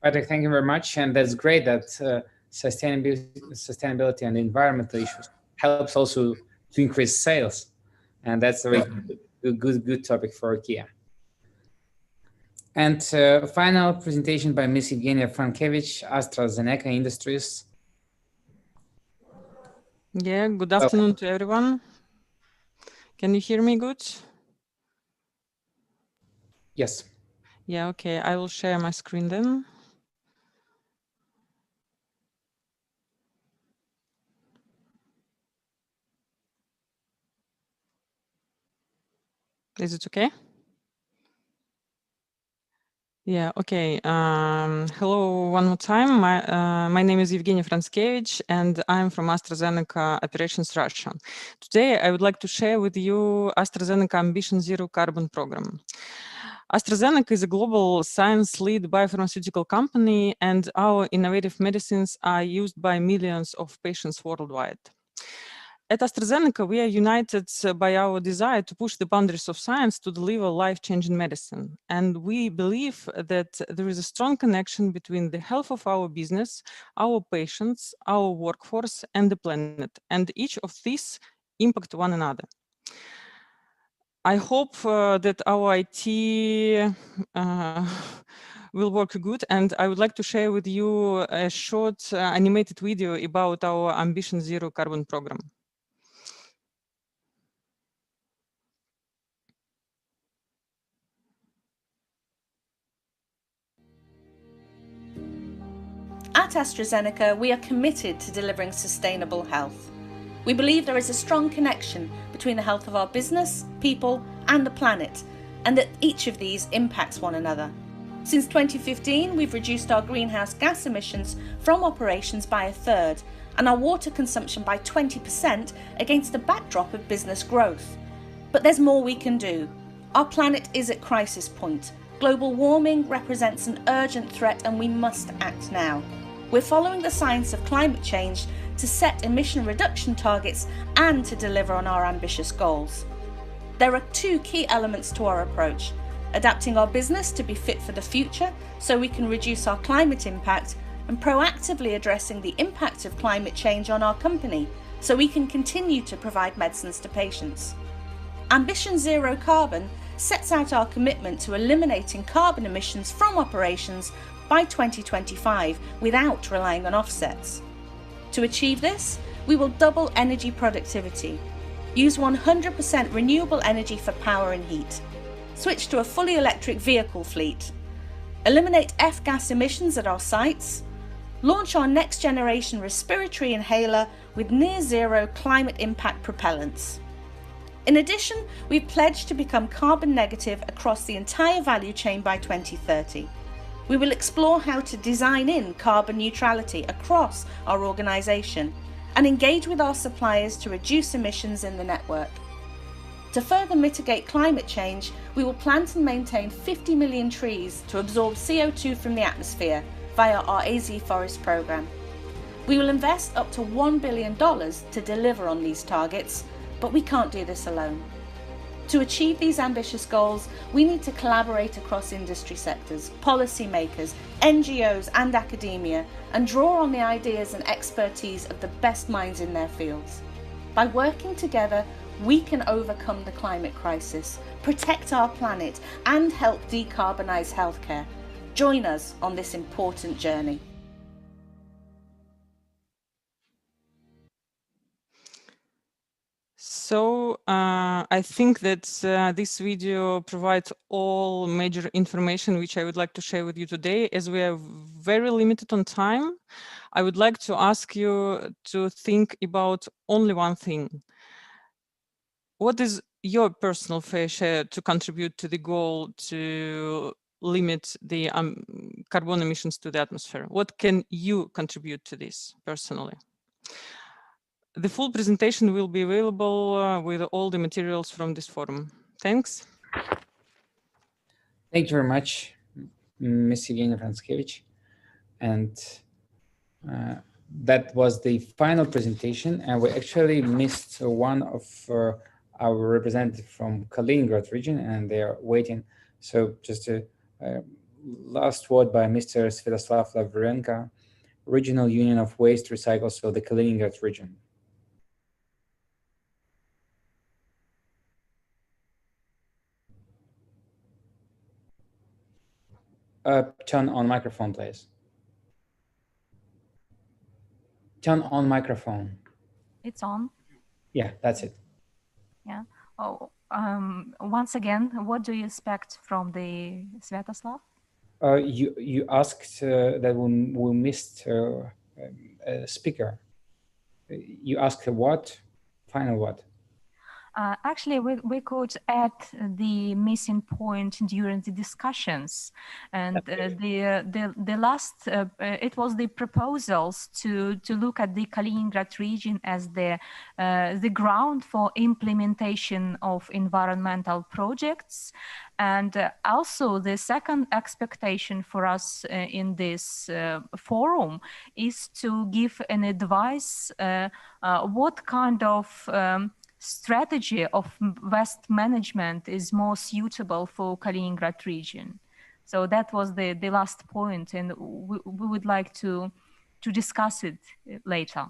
Patrick, thank you very much. And that's great that sustainability and environmental issues helps also to increase sales. And that's a very good topic for IKEA. And final presentation by Ms. Evgenia Frankevich, AstraZeneca Industries. Yeah, good afternoon to everyone. Can you hear me good? Yes. Yeah, okay, I will share my screen then. Is it okay? Yeah, okay. Hello one more time. My name is Evgenia Franskevich, and I'm from AstraZeneca Operations Russia. Today, I would like to share with you AstraZeneca Ambition Zero Carbon program. AstraZeneca is a global science-led biopharmaceutical company, and our innovative medicines are used by millions of patients worldwide. At AstraZeneca, we are united by our desire to push the boundaries of science to deliver life-changing medicine. And we believe that there is a strong connection between the health of our business, our patients, our workforce, and the planet. And each of these impact one another. I hope that our IT will work good, and I would like to share with you a short animated video about our Ambition Zero Carbon program. At AstraZeneca, we are committed to delivering sustainable health. We believe there is a strong connection between the health of our business, people, and the planet, and that each of these impacts one another. Since 2015, we've reduced our greenhouse gas emissions from operations by 1/3 and our water consumption by 20% against a backdrop of business growth. But there's more we can do. Our planet is at crisis point. Global warming represents an urgent threat and we must act now. We're following the science of climate change to set emission reduction targets and to deliver on our ambitious goals. There are two key elements to our approach: adapting our business to be fit for the future so we can reduce our climate impact, and proactively addressing the impact of climate change on our company so we can continue to provide medicines to patients. Ambition Zero Carbon sets out our commitment to eliminating carbon emissions from operations by 2025 without relying on offsets. To achieve this, we will double energy productivity, use 100% renewable energy for power and heat, switch to a fully electric vehicle fleet, eliminate F-gas emissions at our sites, launch our next generation respiratory inhaler with near zero climate impact propellants. In addition, we've pledged to become carbon negative across the entire value chain by 2030. We will explore how to design in carbon neutrality across our organisation and engage with our suppliers to reduce emissions in the network. To further mitigate climate change, we will plant and maintain 50 million trees to absorb CO2 from the atmosphere via our AZ Forest programme. We will invest up to $1 billion to deliver on these targets, but we can't do this alone. To achieve these ambitious goals, we need to collaborate across industry sectors, policymakers, NGOs and academia, and draw on the ideas and expertise of the best minds in their fields. By working together, we can overcome the climate crisis, protect our planet, and help decarbonise healthcare. Join us on this important journey. So I think that this video provides all major information which I would like to share with you today. As we are very limited on time, I would like to ask you to think about only one thing. What is your personal fair share to contribute to the goal to limit the carbon emissions to the atmosphere? What can you contribute to this personally? The full presentation will be available with all the materials from this forum. Thanks. Thank you very much, Ms. Evgenia Franskevich. And that was the final presentation. And we actually missed one of our representatives from Kaliningrad region, and they are waiting. So just a last word by Mr. Swetoslav Lavrenko, Regional Union of Waste Recyclers of the Kaliningrad region. Turn on microphone, please. Turn on microphone. It's on. Yeah, that's it. Yeah. Oh, once again, what do you expect from the Svetoslav? You asked that we missed a speaker. You asked what? Final what? Actually, we could add the missing point during the discussions, and the last it was the proposals to look at the Kaliningrad region as the ground for implementation of environmental projects, and also the second expectation for us in this forum is to give an advice what kind of strategy of waste management is more suitable for Kaliningrad region. So that was the last point, and we would like to discuss it later.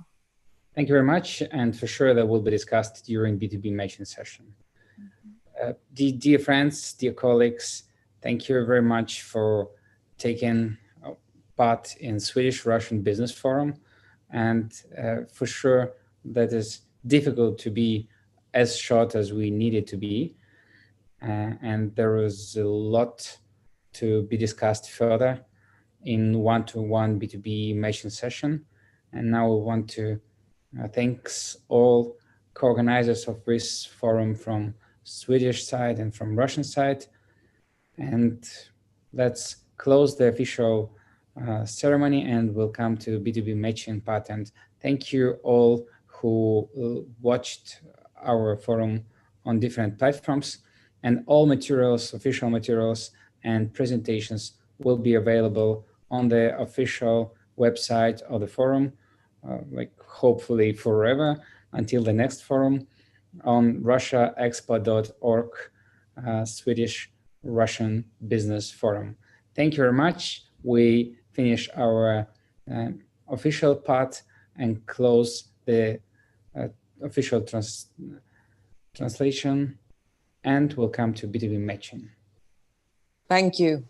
Thank you very much, and for sure that will be discussed during B2B Matching session. Dear friends, dear colleagues, thank you very much for taking part in Swedish-Russian Business Forum, and for sure that is difficult to be as short as we need it to be, and there is a lot to be discussed further in one-to-one B2B matching session. And now we want to thank all co-organizers of this forum from Swedish side and from Russian side. And let's close the official ceremony, and we'll come to B2B matching part. And thank you all who watched our forum on different platforms, and all materials, official materials and presentations will be available on the official website of the forum, like hopefully forever until the next forum on russiaexpo.org Swedish-Russian Business Forum. Thank you very much. We finish our official part and close the official translation, and we'll come to B2B matching. Thank you.